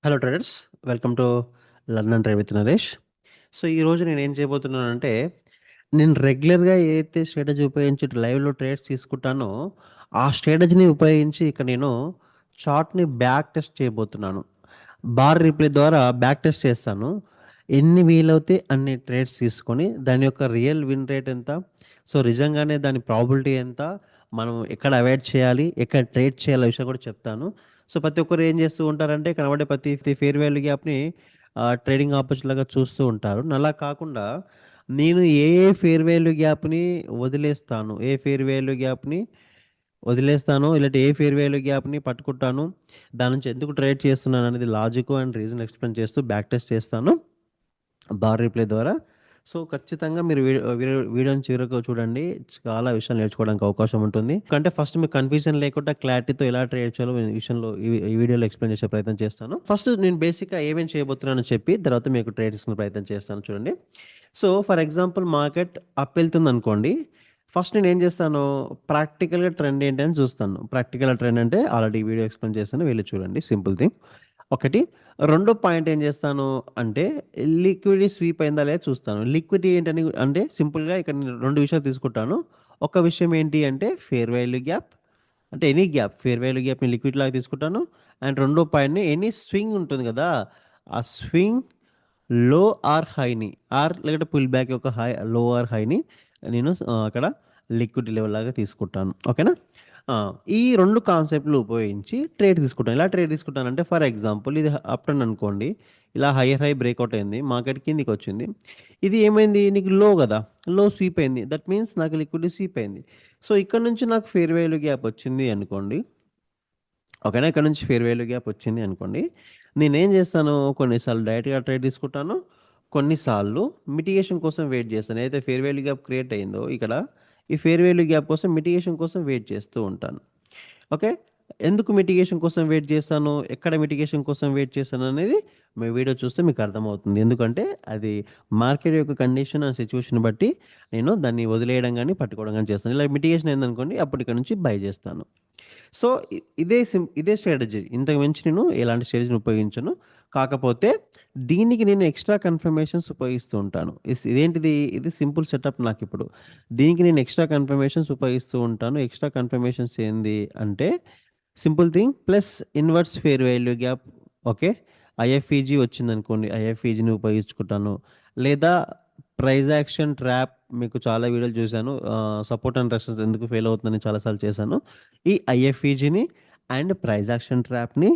Hello traders, welcome to learn and trade with Naresh. So ఈరోజు నేను ఏం చేయబోతున్నానంటే, నేను రెగ్యులర్గా ఏదైతే స్ట్రాటజీ ఉపయోగించి లైవ్లో ట్రేడ్స్ తీసుకుంటానో ఆ స్ట్రాటజీని ఉపయోగించి ఇక నేను చార్ట్ని బ్యాక్ టెస్ట్ చేయబోతున్నాను. బార్ రీప్లే ద్వారా బ్యాక్ టెస్ట్ చేస్తాను. ఎన్ని వీలవుతే అన్ని ట్రేడ్స్ తీసుకొని దాని యొక్క రియల్ విన్ రేట్ ఎంత, సో నిజంగానే దాని ప్రాబిలిటీ ఎంత, మనం ఎక్కడ అవాయిడ్ చేయాలి, ఎక్కడ ట్రేడ్ చేయాలి విషయం కూడా చెప్తాను. సో ప్రతి ఒక్కరు ఏం చేస్తూ ఉంటారంటే కనబడే ప్రతి ఫేర్ వాల్యూ గ్యాప్ని ట్రేడింగ్ ఆపర్చునిటీ లాగా చూస్తూ ఉంటారు. అలా కాకుండా నేను ఏ ఏ ఫేర్ వాల్యూ గ్యాప్ని వదిలేస్తాను, ఏ ఫేర్ వాల్యూ గ్యాప్ని వదిలేస్తాను, ఇలాంటి ఏ ఫేర్ వాల్యూ గ్యాప్ని పట్టుకుంటాను, దాని నుంచి ఎందుకు ట్రేడ్ చేస్తున్నాను అనేది లాజిక్ అండ్ రీజన్ ఎక్స్ప్లెయిన్ చేస్తూ బ్యాక్ టెస్ట్ చేస్తాను బార్ రీప్లే ద్వారా. సో ఖచ్చితంగా మీరు వీడియోని చివరకు చూడండి, చాలా విషయాలు నేర్చుకోవడానికి అవకాశం ఉంటుంది. అంటే ఫస్ట్ మీకు కన్ఫ్యూజన్ లేకుండా క్లారిటీతో ఎలా ట్రేడ్ చేయాలో ఈ విషయంలో ఈ వీడియోలో ఎక్స్ప్లెయిన్ చేసే ప్రయత్నం చేస్తాను. ఫస్ట్ నేను బేసిక్గా ఏమేమి చేయబోతున్నానో చెప్పి తర్వాత మీకు ట్రేడ్ తీసుకునే ప్రయత్నం చేస్తాను. చూడండి, so for example market up వెళ్తుంది అనుకోండి. ఫస్ట్ నేను ఏం చేస్తాను, ప్రాక్టికల్గా ట్రెండ్ ఏంటి అని చూస్తాను. ప్రాక్టికల్ ట్రెండ్ అంటే ఆల్రెడీ వీడియో ఎక్స్ప్లెయిన్ చేస్తాను, వెళ్ళి చూడండి, సింపుల్ థింగ్. ఒకటి. రెండో పాయింట్ ఏం చేస్తాను అంటే, లిక్విడిటీ స్వీప్ అయిందా లేదా చూస్తాను. లిక్విడిటీ ఏంటని అంటే సింపుల్గా ఇక్కడ నేను రెండు విషయాలు తీసుకుంటాను. ఒక విషయం ఏంటి అంటే ఫేర్ వాల్యూ గ్యాప్, అంటే ఎనీ గ్యాప్, ఫేర్ వాల్యూ గ్యాప్ని లిక్విడ్ లాగా తీసుకుంటాను. అండ్ రెండో పాయింట్ని ఎనీ స్వింగ్ ఉంటుంది కదా, ఆ స్వింగ్ లో ఆర్ హైని, ఆర్ లేకపోతే పుల్ బ్యాక్ యొక్క హై, లో ఆర్ హైని నేను అక్కడ లిక్విడ్ లెవెల్ లాగా తీసుకుంటాను. ఓకేనా. ఆ, ఈ రెండు కాన్సెప్ట్లు ఉపయోగించి ట్రేడ్ తీసుకుంటాను. ఇలా ట్రేడ్ తీసుకుంటానంటే ఫర్ ఎగ్జాంపుల్ ఇది అప్ ట్రెండ్ అనుకోండి, ఇలా హైయర్ హై బ్రేక్అవుట్ అయింది, మార్కెట్ కిందికి వచ్చింది. ఇది ఏమైంది, నీకు లో కదా, లో స్వీప్ అయింది, దట్ మీన్స్ నాకు లిక్విడ్ స్వీప్ అయింది. సో ఇక్కడ నుంచి నాకు ఫేర్ వాల్యూ గ్యాప్ వచ్చింది అనుకోండి. ఓకేనా, ఇక్కడ నుంచి ఫేర్ వాల్యూ గ్యాప్ వచ్చింది అనుకోండి. నేనేం చేస్తాను, కొన్నిసార్లు డైరెక్ట్గా ట్రేడ్ తీసుకుంటాను, కొన్నిసార్లు మిటిగేషన్ కోసం వెయిట్ చేస్తాను. ఏదైతే ఫేర్ వాల్యూ గ్యాప్ క్రియేట్ అయిందో ఇక్కడ, ఈ ఫేర్ వాల్యూ గ్యాప్ కోసం మిటిగేషన్ కోసం వెయిట్ చేస్తూ ఉంటాను. ఓకే. ఎందుకు మిటిగేషన్ కోసం వెయిట్ చేస్తాను, ఎక్కడ మిటిగేషన్ కోసం వెయిట్ చేస్తాను అనేది మీ వీడియో చూస్తే మీకు అర్థమవుతుంది. ఎందుకంటే అది మార్కెట్ యొక్క కండిషన్ అండ్ సిచ్యువేషన్ బట్టి నేను దాన్ని వదిలేయడం కానీ పట్టుకోవడం కానీ చేస్తాను. ఇలా మిటిగేషన్ అయిందనుకోండి, అప్పుడు ఇక్కడ నుంచి బై చేస్తాను. సో ఇదే స్ట్రాటజీ, ఇంతకు మించి నేను ఎలాంటి స్ట్రాటజీని ఉపయోగించను. కాకపోతే దీనికి నేను ఎక్స్ట్రా కన్ఫర్మేషన్స్ ఉపయోగిస్తూ ఉంటాను. ఇదేంటిది, ఇది సింపుల్ సెటప్ నాకు ఇప్పుడు. దీనికి నేను ఎక్స్ట్రా కన్ఫర్మేషన్స్ ఉపయోగిస్తూ ఉంటాను. ఎక్స్ట్రా కన్ఫర్మేషన్స్ ఏంది అంటే simple thing, plus inverse fair value gap. Okay. IFVG వచ్చిందనుకోండి, ఐఎఫ్ఈజీని ఉపయోగించుకుంటాను. లేదా ప్రైజ్ యాక్షన్ ట్రాప్, మీకు చాలా వీడియోలు చూశాను, సపోర్ట్ అండ్ రెసిస్టెన్స్ ఎందుకు ఫెయిల్ అవుతుందని చాలాసార్లు చేశాను. ఈ ఐఎఫ్ఈజీని అండ్ ప్రైజ్ యాక్షన్ ట్రాప్ని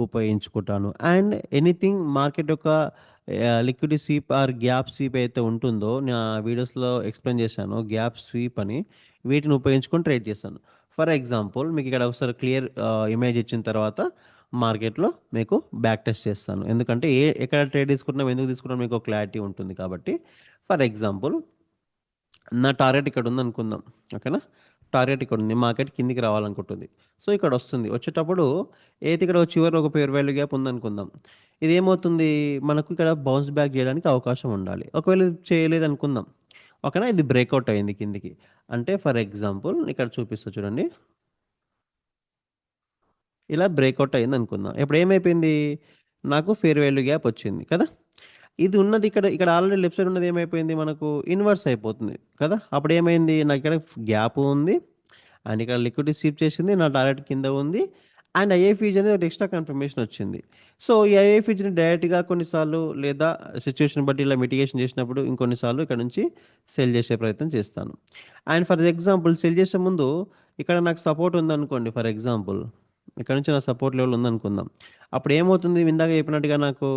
ఉపయోగించుకుంటాను. అండ్ ఎనీథింగ్ మార్కెట్ యొక్క liquid sweep or gap sweep అయితే ఉంటుందో, నా వీడియోస్లో ఎక్స్ప్లెయిన్ చేశాను, గ్యాప్ స్వీప్ అని, వీటిని ఉపయోగించుకొని ట్రేడ్ చేస్తాను. ఫర్ ఎగ్జాంపుల్ మీకు ఇక్కడ ఒకసారి క్లియర్ ఇమేజ్ ఇచ్చిన తర్వాత మార్కెట్లో మీకు బ్యాక్ టెస్ట్ చేస్తాను. ఎందుకంటే ఎక్కడ ట్రేడ్ తీసుకుంటున్నాం, ఎందుకు తీసుకుంటున్నాం, మీకు క్లారిటీ ఉంటుంది కాబట్టి. ఫర్ ఎగ్జాంపుల్ నా టార్గెట్ ఇక్కడ ఉందనుకుందాం. ఓకేనా. టార్గెట్ ఇక్కడ ఉంది, మార్కెట్ కిందికి రావాలనుకుంటుంది. సో ఇక్కడ వస్తుంది, వచ్చేటప్పుడు ఏది ఇక్కడ చివరిలో ఒక పేరు వాల్యూ గ్యాప్ ఉందనుకుందాం. ఇది ఏమవుతుంది, మనకు ఇక్కడ బౌన్స్ బ్యాక్ చేయడానికి అవకాశం ఉండాలి. ఒకవేళ ఇది చేయలేదు అనుకుందాం. ఓకేనా, ఇది బ్రేక్అవుట్ అయింది కిందికి. అంటే ఫర్ ఎగ్జాంపుల్ ఇక్కడ చూపిస్తా చూడండి, ఇలా బ్రేక్అవుట్ అయింది అనుకుందాం. ఇప్పుడు ఏమైపోయింది, నాకు ఫేర్ వాల్యూ గ్యాప్ వచ్చింది కదా. ఇది ఉన్నది ఇక్కడ, ఇక్కడ ఆల్రెడీ లెఫ్ట్ సైడ్ ఉన్నది ఏమైపోయింది, మనకు ఇన్వర్స్ అయిపోతుంది కదా. అప్పుడు ఏమైంది, నాకు ఇక్కడ గ్యాప్ ఉంది అండ్ ఇక్కడ లిక్విడిటీ స్వీప్ చేసింది, నా టార్గెట్ కింద ఉంది. అండ్ ఐఏఫీజ్ అనేది ఒక ఎక్స్ట్రా కన్ఫర్మేషన్ వచ్చింది. సో ఈ ఐఏఫీజ్ని డైరెక్ట్గా కొన్నిసార్లు లేదా సిచ్యువేషన్ బట్టి ఇలా మిటిగేషన్ చేసినప్పుడు ఇంకొన్నిసార్లు ఇక్కడ నుంచి సెల్ చేసే ప్రయత్నం చేస్తాను. అండ్ ఫర్ ఎగ్జాంపుల్ సెల్ చేసే ముందు ఇక్కడ నాకు సపోర్ట్ ఉందనుకోండి, ఫర్ ఎగ్జాంపుల్ ఇక్కడ నుంచి నా సపోర్ట్ లెవెల్ ఉందనుకుందాం. అప్పుడు ఏమవుతుంది, ఇందాక చెప్పినట్టుగా నాకు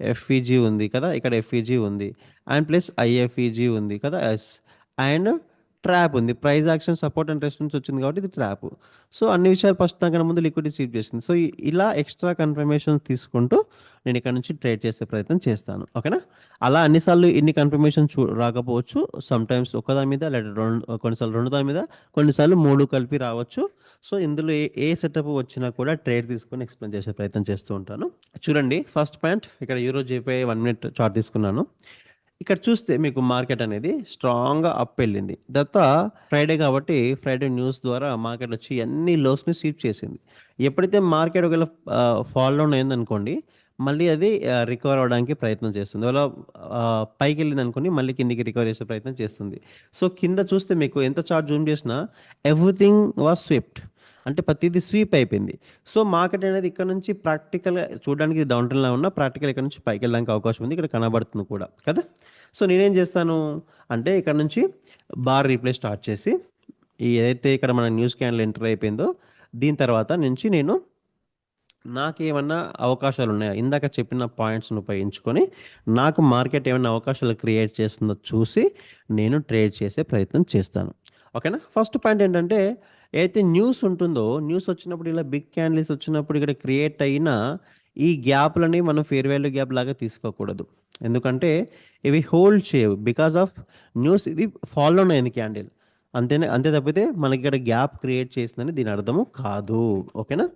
ఎఫ్ఈజీ ఉంది కదా, ఇక్కడ ఎఫ్ఈజీ ఉంది అండ్ ప్లస్ ఐఎఫ్ఈజీ ఉంది కదా, ఎస్. అండ్ ట్రాప్ ఉంది, price action support and resistance వచ్చింది కాబట్టి ఇది ట్రాప్. సో అన్ని విషయాలు ఫస్ట్ దానికన్నా ముందు లిక్విడిటీ స్వీప్ చేసింది. సో ఇలా ఎక్స్ట్రా కన్ఫర్మేషన్ తీసుకుంటూ నేను ఇక్కడ నుంచి ట్రేడ్ చేసే ప్రయత్నం చేస్తాను. ఓకేనా. అలా అన్నిసార్లు ఇన్ని కన్ఫర్మేషన్ రాకపోవచ్చు, సమ్ టైమ్స్ ఒకదాని మీద లేదా కొన్నిసార్లు రెండు దాని మీద, కొన్నిసార్లు మూడు కలిపి రావచ్చు. సో ఇందులో ఏ సెటప్ వచ్చినా కూడా ట్రేడ్ తీసుకొని ఎక్స్ప్లెయిన్ చేసే ప్రయత్నం చేస్తూ ఉంటాను. చూడండి, ఫస్ట్ పాయింట్ ఇక్కడ యూరో జేపీఐ 1 మినిట్ చార్ట్ తీసుకున్నాను. ఇక్కడ చూస్తే మీకు మార్కెట్ అనేది స్ట్రాంగ్గా అప్ వెళ్ళింది. తర్వాత ఫ్రైడే కాబట్టి ఫ్రైడే న్యూస్ ద్వారా మార్కెట్ వచ్చి అన్ని లోస్ని స్వీప్ చేసింది. ఎప్పుడైతే మార్కెట్ ఒకవేళ ఫాల్ డౌన్ అయిందనుకోండి, మళ్ళీ అది రికవర్ అవ్వడానికి ప్రయత్నం చేస్తుంది. ఒకవేళ పైకెళ్ళిందనుకోండి మళ్ళీ కిందికి రికవర్ చేసే ప్రయత్నం చేస్తుంది. సో, కింద చూస్తే మీకు ఎంత చార్ట్ జూమ్ చేసినా ఎవ్రీథింగ్ వాస్ స్విప్ట్. అంటే ప్రతిదీ స్వీప్ అయిపోయింది. సో, మార్కెట్ అనేది ఇక్కడ నుంచి ప్రాక్టికల్‌గా చూడడానికి డౌన్ ట్రెండ్‌లా ఉన్నా ప్రాక్టికల్ ఇక్కడ నుంచి పైకెళ్ళడానికి అవకాశం ఉంది. ఇక్కడ కనబడుతుంది కూడా కదా! సో, నేనేం చేస్తాను అంటే ఇక్కడ నుంచి బార్ రీప్లే స్టార్ట్ చేసి ఈ ఏదైతే ఇక్కడ మన న్యూస్ క్యాండిల్ ఎంటర్ అయిపోయిందో దీని తర్వాత నుంచి నేను నాకేమన్నా అవకాశాలు ఉన్నాయా? ఇందాక చెప్పిన పాయింట్స్‌ని ఉపయోగించుకొని, నాకు మార్కెట్ ఏమన్నా అవకాశాలు క్రియేట్ చేస్తుందో చూసి, నేను ట్రేడ్ చేసే ప్రయత్నం చేస్తాను. ఓకేనా? ఫస్ట్ పాయింట్ ఏంటంటే, ఏదైతే న్యూస్ ఉంటుందో, న్యూస్ వచ్చినప్పుడు ఇలా బిగ్ క్యాండిల్స్ వచ్చినప్పుడు ఇక్కడ క్రియేట్ అయిన ఈ గ్యాప్‌లని మనం ఫెయిర్ వాల్యూ గ్యాప్ లాగా తీసుకోకూడదు. ఎందుకంటే, ఇవి హోల్డ్ చేయవు. బికాస్ ఆఫ్ న్యూస్ ఇది ఫాలోనే అయింది క్యాండిల్. అంతేనే అంతే తప్పితే మనకిక్కడ గ్యాప్ క్రియేట్ చేసిందని దీని అర్థము కాదు. ఓకేనా?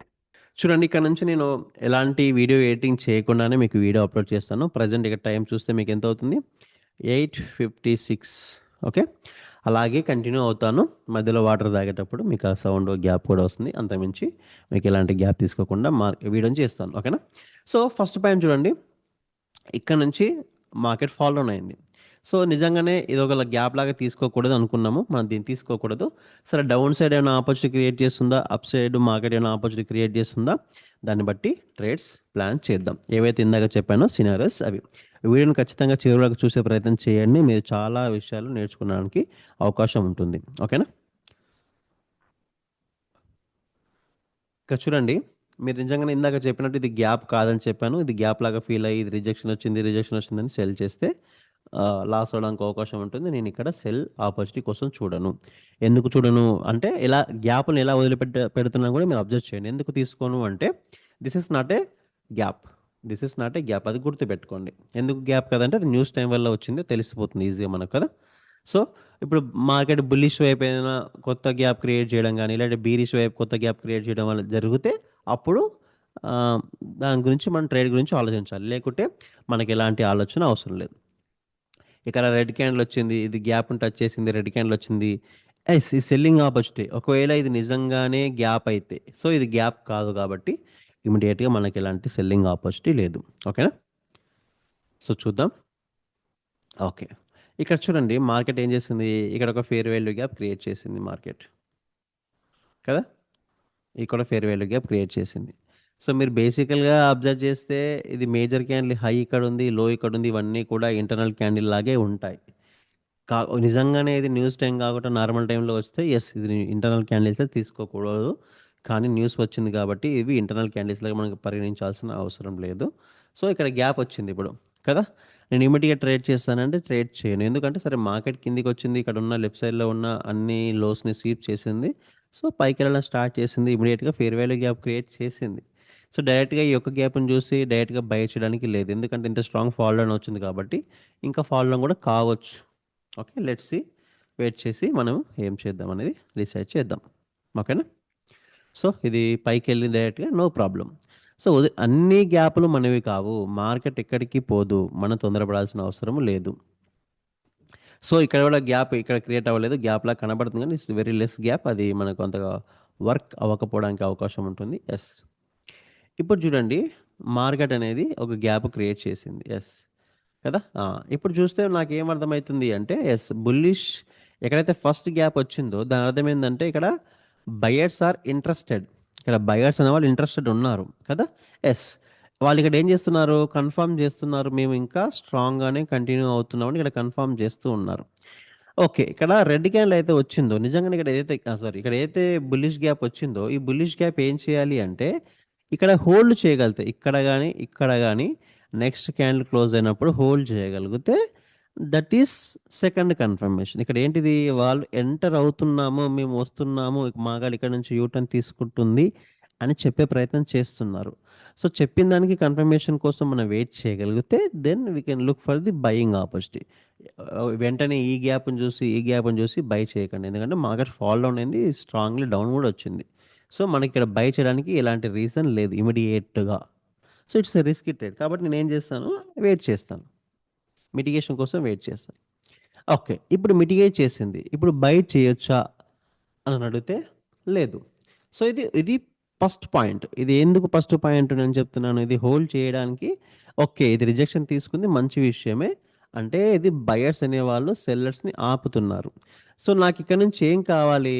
చూడండి ఇక్కడ నుంచి నేను ఎలాంటి వీడియో ఎడిటింగ్ చేయకుండానే మీకు వీడియో అప్లోడ్ చేస్తాను. ప్రజెంట్ ఇక్కడ టైం చూస్తే మీకు ఎంత అవుతుంది? 8:56. ఓకే. అలాగే కంటిన్యూ అవుతాను. మధ్యలో వాటర్ తాగేటప్పుడు మీకు ఆ సౌండ్ గ్యాప్ కూడా వస్తుంది. అంతకుమించి మీకు ఎలాంటి గ్యాప్ తీసుకోకుండా వీడియోని చేస్తాను. ఓకేనా? సో, ఫస్ట్ పాయింట్ చూడండి. ఇక్కడ నుంచి మార్కెట్ ఫాల్ డౌన్ అయింది. సో, నిజంగానే ఇది ఒక గ్యాప్ లాగా తీసుకోకూడదు అనుకున్నాము. మనం దీన్ని తీసుకోకూడదు. సరే డౌన్ సైడ్ ఏమైనా ఆపర్చునిటీ క్రియేట్ చేస్తుందా? అప్ సైడ్ మార్కెట్ ఏమైనా ఆపర్చునిటీ క్రియేట్ చేస్తుందా? దాన్ని బట్టి ట్రేడ్స్ ప్లాన్ చేద్దాం. ఏవైతే ఇందాక చెప్పానో సినారియోస్ అవి. వీడియోని ఖచ్చితంగా చివరి వరకు చూసే ప్రయత్నం చేయండి. మీరు చాలా విషయాలు నేర్చుకోవడానికి అవకాశం ఉంటుంది. ఓకేనా? ఇక చూడండి. మీరు నిజంగానే ఇందాక చెప్పినట్టు ఇది గ్యాప్ కాదని చెప్పాను. ఇది గ్యాప్ లాగా ఫీల్ అయ్యి ఇది రిజెక్షన్ వచ్చిందని సెల్ చేస్తే లాస్ అవ్వడానికి అవకాశం ఉంటుంది. నేను ఇక్కడ సెల్ ఆపర్చునిటీ కోసం చూడను. ఎందుకు చూడను అంటే ఇలా గ్యాప్‌ని ఎలా పెడుతున్నా కూడా మీరు అబ్జర్వ్ చేయండి. ఎందుకు తీసుకోను అంటే this is not a gap. This is not a gap అది గుర్తుపెట్టుకోండి. ఎందుకు గ్యాప్ కాదంటే అది న్యూస్ టైమ్ వల్ల వచ్చింది తెలిసిపోతుంది ఈజీగా మనకు కదా! సో, ఇప్పుడు మార్కెట్ బుల్లిష్ వైపు ఏదైనా కొత్త గ్యాప్ క్రియేట్ చేయడం గానీ, లేదంటే బీరిష్ వైపు కొత్త గ్యాప్ క్రియేట్ చేయడం వల్ల జరిగితే అప్పుడు ఆహ్, దాని గురించి మనం ట్రేడ్ గురించి ఆలోచించాలి. లేకుంటే మనకి ఎలాంటి ఆలోచన అవసరం లేదు. ఇక్కడ రెడ్ క్యాండిల్ వచ్చింది. ఇది గ్యాప్‌ని టచ్ చేసింది. రెడ్ క్యాండిల్ వచ్చింది. ఈ సెల్లింగ్ ఆపర్చునిటీ. ఒకవేళ ఇది నిజంగానే గ్యాప్ అయితే, సో, ఇది గ్యాప్ కాదు కాబట్టి ఇమ్మీడియేట్‌గా మనకి ఎలాంటి సెల్లింగ్ ఆపర్చునిటీ లేదు. ఓకేనా? సో, చూద్దాం. ఓకే. ఇక్కడ చూడండి మార్కెట్ ఏం చేసింది? ఇక్కడ ఒక ఫెయిర్ వాల్యూ గ్యాప్ క్రియేట్ చేసింది మార్కెట్. కదా! ఇక్కడ ఫెయిర్ వాల్యూ గ్యాప్ క్రియేట్ చేసింది. సో, మీరు బేసికల్‌గా అబ్జర్వ్ చేస్తే ఇది మేజర్ క్యాండిల్ హై ఇక్కడుంది, లో ఇక్కడుంది. ఇవన్నీ కూడా ఇంటర్నల్ క్యాండిల్ లాగే ఉంటాయి. కా నిజంగానే ఇది న్యూస్ టైమ్ కాకుండా నార్మల్ టైమ్‌లో వస్తే యెస్ ఇది ఇంటర్నల్ క్యాండిల్సే తీసుకోకూడదు. కానీ న్యూస్ వచ్చింది కాబట్టి ఇవి ఇంటర్నల్ క్యాండిల్స్‌లాగా మనకు పరిగణించాల్సిన అవసరం లేదు. సో, ఇక్కడ గ్యాప్ వచ్చింది ఇప్పుడు కదా! నేను ఇమ్మీడియేట్‌గా ట్రేడ్ చేస్తానంటే ట్రేడ్ చేయను. ఎందుకంటే సరే మార్కెట్ కిందికొచ్చింది. ఇక్కడ ఉన్న లెఫ్ట్ సైడ్‌లో ఉన్న అన్ని లోస్‌ని స్వీప్ చేసింది. సో, పైకెళ్ళడం స్టార్ట్ చేసింది. ఇమ్మీడియేట్‌గా ఫెయిర్ వాల్యూ గ్యాప్ క్రియేట్ చేసింది. సో, డైరెక్ట్‌గా ఈ యొక్క గ్యాప్‌ని చూసి డైరెక్ట్‌గా బై చేయడానికి లేదు. ఎందుకంటే ఇంత స్ట్రాంగ్ ఫాల్ డౌన్ వచ్చింది కాబట్టి ఇంకా ఫాల్ డౌన్ కూడా కావచ్చు. ఓకే. Let's see. వెయిట్ చేసి మనం ఏం చేద్దాం అనేది డిసైడ్ చేద్దాం. ఓకేనా? సో, ఇది పైకెళ్ళింది డైరెక్ట్‌గా నో ప్రాబ్లమ్. సో, అన్ని గ్యాప్‌లు మనవి కావు. మార్కెట్ ఎక్కడికి పోదు. మనం తొందరపడాల్సిన అవసరం లేదు. సో, ఇక్కడ కూడా గ్యాప్ ఇక్కడ క్రియేట్ అవ్వలేదు. గ్యాప్‌లా కనబడుతుంది కానీ ఇట్స్ వెరీ లెస్ గ్యాప్. అది మనకు అంతగా వర్క్ అవ్వకపోవడానికి అవకాశం ఉంటుంది. యెస్. ఇప్పుడు చూడండి మార్కెట్ అనేది ఒక గ్యాప్ క్రియేట్ చేసింది. యెస్. కదా! ఇప్పుడు చూస్తే నాకేం అర్థమైతుంది అంటే బుల్లిష్ ఎక్కడైతే ఫస్ట్ గ్యాప్ వచ్చిందో దాని అర్థం ఏందంటే ఇక్కడ బయర్స్ ఆర్ ఇంట్రెస్టెడ్. ఇక్కడ బయర్స్ అనేవాళ్ళు ఇంట్రెస్టెడ్ ఉన్నారు కదా! యెస్. వాళ్ళు ఇక్కడ ఏం చేస్తున్నారు? కన్ఫర్మ్ చేస్తున్నారు. మేము ఇంకా స్ట్రాంగ్‌గానే కంటిన్యూ అవుతున్నామని ఇక్కడ కన్ఫర్మ్ చేస్తూ ఉన్నారు. ఓకే. ఇక్కడ రెడ్ క్యాండిల్ అయితే వచ్చిందో నిజంగానే ఇక్కడ ఏదైతే సారీ ఇక్కడ ఏదైతే బుల్లిష్ గ్యాప్ వచ్చిందో ఈ బుల్లిష్ గ్యాప్ ఏం చేయాలి అంటే ఇక్కడ హోల్డ్ చేయగలిగితే ఇక్కడ గాని నెక్స్ట్ క్యాండిల్ క్లోజ్ అయినప్పుడు హోల్డ్ చేయగలిగితే దట్ ఈస్ సెకండ్ కన్ఫర్మేషన్. ఇక్కడ ఏంటిది వాళ్ళు ఎంటర్ అవుతున్నాము, మేము వస్తున్నాము, మాగాలి ఇక్కడ నుంచి యూటర్న్ తీసుకుంటుంది అని చెప్పే ప్రయత్నం చేస్తున్నారు. సో, చెప్పిన దానికి కన్ఫర్మేషన్ కోసం మనం వెయిట్ చేయగలిగితే then we can look for the buying opportunity. వెంటనే ఈ గ్యాప్‌ని చూసి బై చేయకండి. ఎందుకంటే మార్కెట్ ఫాల్ డౌన్ అయింది. స్ట్రాంగ్‌లీ డౌన్ కూడా వచ్చింది. సో, మనకిక్కడ బై చేయడానికి ఎలాంటి రీజన్ లేదు ఇమ్మీడియేట్‌గా. So, it's a risky trade. కాబట్టి నేనేం చేస్తాను, వెయిట్ చేస్తాను. మిటిగేషన్ కోసం వెయిట్ చేస్తాను. ఓకే. ఇప్పుడు మిటిగేట్ చేసింది. ఇప్పుడు బై చేయొచ్చా అని అడిగితే లేదు. సో, ఇది ఇది ఫస్ట్ పాయింట్. ఇది ఎందుకు ఫస్ట్ పాయింట్ నేను చెప్తున్నాను? ఇది హోల్డ్ చేయడానికి ఓకే. ఇది రిజెక్షన్ తీసుకుంది మంచి విషయమే. అంటే ఇది బయర్స్ అనేవాళ్ళు సెల్లర్స్‌ని ఆపుతున్నారు. సో, నాకిక్కడ నుంచి ఏం కావాలి?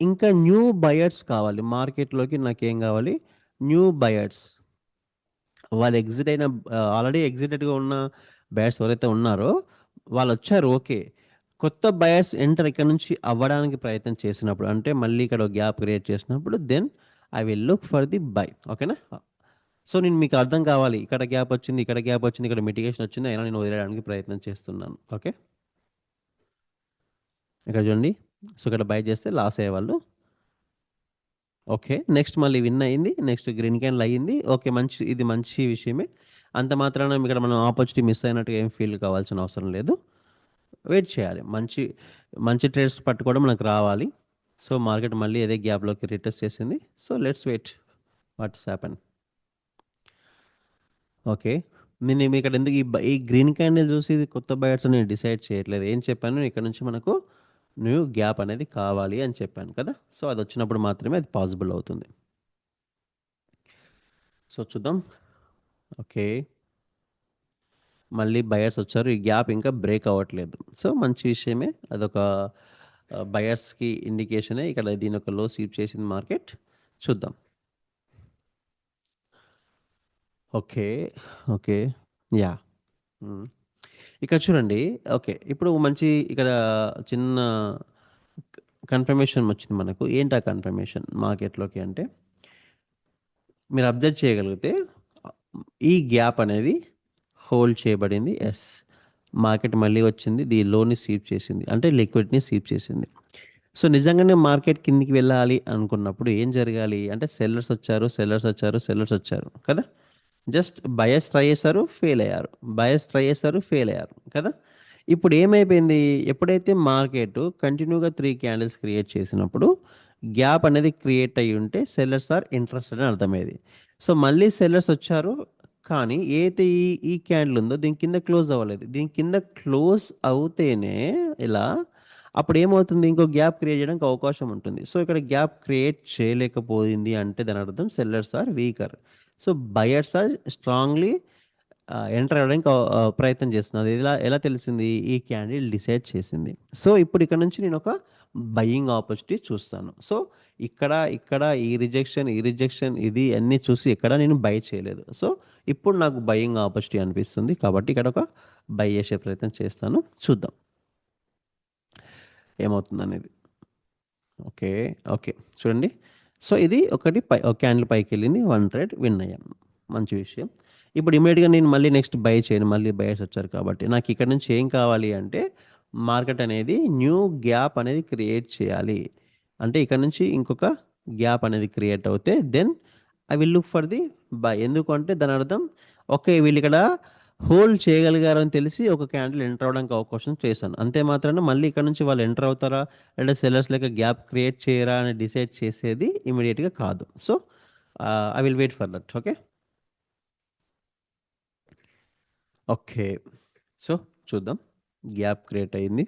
ఇంకా న్యూ బయర్స్ కావాలి. మార్కెట్‌లోకి నాకేం కావాలి? New buyers. వాళ్ళు ఎగ్జిట్ అయిన ఆల్రెడీ ఎగ్జిటెడ్‌గా ఉన్న బయర్స్ ఎవరైతే ఉన్నారో వాళ్ళొచ్చారు ఓకే. కొత్త బయర్స్ ఎంటర్ ఇక్కడ నుంచి అవ్వడానికి ప్రయత్నం చేసినప్పుడు అంటే మళ్ళీ ఇక్కడ ఒక గ్యాప్ క్రియేట్ చేసినప్పుడు then I will look for the buy. ఓకేనా? సో, నేను మీకు అర్థం కావాలి. ఇక్కడ గ్యాప్ వచ్చింది, ఇక్కడ గ్యాప్ వచ్చింది, ఇక్కడ మిటిగేషన్ వచ్చింది. అయినా నేను వదిలేయడానికి ప్రయత్నం చేస్తున్నాను. ఓకే. ఇక్కడ చూడండి. సో, ఇక్కడ బై చేస్తే లాస్ అయ్యేవాళ్ళు. ఓకే. నెక్స్ట్ మళ్ళీ విన్ అయింది. నెక్స్ట్ గ్రీన్ క్యాండిల్ అయ్యింది. ఓకే. ఇది మంచి విషయమే. అంత మాత్రాన ఇక్కడ మనం ఆపర్చునిటీ మిస్ అయినట్టుగా ఏం ఫీల్ కావాల్సిన అవసరం లేదు. వెయిట్ చేయాలి. మంచి మంచి ట్రేడ్స్ పట్టుకోవడం మనకు రావాలి. సో, మార్కెట్ మళ్ళీ అదే గ్యాప్‌లోకి రిటెస్ట్ చేసింది. So, let's wait what's happen. Okay. నేను మీకిక్కడ ఎందుకు ఈ గ్రీన్ క్యాండిల్ చూసి ఇది కొత్త బయర్స్ అని డిసైడ్ చేయట్లేదు. ఏం చెప్పాను? ఇక్కడ నుంచి మనకు న్యూ గ్యాప్ అనేది కావాలి అని చెప్పాను కదా! సో, అదొచ్చినప్పుడు మాత్రమే అది పాసిబుల్ అవుతుంది. సో, చూద్దాం. ఓకే. మళ్ళీ బయర్స్ వచ్చారు. ఈ గ్యాప్ ఇంకా బ్రేక్ అవ్వట్లేదు. సో, మంచి విషయమే. అదొక బయర్స్‌కి ఇండికేషనే. ఇక్కడ దీని ఒక లో స్వీప్ చేసింది మార్కెట్. చూద్దాం. ఓకే. ఓకే. యాహ్! హ్మ్. ఇక్కడ చూడండి. ఓకే. ఇప్పుడు మంచి ఇక్కడ చిన్న క కన్ఫర్మేషన్ వచ్చింది మనకు. ఏంటా కన్ఫర్మేషన్ మార్కెట్‌లోకి అంటే మీరు అబ్జర్వ్ చేయగలిగితే ఆహ్, ఈ గ్యాప్ అనేది హోల్డ్ చేయబడింది. యెస్. మార్కెట్ మళ్ళీ వచ్చింది. లోని స్వీప్ చేసింది. అంటే లిక్విడ్‌ని స్వీప్ చేసింది. సో, నిజంగానే మార్కెట్ కిందికి వెళ్ళాలి అనుకున్నప్పుడు ఏం జరగాలి? అంటే సెల్లర్స్ వచ్చారు, సెల్లర్స్ వచ్చారు, సెల్లర్స్ వచ్చారు కదా! జస్ట్ బయర్స్ ట్రై చేశారు, ఫెయిల్ అయ్యారు. బయర్స్ ట్రై చేశారు, ఫెయిల్ అయ్యారు కదా! ఇప్పుడు ఏమైపోయింది? ఎప్పుడైతే మార్కెట్ కంటిన్యూగా 3 క్యాండిల్స్ క్రియేట్ చేసినప్పుడు గ్యాప్ అనేది క్రియేట్ అయ్యి ఉంటే సెల్లర్స్ ఆర్ ఇంట్రెస్టెడ్ అని అర్థమయ్యేది. సో, మళ్ళీ సెల్లర్స్ వచ్చారు. కానీ ఏదైతే ఈ క్యాండిల్ ఉందో దీని కింద క్లోజ్ అవ్వలేదు. దీని కింద క్లోజ్ అవుతేనే ఇలా అప్పుడు ఏమవుతుంది? ఇంకో గ్యాప్ క్రియేట్ చేయడానికి అవకాశం ఉంటుంది. సో, ఇక్కడ గ్యాప్ క్రియేట్ చేయలేకపోయింది అంటే దాని అర్థం sellers are weaker. So, buyers are strongly enter అవ్వడానికి ప్రయత్నం చేస్తున్నారు. ఇది ఎలా తెలిసింది? ఈ క్యాండిల్ డిసైడ్ చేసింది. సో, ఇప్పుడు ఇక్కడ నుంచి నేను ఒక బయింగ్ ఆపర్చునిటీ చూస్తాను. సో, ఇక్కడ ఈ రిజెక్షన్ ఇది అన్నీ చూసి ఎక్కడ నేను బై చేయలేదు. సో, ఇప్పుడు నాకు బయింగ్ ఆపర్చునిటీ అనిపిస్తుంది. కాబట్టి ఇక్కడ ఒక బై చేసే ప్రయత్నం చేస్తాను. చూద్దాం ఏమవుతుందనేది. ఓకే. ఓకే. చూడండి. సో, ఇది ఒకటి ఒక క్యాండిల్ పైకెళ్ళింది. 1 ట్రేడ్ విన్ అయ్యాను. మంచి విషయం. ఇప్పుడు ఇమ్మీడియేట్‌గా నేను మళ్ళీ నెక్స్ట్ బై చేయను. మళ్ళీ బయర్స్ వచ్చారు కాబట్టి. నాకు ఇక్కడ నుంచి ఏం కావాలి అంటే మార్కెట్ అనేది న్యూ గ్యాప్ అనేది క్రియేట్ చేయాలి. అంటే ఇక్కడ నుంచి ఇంకొక గ్యాప్ అనేది క్రియేట్ అవుతే then I will look for the buy. ఎందుకంటే దాని అర్థం ఓకే. వీళ్ళిక్కడ హోల్డ్ చేయగలిగారని తెలిసి ఒక క్యాండిల్ ఎంటర్ అవ్వడానికి అవకాశం చేశాను. అంతే మాత్రాన మళ్ళీ ఇక్కడ నుంచి వాళ్ళు ఎంటర్ అవుతారా? లేదా సెల్లర్స్ లెక్క గ్యాప్ క్రియేట్ చేయరా అని డిసైడ్ చేసేది ఇమ్మీడియేట్‌గా కాదు. So, I will wait for that. Okay. Okay. So, చూద్దాం. గ్యాప్ క్రియేట్ అయింది.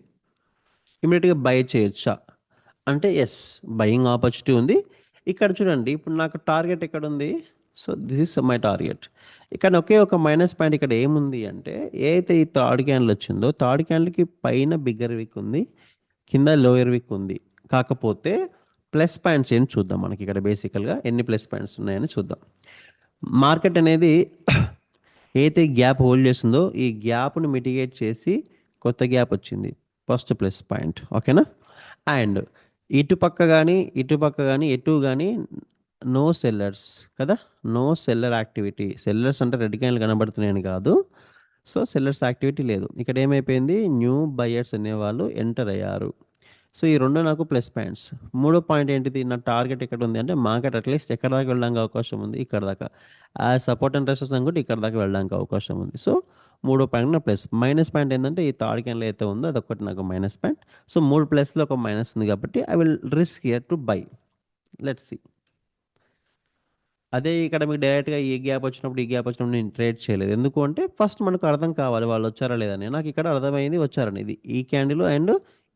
ఇమ్మీడియేట్‌గా బై చేయొచ్చా? అంటే యెస్. బయింగ్ ఆపర్చునిటీ ఉంది. ఇక్కడ చూడండి ఇప్పుడు నాకు టార్గెట్ ఎక్కడుంది? So, this is my target. ఇక్కడ ఒకే ఒక మైనస్ పాయింట్ ఇక్కడ ఏముంది అంటే ఏదైతే ఈ థర్డ్ క్యాండిల్ వచ్చిందో థర్డ్ క్యాండిల్‌కి పైన బిగ్గర్ విక్ ఉంది. కింద లోయర్ విక్ ఉంది. కాకపోతే ప్లస్ పాయింట్స్ ఏంటి చూద్దాం మనకిక్కడ బేసికల్‌గా ఎన్ని ప్లస్ పాయింట్స్ ఉన్నాయని చూద్దాం. మార్కెట్ అనేది ఏదైతే గ్యాప్ హోల్డ్ చేస్తుందో ఈ గ్యాప్‌ని మిటిగేట్ చేసి కొత్త గ్యాప్ వచ్చింది. First plus point. ఓకేనా? అండ్ ఇటుపక్క గాని ఎటు గాని నో సెల్లర్స్ కదా! No seller activity. సెల్లర్స్ అంటే రెడ్ క్యాండిల్ కనబడుతున్నాయని కాదు. సో, సెల్లర్స్ యాక్టివిటీ లేదు. ఇక్కడ ఏమైపోయింది? న్యూ బయర్స్ అనేవాళ్ళు ఎంటర్ అయ్యారు. సో, ఈ 2 నాకు ప్లస్ పాయింట్స్. మూడో పాయింట్ ఏంటిది? నా టార్గెట్ ఎక్కడుంది అంటే మార్కెట్ అట్‌లీస్ట్ ఎక్కడి దాకా వెళ్ళడానికి అవకాశం ఉంది? ఇక్కడ దాకా. సపోర్ట్ అండ్ రెసిస్టెన్స్ అనుకుంటే ఇక్కడ దాకా వెళ్ళడానికి అవకాశం ఉంది. సో, మూడో పాయింట్ నా ప్లస్. మైనస్ పాయింట్ ఏందంటే ఈ థర్డ్ క్యాండిల్ ఏదైతే ఉందో అదొక్కటి నాకు మైనస్ పాయింట్. సో, 3 ప్లస్‌లో ఒక మైనస్ ఉంది కాబట్టి I will risk here to buy. Let's see. అదే ఇక్కడ మీకు డైరెక్ట్‌గా ఈ గ్యాప్ వచ్చినప్పుడు నేను ట్రేడ్ చేయలేదు. ఎందుకు అంటే ఫస్ట్ మనకు అర్థం కావాలి వాళ్ళు వచ్చారా లేదని. నాకు ఇక్కడ అర్థమైంది వచ్చారని. ఇది ఈ క్యాండిల్ అండ్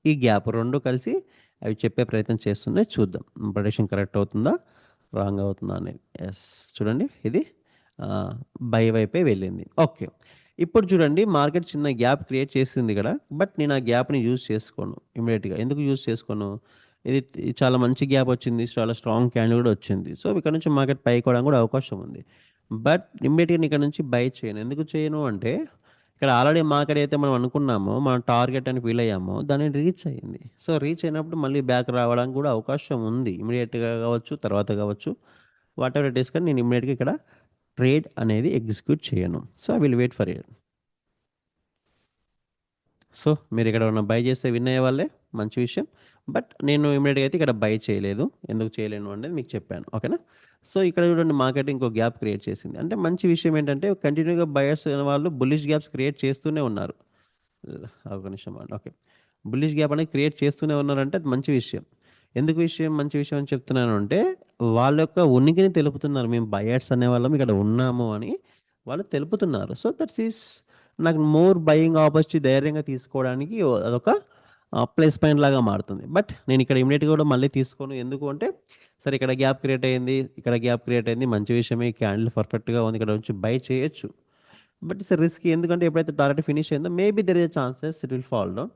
ఈ గ్యాప్ 2 కలిసి అవి చెప్పే ప్రయత్నం చేస్తున్నాయి. చూద్దాం. ప్రెడిక్షన్ కరెక్ట్ అవుతుందా? రాంగ్ అవుతుందా అనేది. ఎస్, చూడండి ఇది బై వైపే వెళ్ళింది. ఓకే, ఇప్పుడు చూడండి మార్కెట్ చిన్న గ్యాప్ క్రియేట్ చేసింది ఇక్కడ. బట్ నేను ఆ గ్యాప్ని యూజ్ చేసుకోను ఇమీడియట్గా. ఎందుకు యూజ్ చేసుకోను? ఇది చాలా మంచి గ్యాప్ వచ్చింది, చాలా స్ట్రాంగ్ క్యాండిల్ కూడా వచ్చింది. సో ఇక్కడ నుంచి మార్కెట్ పైకి అవడానికి కూడా అవకాశం ఉంది. బట్ ఇమ్మీడియట్గా ఇక్కడ నుంచి బై చేయను. ఎందుకు చేయను అంటే ఇక్కడ ఆల్రెడీ మార్కెట్ అయితే మనం అనుకున్నామో, మనం టార్గెట్ అని ఫీల్ అయ్యామో దాన్ని రీచ్ అయ్యింది. సో రీచ్ అయినప్పుడు మళ్ళీ బ్యాక్ రావడానికి కూడా అవకాశం ఉంది, ఇమీడియట్గా కావచ్చు, తర్వాత కావచ్చు, వాట్ ఎవర్ ఇట్ ఈస్. కానీ నేను ఇమీడియట్గా ఇక్కడ ట్రేడ్ అనేది ఎగ్జిక్యూట్ చేయను. So I will wait for it. So మీరు ఇక్కడ ఉన్న బై చేస్తే విన్ అయ్యే వాళ్ళే, మంచి విషయం. బట్ నేను ఇమీడియట్గా అయితే ఇక్కడ బై చేయలేదు. ఎందుకు చేయలేను అనేది మీకు చెప్పాను, ఓకేనా? సో ఇక్కడ చూడండి మార్కెట్ ఇంకో గ్యాప్ క్రియేట్ చేసింది. అంటే మంచి విషయం ఏంటంటే కంటిన్యూగా బయర్స్ వాళ్ళు బుల్లిష్ గ్యాప్స్ క్రియేట్ చేస్తూనే ఉన్నారు. ఒక నిమిషం అండి. ఓకే, బుల్లిష్ గ్యాప్ అనేది క్రియేట్ చేస్తూనే ఉన్నారంటే అది మంచి విషయం. ఎందుకు విషయం మంచి విషయం అని చెప్తున్నాను అంటే వాళ్ళ యొక్క ఉనికిని తెలుపుతున్నారు. మేము బయర్స్ అనేవాళ్ళం ఇక్కడ ఉన్నాము అని వాళ్ళు తెలుపుతున్నారు. సో దట్స్ ఈస్ నాకు మోర్ బయింగ్ ఆపర్చునిటీ ధైర్యంగా తీసుకోవడానికి అదొక ప్లస్ పాయింట్ లాగా మారుతుంది. బట్ నేను ఇక్కడ ఇమీడియట్గా కూడా మళ్ళీ తీసుకోను. ఎందుకు అంటే సరే ఇక్కడ గ్యాప్ క్రియేట్ అయింది, ఇక్కడ గ్యాప్ క్రియేట్ అయింది, మంచి విషయమే, క్యాండిల్ పర్ఫెక్ట్గా ఉంది, ఇక్కడ నుంచి బై చేయొచ్చు. But it's risk. ఎందుకంటే ఎప్పుడైతే టార్గెట్ ఫినిష్ అయిందో maybe there is chances it will fall down.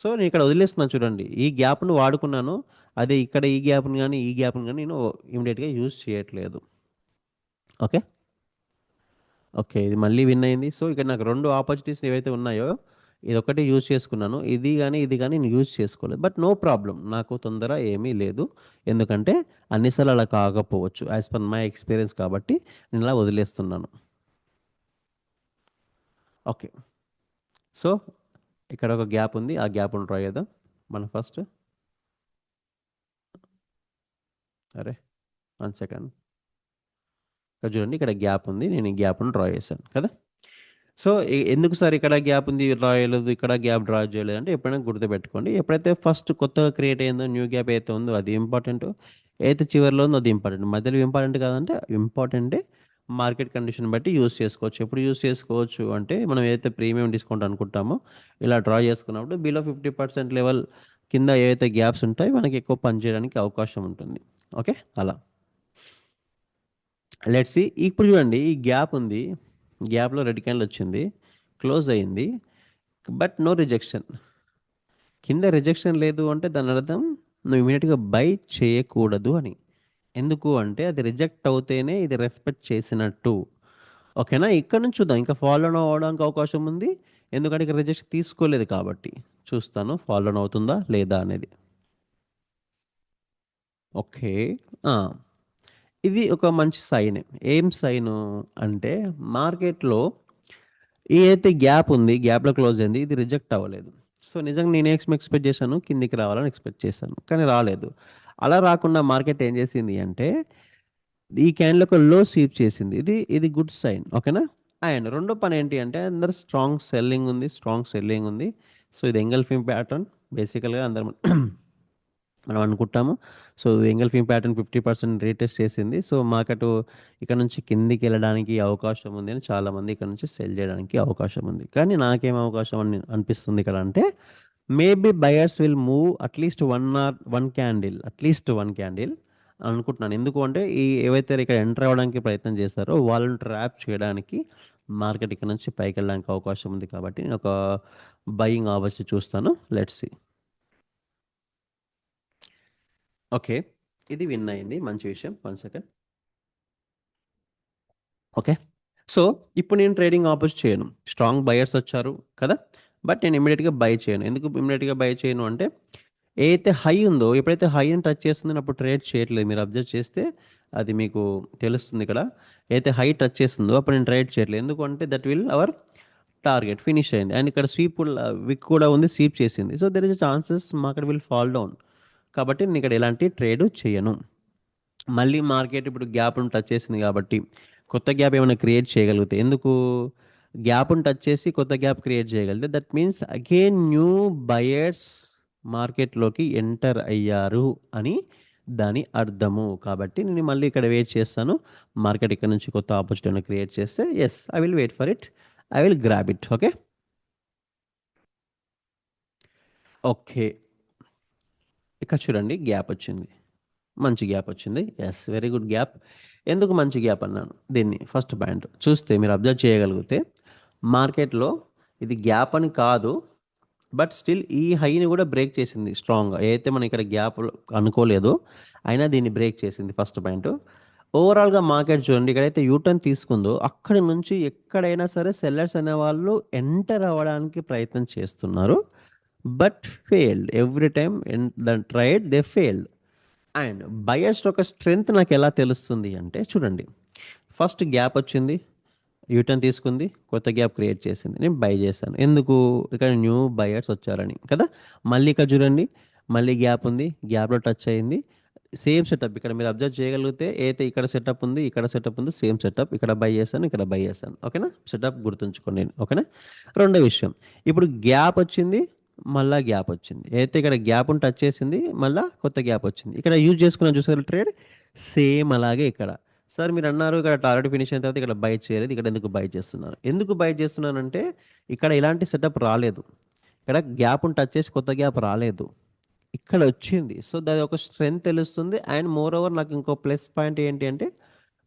So నేను ఇక్కడ వదిలేస్తున్నాను. చూడండి ఈ గ్యాప్ను వాడుకున్నాను. అదే ఇక్కడ ఈ గ్యాప్ని కానీ ఈ గ్యాప్ని కానీ నేను ఇమీడియట్గా యూజ్ చేయట్లేదు. ఓకే, ఓకే, ఇది మళ్ళీ విన్ అయింది. సో ఇక్కడ నాకు రెండు ఆపర్చునిటీస్ ఏవైతే ఉన్నాయో ఇది ఒకటి యూజ్ చేసుకున్నాను. ఇది కానీ నేను యూజ్ చేసుకోలేదు. బట్ నో ప్రాబ్లం, నాకు తొందర ఏమీ లేదు. ఎందుకంటే అన్నిసార్లు అలా కాకపోవచ్చు, యాజ్ పర్ మై ఎక్స్పీరియన్స్. కాబట్టి నేను ఇలా వదిలేస్తున్నాను. ఓకే, సో ఇక్కడ ఒక గ్యాప్ ఉంది, ఆ గ్యాప్ను ట్రై చేద్దాం మనం ఫస్ట్. అరే 1 సెకండ్, ఇక్కడ చూడండి ఇక్కడ గ్యాప్ ఉంది, నేను ఈ గ్యాప్ను డ్రా చేశాను కదా. సో ఎందుకు సార్ ఇక్కడ గ్యాప్ ఉంది డ్రా చేయలేదు, ఇక్కడ గ్యాప్ డ్రా చేయలేదు అంటే ఎప్పుడైనా గుర్తుపెట్టుకోండి. ఎప్పుడైతే ఫస్ట్ కొత్తగా క్రియేట్ అయిందో న్యూ గ్యాప్ అయితే ఉందో అది ఇంపార్టెంట్, అయితే చివరిలో ఉందో అది ఇంపార్టెంట్. మధ్యలో ఇంపార్టెంట్ కాదంటే ఇంపార్టెంటే. మార్కెట్ కండిషన్ బట్టి యూస్ చేసుకోవచ్చు. ఎప్పుడు యూస్ చేసుకోవచ్చు అంటే మనం ఏదైతే ప్రీమియం డిస్కౌంట్ అనుకుంటామో ఇలా డ్రా చేసుకున్నప్పుడు బిలో 50% లెవెల్ కింద ఏవైతే గ్యాప్స్ ఉంటాయో మనకి ఎక్కువ పని చేయడానికి అవకాశం ఉంటుంది. ఓకే, అలా లెట్స్ సి. ఇప్పుడు చూడండి ఈ గ్యాప్ ఉంది, గ్యాప్లో రెడ్ క్యాండిల్ వచ్చింది, క్లోజ్ అయింది, బట్ నో రిజెక్షన్. కింద రిజెక్షన్ లేదు అంటే దాని అర్థం నువ్వు ఇమీడియట్గా బై చేయకూడదు అని. ఎందుకు అంటే అది రిజెక్ట్ అవుతేనే ఇది రెస్పెక్ట్ చేసినట్టు. ఓకేనా? ఇక్కడ నుంచి చూద్దాం, ఇంకా ఫాలో అవడానికి అవకాశం ఉంది. ఎందుకంటే ఇక్కడ రిజెక్షన్ తీసుకోలేదు కాబట్టి. చూస్తాను ఫాలో అవుతుందా లేదా అనేది. ఓకే, ఇది ఒక మంచి సైన్. ఏం సైను అంటే మార్కెట్లో ఏదైతే గ్యాప్ ఉంది, గ్యాప్లో క్లోజ్ అయింది, ఇది రిజెక్ట్ అవ్వలేదు. సో నిజంగా నేను ఎక్స్పెక్ట్ చేశాను కిందికి రావాలని ఎక్స్పెక్ట్ చేశాను, కానీ రాలేదు. అలా రాకుండా మార్కెట్ ఏం చేసింది అంటే ఈ క్యాండిల్ ఒక లో స్వీప్ చేసింది. ఇది ఇది గుడ్ సైన్, ఓకేనా? అండ్ రెండో పని ఏంటి అంటే అందరు స్ట్రాంగ్ సెల్లింగ్ ఉంది. సో ఇది ఎంగల్ఫింగ్ ప్యాటర్న్ బేసికల్గా అందరం మనం అనుకుంటాము. సో ఎంగల్ఫింగ్ ప్యాటర్న్ 50% రీటెస్ట్ చేసింది. సో మార్కెట్ ఇక్కడ నుంచి కిందికి వెళ్ళడానికి అవకాశం ఉంది అని చాలామంది ఇక్కడ నుంచి సెల్ చేయడానికి అవకాశం ఉంది. కానీ నాకేం అవకాశం అని అనిపిస్తుంది ఇక్కడ అంటే maybe buyers will move at least one candle అనుకుంటున్నాను. ఎందుకు అంటే ఈ ఏవైతే ఇక్కడ ఎంటర్ అవ్వడానికి ప్రయత్నం చేస్తారో వాళ్ళని ట్రాప్ చేయడానికి మార్కెట్ ఇక్కడ నుంచి పైకి వెళ్ళడానికి అవకాశం ఉంది. కాబట్టి నేను ఒక బయింగ్ ఆపర్చునిటీ చూస్తాను. Let's see. ఓకే, ఇది విన్ అయింది, మంచి విషయం. 1 సెకండ్. ఓకే, సో ఇప్పుడు నేను ట్రేడింగ్ ఆపర్చునిటీ చేయను. స్ట్రాంగ్ బయర్స్ వచ్చారు కదా, బట్ నేను ఇమీడియట్గా బై చేయను. ఎందుకు ఇమీడియట్గా బై చేయను అంటే ఏదైతే హై ఉందో, ఎప్పుడైతే హైని టచ్ చేస్తుందో నేను అప్పుడు ట్రేడ్ చేయట్లేదు. మీరు అబ్జర్వ్ చేస్తే అది మీకు తెలుస్తుంది. ఇక్కడ ఏదైతే హై టచ్ చేస్తుందో అప్పుడు నేను ట్రేడ్ చేయట్లేదు. ఎందుకంటే that will our target finish అయింది. అండ్ ఇక్కడ స్వీప్ విక్ కూడా ఉంది, స్వీప్ చేసింది. So there is chances market will fall down. కాబట్టి నేను ఇక్కడ ఎలాంటి ట్రేడ్ చేయను. మళ్ళీ మార్కెట్ ఇప్పుడు గ్యాప్ను టచ్ చేసింది కాబట్టి కొత్త గ్యాప్ ఏమైనా క్రియేట్ చేయగలిగితే, ఎందుకు గ్యాప్ను టచ్ చేసి కొత్త గ్యాప్ క్రియేట్ చేయగలిగితే that means again new buyers మార్కెట్లోకి ఎంటర్ అయ్యారు అని దాని అర్థము. కాబట్టి నేను మళ్ళీ ఇక్కడ వెయిట్ చేస్తాను. మార్కెట్ ఇక్కడ నుంచి కొత్త ఆపర్చునిటీ క్రియేట్ చేస్తే yes I will wait for it, I will grab it. Okay, okay, ఇక్కడ చూడండి గ్యాప్ వచ్చింది, మంచి గ్యాప్ వచ్చింది. Yes, very good gap. ఎందుకు మంచి గ్యాప్ అన్నాను దీన్ని? ఫస్ట్ పాయింట్ చూస్తే మీరు అబ్జర్వ్ చేయగలిగితే మార్కెట్లో ఇది గ్యాప్ అని కాదు, బట్ స్టిల్ ఈ హైని కూడా బ్రేక్ చేసింది స్ట్రాంగ్గా. ఏదైతే మనం ఇక్కడ గ్యాప్ అనుకోలేదో అయినా దీన్ని బ్రేక్ చేసింది. First point. ఓవరాల్గా మార్కెట్ చూడండి, ఇక్కడైతే యూటర్న్ తీసుకుందో అక్కడి నుంచి ఎక్కడైనా సరే సెల్లర్స్ అనే వాళ్ళు ఎంటర్ అవ్వడానికి ప్రయత్నం చేస్తున్నారు, but failed every time. The tried they failed. And buyers ఒక స్ట్రెంగ్త్ నాకు ఎలా తెలుస్తుంది అంటే చూడండి, ఫస్ట్ గ్యాప్ వచ్చింది, యూటర్న్ తీసుకుంది, కొత్త గ్యాప్ క్రియేట్ చేసింది, నేను బై చేశాను. ఎందుకు? ఇక్కడ న్యూ బయర్స్ వచ్చారని కదా. మళ్ళీ ఇక్కడ చూడండి, మళ్ళీ గ్యాప్ ఉంది, గ్యాప్లో టచ్ అయింది, సేమ్ సెటప్. ఇక్కడ మీరు అబ్జర్వ్ చేయగలిగితే అయితే ఇక్కడ సెటప్ ఉంది, ఇక్కడ సెటప్ ఉంది, సేమ్ సెటప్. ఇక్కడ బై చేశాను, ఇక్కడ బై చేశాను. ఓకేనా? సెటప్ గుర్తుంచుకోండి. ఓకేనా? రెండో విషయం, ఇప్పుడు గ్యాప్ వచ్చింది, మళ్ళీ గ్యాప్ వచ్చింది. అయితే ఇక్కడ గ్యాప్ను టచ్ చేసింది, మళ్ళీ కొత్త గ్యాప్ వచ్చింది. ఇక్కడ యూజ్ చేసుకున్న చూసారు ట్రేడ్, సేమ్ అలాగే ఇక్కడ. సార్ మీరు అన్నారు ఇక్కడ టార్గెట్ ఫినిష్ అయిన తర్వాత ఇక్కడ బై చేయలేదు, ఇక్కడ ఎందుకు బై చేస్తున్నారు? ఎందుకు బై చేస్తున్నానంటే ఇక్కడ ఇలాంటి సెటప్ రాలేదు, ఇక్కడ గ్యాప్ను టచ్ చేసి కొత్త గ్యాప్ రాలేదు, ఇక్కడ వచ్చింది. సో దాని ఒక స్ట్రెంగ్త్ తెలుస్తుంది. అండ్ మోర్ ఓవర్ నాకు ఇంకో ప్లస్ పాయింట్ ఏంటి అంటే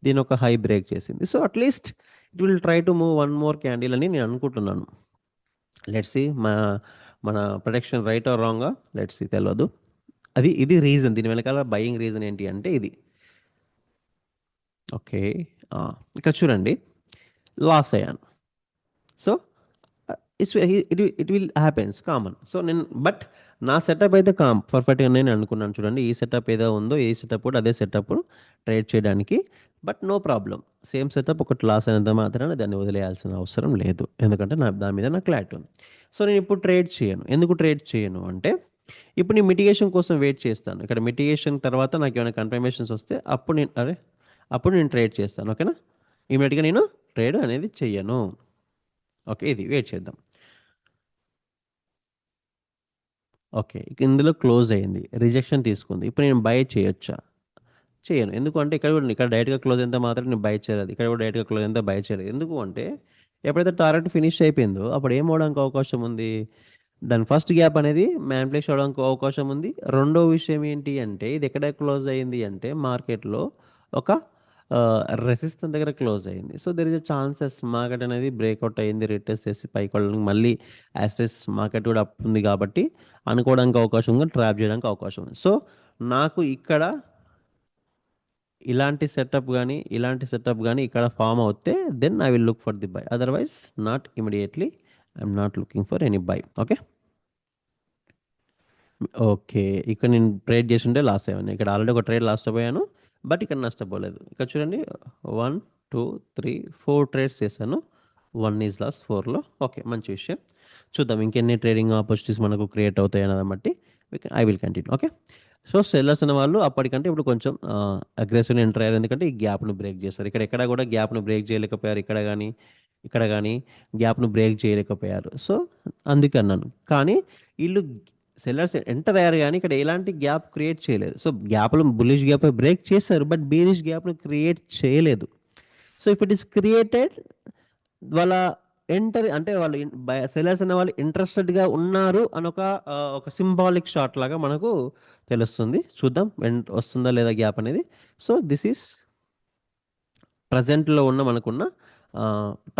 దీని ఒక హై బ్రేక్ చేసింది. So at least it will try to move one more candle అని నేను అనుకుంటున్నాను. లెట్స్ సి మన ప్రొడక్షన్ రైట్ ఆర్ రాంగా, లెట్స్ సి, తెలియదు. ఇది రీజన్, దీని వెనకాల బయింగ్ రీజన్ ఏంటి అంటే ఇది. ఓకే, ఇక్కడ చూడండి, లాస్ అయ్యాను. So it will happens common. So నేను బట్ నా సెటప్ అయితే పర్ఫెక్ట్గా నేను అనుకున్నాను. చూడండి, ఈ సెటప్ ఏదో ఉందో ఈ సెటప్ కూడా అదే సెటప్ ట్రేడ్ చేయడానికి. But no problem, same setup ఒకటి లాస్ అయినంత మాత్రాన దాన్ని వదిలేయాల్సిన అవసరం లేదు, ఎందుకంటే దాని మీద నా క్లారిటీ ఉంది. సో నేను ఇప్పుడు ట్రేడ్ చేయను. ఎందుకు ట్రేడ్ చేయను అంటే ఇప్పుడు నేను మిటిగేషన్ కోసం వెయిట్ చేస్తాను. ఇక్కడ మిటిగేషన్ తర్వాత నాకు ఏమైనా కన్ఫర్మేషన్స్ వస్తే అప్పుడు నేను ట్రేడ్ చేస్తాను. ఓకేనా? ఇమీడియట్గా నేను ట్రేడ్ అనేది చెయ్యను. ఓకే, ఇది వెయిట్ చేద్దాం. ఓకే, ఇందులో క్లోజ్ అయింది, రిజెక్షన్ తీసుకుంది. ఇప్పుడు నేను బై చేయొచ్చా? చేయను. ఎందుకంటే ఇక్కడ డైరెక్ట్గా క్లోజ్ ఎంత మాత్రం నేను బై చేయలేదు, ఇక్కడ కూడా డైరెక్ట్గా క్లోజ్ ఎంత బై చేయలేదు. ఎందుకు అంటే ఎప్పుడైతే టార్గెట్ ఫినిష్ అయిపోయిందో అప్పుడు ఏం అవడానికి అవకాశం ఉంది? దాని ఫస్ట్ గ్యాప్ అనేది మ్యానిపులేషన్ అవడానికి అవకాశం ఉంది. రెండో విషయం ఏంటి అంటే ఇది ఎక్కడ క్లోజ్ అయింది అంటే మార్కెట్లో ఒక రెసిస్టెన్స్ దగ్గర క్లోజ్ అయింది. So there is a chances market అనేది బ్రేక్అవుట్ అయింది, రిటెస్ట్ చేసి పైకి వెళ్ళడానికి మళ్ళీ యాస్టెస్ మార్కెట్ కూడా అప్ ఉంది కాబట్టి అనుకోవడానికి అవకాశం ఉంది, ట్రాప్ చేయడానికి అవకాశం ఉంది. సో నాకు ఇక్కడ ఇలాంటి సెటప్ కానీ ఇక్కడ ఫామ్ అవుతే then I will look for the buy, otherwise not immediately I'm not looking for any buy. Okay, okay, ఇక్కడ నేను ట్రేడ్ చేస్తుంటే లాస్ అయ్యాను. ఇక్కడ ఆల్రెడీ ఒక ట్రేడ్ లాస్ అయిపోయాను, బట్ ఇక్కడ నష్టపోలేదు. ఇక్కడ చూడండి, 1 2 3 4 ట్రేడ్స్ చేశాను, 1 ఈజ్ లాస్ 4లో. ఓకే, మంచి విషయం. చూద్దాం ఇంకెన్ని ట్రేడింగ్ ఆపర్చునిటీస్ మనకు క్రియేట్ అవుతాయి అన్నదాన్ని బట్టి I will continue. Okay, so sellers అనే వాళ్ళు అప్పటికంటే ఇప్పుడు కొంచెం అగ్రెసివ్గా ఎంటర్ అయ్యారు, ఎందుకంటే ఈ గ్యాప్ను బ్రేక్ చేస్తారు. ఎక్కడ కూడా గ్యాప్ను బ్రేక్ చేయలేకపోయారు, ఇక్కడ కానీ గ్యాప్ను బ్రేక్ చేయలేకపోయారు. సో అందుకే అన్నాను. కానీ వీళ్ళు సెల్లర్స్ ఎంటర్ అయ్యారు కానీ ఇక్కడ ఎలాంటి గ్యాప్ క్రియేట్ చేయలేదు. సో గ్యాప్లు బుల్లిష్ గ్యాప్ బ్రేక్ చేశారు, బట్ బేరిష్ గ్యాప్ను క్రియేట్ చేయలేదు. So if it is created, వాళ్ళ వాళ్ళు సెల్లర్స్ అనే వాళ్ళు ఇంట్రెస్టెడ్గా ఉన్నారు అని ఒక సింబాలిక్ షాట్ లాగా మనకు తెలుస్తుంది. చూద్దాం వస్తుందా లేదా గ్యాప్ అనేది. సో దిస్ ఈస్ ప్రజెంట్లో మనకున్న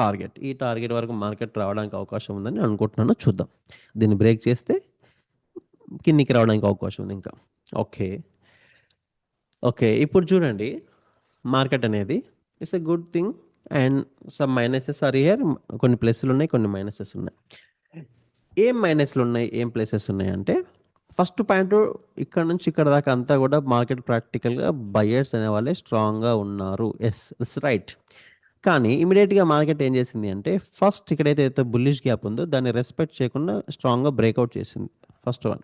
టార్గెట్. ఈ టార్గెట్ వరకు మార్కెట్ రావడానికి అవకాశం ఉందని అనుకుంటున్నాను. చూద్దాం, దీన్ని బ్రేక్ చేస్తే కిందికి రావడానికి అవకాశం ఉంది ఇంకా. ఓకే, ఓకే, ఇప్పుడు చూడండి, మార్కెట్ అనేది it's a good thing and some minuses are here. కొన్ని ప్లస్లు ఉన్నాయి, కొన్ని మైనసెస్ ఉన్నాయి. ఏం మైనస్లు ఉన్నాయి, ఏం ప్లసెస్ ఉన్నాయి అంటే ఫస్ట్ పాయింట్, ఇక్కడ నుంచి ఇక్కడ దాకా అంతా కూడా మార్కెట్ ప్రాక్టికల్గా బయర్స్ అనే వాళ్ళే స్ట్రాంగ్గా ఉన్నారు. Yes right. కానీ ఇమీడియట్గా మార్కెట్ ఏం చేసింది అంటే ఫస్ట్ ఇక్కడైతే బుల్లిష్ గ్యాప్ ఉందో దాన్ని రెస్పెక్ట్ చేయకుండా స్ట్రాంగ్గా బ్రేక్అవుట్ చేసింది, ఫస్ట్ వన్.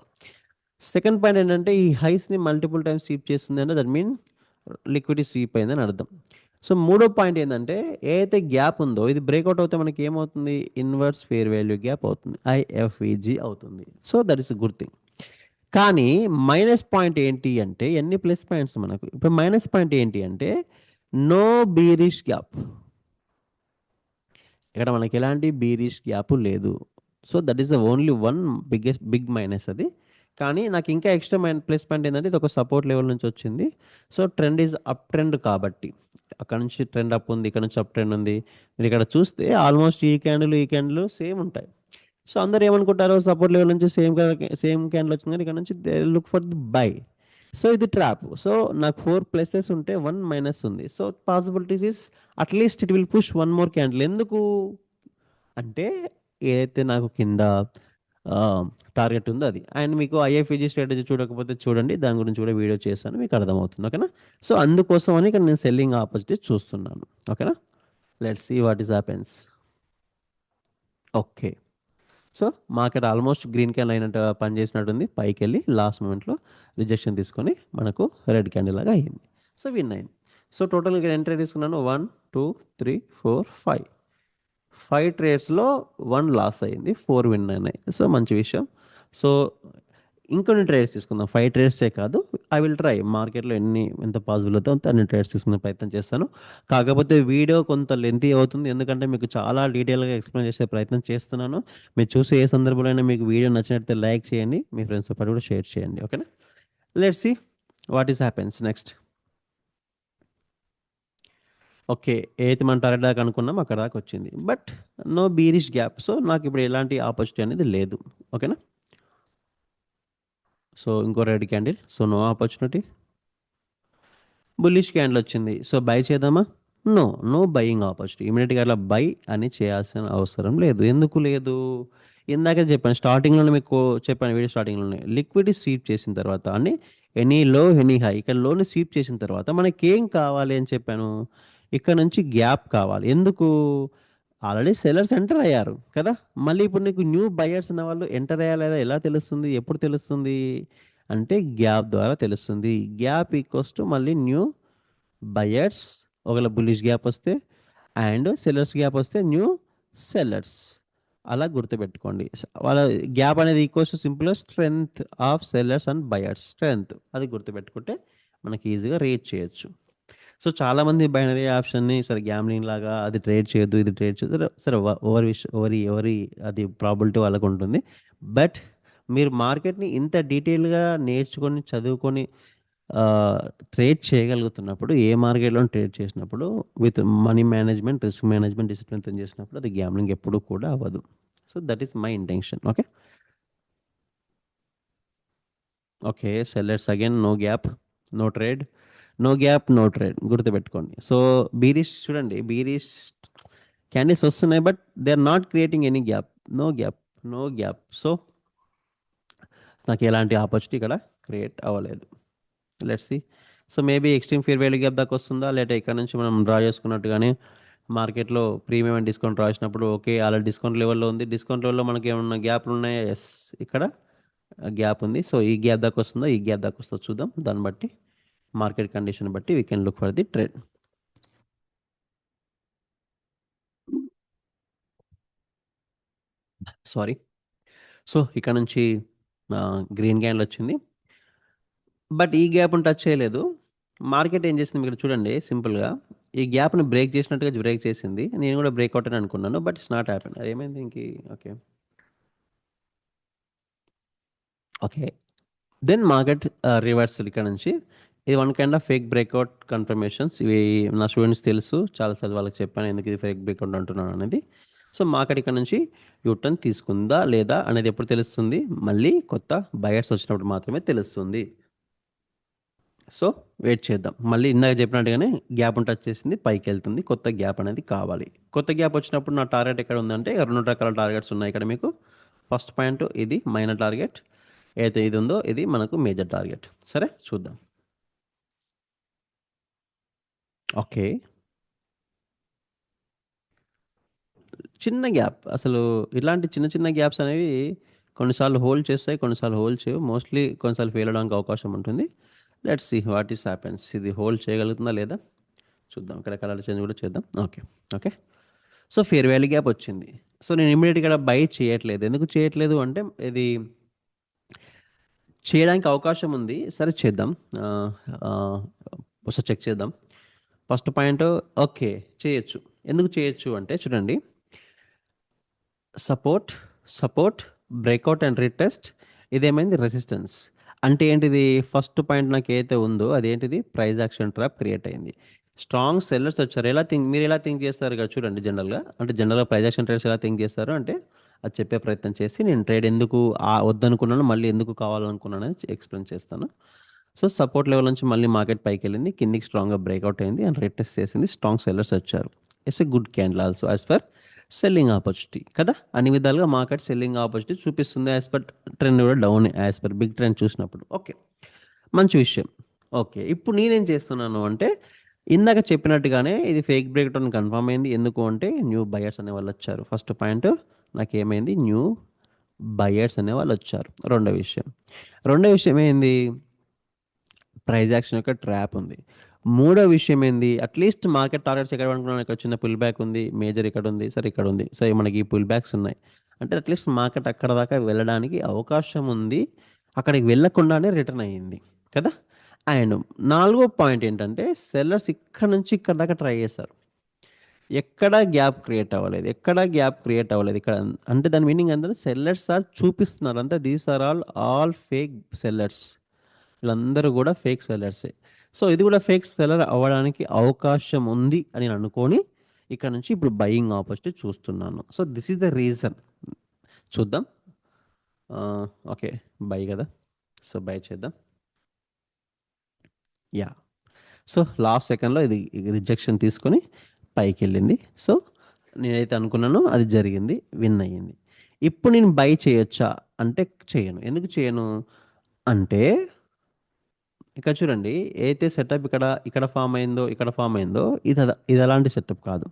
సెకండ్ పాయింట్ ఏంటంటే ఈ హైస్ని మల్టిపుల్ టైమ్స్ స్వీప్ చేస్తుంది అంటే దట్ మీన్ లిక్విడిటీ స్వీప్ అయిందని అర్థం. సో మూడో పాయింట్ ఏంటంటే ఏదైతే గ్యాప్ ఉందో ఇది బ్రేక్అవుట్ అవుతే మనకి ఏమవుతుంది? ఇన్వర్స్ ఫేర్ వాల్యూ గ్యాప్ అవుతుంది, ఐఎఫ్ఈజీ అవుతుంది. So that is good thing. కానీ మైనస్ పాయింట్ ఏంటి అంటే ఎన్ని ప్లస్ పాయింట్స్ మనకు. ఇప్పుడు మైనస్ పాయింట్ ఏంటి అంటే నో బీరిష్ గ్యాప్. ఇక్కడ మనకి ఎలాంటి బీరిష్ గ్యాప్ లేదు. So that is the only one big minus అది. కానీ నాకు ఇంకా ఎక్స్ట్రా ప్లస్ పాయింట్ ఏంటంటే ఇది ఒక సపోర్ట్ లెవెల్ నుంచి వచ్చింది. So trend is up trend కాబట్టి అక్కడ నుంచి ట్రెండ్ అప్ ఉంది, ఇక్కడ నుంచి అప్ ట్రెండ్ ఉంది. మీరు ఇక్కడ చూస్తే ఆల్మోస్ట్ ఈ క్యాండిల్ సేమ్ ఉంటాయి. సో అందరూ ఏమనుకుంటారు, సపోర్ట్ లెవెల్ నుంచి సేమ్ క్యాండిల్ వచ్చింది కానీ ఇక్కడ నుంచి they look for the by. So ఇది ట్రాప్. సో నాకు 4 ప్లసెస్ ఉంటే 1 మైనస్ ఉంది. So possibilities is at least it will push 1 more candle. ఎందుకు అంటే ఏదైతే నాకు కింద టార్గెట్ ఉందో అది. అండ్ మీకు ఐఎఫ్ఈజీ స్ట్రాటజీ చూడకపోతే చూడండి, దాని గురించి కూడా వీడియో చేశాను, మీకు అర్థమవుతుంది. ఓకేనా. సో అందుకోసం అని ఇక్కడ నేను సెల్లింగ్ ఆపర్చునిటీ చూస్తున్నాను. ఓకేనా. Let's see what is happens. Okay. So market almost green candle అయినట్టు పనిచేసినట్టుంది. పైకి వెళ్ళి లాస్ట్ మూమెంట్లో రిజెక్షన్ తీసుకొని మనకు రెడ్ క్యాండిల్ లాగా అయ్యింది. సో విన్ అయింది. సో టోటల్గా ఎంట్రీ తీసుకున్నాను 1 2 3 4 5. 5 ట్రేడ్స్లో 1 లాస్ అయింది, 4 విన్ అయినాయి. సో మంచి విషయం. సో ఇంకొన్ని ట్రేడ్స్ తీసుకుందాం. 5 ట్రేడ్సే కాదు, ఐ విల్ ట్రై మార్కెట్లో ఎంత పాసిబుల్ అవుతుందో అంత అన్ని ట్రేడ్స్ తీసుకునే ప్రయత్నం చేస్తాను. కాకపోతే వీడియో కొంత లెంతీ అవుతుంది, ఎందుకంటే మీకు చాలా డీటెయిల్గా ఎక్స్ప్లెయిన్ చేసే ప్రయత్నం చేస్తున్నాను. మీరు చూసే ఏ సందర్భంలో మీకు వీడియో నచ్చినట్లయితే లైక్ చేయండి, మీ ఫ్రెండ్స్తో పాటు కూడా షేర్ చేయండి. ఓకేనా. Let's see what is happens next. Okay, ఏది మన టార్గెట్ దాకా అనుకున్నాం అక్కడ దాకా వచ్చింది, but no bearish gap. So నాకు ఇప్పుడు ఎలాంటి ఆపర్చునిటీ అనేది లేదు. ఓకేనా. సో ఇంకో red candle, so no opportunity. Bullish candle వచ్చింది, సో బై చేద్దామా? No, no buying opportunity. ఇమీడియట్గా అట్లా బై అని చేయాల్సిన అవసరం లేదు. ఎందుకు లేదు? ఇందాక చెప్పాను, స్టార్టింగ్లోనే మీకు చెప్పాను, వీడియో స్టార్టింగ్లోనే లిక్విడిటీ స్వీప్ చేసిన తర్వాత అని ఎనీ లో ఎనీ హై, ఇక్కడ లోని స్వీప్ చేసిన తర్వాత మనకేం కావాలి అని చెప్పాను, ఇక్కడ నుంచి గ్యాప్ కావాలి. ఎందుకు? ఆల్రెడీ సెల్లర్స్ ఎంటర్ అయ్యారు కదా. మళ్ళీ ఇప్పుడు నీకు న్యూ బయర్స్ ఉన్న వాళ్ళు ఎంటర్ అయ్యారా లేదా ఎలా తెలుస్తుంది, ఎప్పుడు తెలుస్తుంది అంటే గ్యాప్ ద్వారా తెలుస్తుంది. గ్యాప్ ఈక్వల్స్ టు మళ్ళీ న్యూ బయర్స్, ఒకవేళ బుల్లిష్ గ్యాప్ వస్తే, అండ్ సెల్లర్స్ గ్యాప్ వస్తే న్యూ సెల్లర్స్. అలా గుర్తుపెట్టుకోండి. వాళ్ళ గ్యాప్ అనేది equals to simple strength of sellers and buyers strength. అది గుర్తుపెట్టుకుంటే మనకి ఈజీగా రేట్ చేయొచ్చు. సో చాలామంది బైనరీ ఆప్షన్ని సరే గ్యామ్లింగ్ లాగా అది ట్రేడ్ చేయొద్దు, ఇది ట్రేడ్ చేయొద్దు, సరే ఎవరి అది ప్రాబిలిటీ వాళ్ళకు ఉంటుంది. బట్ మీరు మార్కెట్ని ఇంత డీటెయిల్గా నేర్చుకొని చదువుకొని ట్రేడ్ చేయగలుగుతున్నప్పుడు, ఏ మార్కెట్లో ట్రేడ్ చేసినప్పుడు with money management, risk management, discipline చేసినప్పుడు అది గ్యామ్లింగ్ ఎప్పుడూ కూడా అవ్వదు. So that is my intention. Okay. Okay, sellers again no gap, no trade, no gap, no trade గుర్తుపెట్టుకోండి. సో బీరిష్ చూడండి, బీరిష్ క్యాండిల్స్ వస్తున్నాయి, but they are not creating any gap. No gap, no gap. So నాకు ఎలాంటి opportunity ఇక్కడ create అవ్వలేదు. Let's see. So maybe extreme fair value gap దాకా వస్తుందా, లేదా ఇక్కడ నుంచి మనం డ్రా చేసుకున్నట్టుగానే మార్కెట్లో ప్రీమియం అండ్ డిస్కౌంట్ డ్రా చేసినప్పుడు ఓకే ఆల్రెడీ డిస్కౌంట్ లెవెల్లో ఉంది, డిస్కౌంట్ లెవెల్లో మనకి ఏమన్నా గ్యాప్లు ఉన్నాయా? ఎస్, ఇక్కడ గ్యాప్ ఉంది. సో ఈ గ్యాప్ దాకా వస్తుందో, ఈ గ్యాప్ దాకా వస్తుందో చూద్దాం. దాన్ని బట్టి మార్కెట్ కండిషన్ బట్టి we can look for the trade. Sorry. So ఇక్కడ నుంచి గ్రీన్ క్యాండిల్ వచ్చింది, బట్ ఈ గ్యాప్ను టచ్ చేయలేదు. మార్కెట్ ఏం చేసింది ఇక్కడ చూడండి, సింపుల్గా ఈ గ్యాప్ను బ్రేక్ చేసినట్టుగా బ్రేక్ చేసింది. నేను కూడా బ్రేక్అవుట్ అని అనుకున్నాను, బట్ ఇట్స్ నాట్ హ్యాపెన్. అది ఏమైంది ఇంక? Okay, okay. Then market reversal ఇక్కడ నుంచి. ఇది one kind of fake breakout confirmations. ఇవి నా స్టూడెంట్స్ తెలుసు, చాలాసార్లు వాళ్ళకి చెప్పాను ఎందుకు ఇది ఫేక్ బ్రేక్అవుట్ అంటున్నాను అనేది. సో మార్కెట్ ఇక్కడ నుంచి యూటర్న్ తీసుకుందా లేదా అనేది ఎప్పుడు తెలుస్తుంది? మళ్ళీ కొత్త బయర్స్ వచ్చినప్పుడు మాత్రమే తెలుస్తుంది. సో వెయిట్ చేద్దాం. మళ్ళీ ఇందాక చెప్పినట్టుగానే గ్యాప్ టచ్ చేసింది, పైకి వెళ్తుంది. కొత్త గ్యాప్ అనేది కావాలి. కొత్త గ్యాప్ వచ్చినప్పుడు నా టార్గెట్ ఎక్కడ ఉందంటే, రెండు రకాల టార్గెట్స్ ఉన్నాయి ఇక్కడ మీకు. ఫస్ట్ పాయింట్ ఇది మైనర్ టార్గెట్, ఏదైతే ఇది ఉందో ఇది మనకు మేజర్ టార్గెట్. సరే చూద్దాం. ఓకే, చిన్న గ్యాప్. అసలు ఇలాంటి చిన్న చిన్న గ్యాప్స్ అనేవి కొన్నిసార్లు హోల్డ్ చేస్తాయి, కొన్నిసార్లు హోల్డ్ చేయవు. మోస్ట్లీ కొన్నిసార్లు ఫెయిల్ అవడానికి అవకాశం ఉంటుంది. Let's see what is happens. ఇది హోల్డ్ చేయగలుగుతుందా లేదా చూద్దాం. ఇక్కడ కలర్ చేంజ్ కూడా చేద్దాం. Okay, okay. So fair value gap వచ్చింది. సో నేను ఇమీడియట్గా బై చేయట్లేదు. ఎందుకు చేయట్లేదు అంటే ఇది చేయడానికి అవకాశం ఉంది. సరే చేద్దాం, ఒకసారి చెక్ చేద్దాం. ఫస్ట్ పాయింట్ ఓకే చేయొచ్చు. ఎందుకు చేయొచ్చు అంటే చూడండి, support, support, breakout and retest, ఇదేమైంది రెసిస్టెన్స్. అంటే ఏంటిది? ఫస్ట్ పాయింట్ నాకు ఏదైతే ఉందో అదేంటిది? ప్రైస్ యాక్షన్ ట్రాప్ క్రియేట్ అయింది. స్ట్రాంగ్ సెల్లర్స్ వచ్చారు. మీరు ఎలా థింక్ చేస్తారు ఇక్కడ చూడండి జనరల్గా. అంటే జనరల్గా ప్రైస్ యాక్షన్ ట్రేడర్స్ ఎలా థింక్ చేస్తారు అంటే అది చెప్పే ప్రయత్నం చేసి నేను ట్రేడ్ ఎందుకు వద్దనుకున్నాను, మళ్ళీ ఎందుకు కావాలనుకున్నాను అని ఎక్స్ప్లెయిన్ చేస్తాను. సో సపోర్ట్ లెవెల్ నుంచి మళ్ళీ మార్కెట్ పైకి వెళ్ళింది, కిందికి స్ట్రాంగ్గా బ్రేక్అవుట్ అయింది అండ్ రేట్ టెస్ట్ చేసింది. స్ట్రాంగ్ సెల్లర్స్ వచ్చారు. It's a good candle also as per selling opportunity కదా. అన్ని విధాలుగా మార్కెట్ సెల్లింగ్ ఆపర్చునిటీ చూపిస్తుంది యాజ్ పర్ ట్రెండ్ కూడా down as per big trend చూసినప్పుడు. ఓకే, మంచి విషయం. ఓకే, ఇప్పుడు నేనేం చేస్తున్నాను అంటే ఇందాక చెప్పినట్టుగానే ఇది ఫేక్ బ్రేక్ డౌన్ కన్ఫర్మ్ అయింది. ఎందుకు అంటే న్యూ బయర్స్ అనే వాళ్ళు వచ్చారు. ఫస్ట్ పాయింట్ నాకు ఏమైంది? న్యూ బయర్స్ అనే వాళ్ళు వచ్చారు. రెండో విషయం ఏంది? ప్రైజ్ యాక్షన్ యొక్క ట్రాప్ ఉంది. మూడో విషయం ఏంది? అట్లీస్ట్ మార్కెట్ టార్గెట్స్ ఎక్కడ అనుకున్నాను, ఇక్కడ చిన్న పుల్ బ్యాక్ ఉంది, మేజర్ ఇక్కడ ఉంది, సరే ఇక్కడ ఉంది, సరే మనకి ఈ పుల్ బ్యాక్స్ ఉన్నాయి అంటే అట్లీస్ట్ మార్కెట్ అక్కడ దాకా వెళ్ళడానికి అవకాశం ఉంది. అక్కడికి వెళ్ళకుండానే రిటర్న్ అయ్యింది కదా. అండ్ నాలుగో పాయింట్ ఏంటంటే సెల్లర్స్ ఇక్కడ నుంచి ఇక్కడ దాకా ట్రై చేశారు, ఎక్కడా గ్యాప్ క్రియేట్ అవ్వలేదు ఇక్కడ. అంటే దాని మీనింగ్ అంటే సెల్లర్స్ ఆర్ చూపిస్తున్నారు అంతే. These are all fake sellers. వీళ్ళందరూ కూడా ఫేక్ సెల్లర్సే. సో ఇది కూడా ఫేక్ సెల్లర్ అవ్వడానికి అవకాశం ఉంది అని నేను అనుకొని ఇక్కడ నుంచి ఇప్పుడు బయింగ్ ఆపర్చునిటీ చూస్తున్నాను. So this is the reason. చూద్దాం. ఓకే, బై కదా. సో బై చేద్దాం. యా. సో లాస్ట్ సెకండ్లో ఇది రిజెక్షన్ తీసుకొని పైకి వెళ్ళింది. సో నేనైతే అనుకున్నానో అది జరిగింది, విన్ అయ్యింది. ఇప్పుడు నేను బై చేయొచ్చా అంటే చేయను. ఎందుకు చేయను అంటే ఇక్కడ చూడండి, ఏదైతే సెటప్ ఇక్కడ ఇక్కడ ఫామ్ అయిందో ఇది అలాంటి సెటప్ కాదు.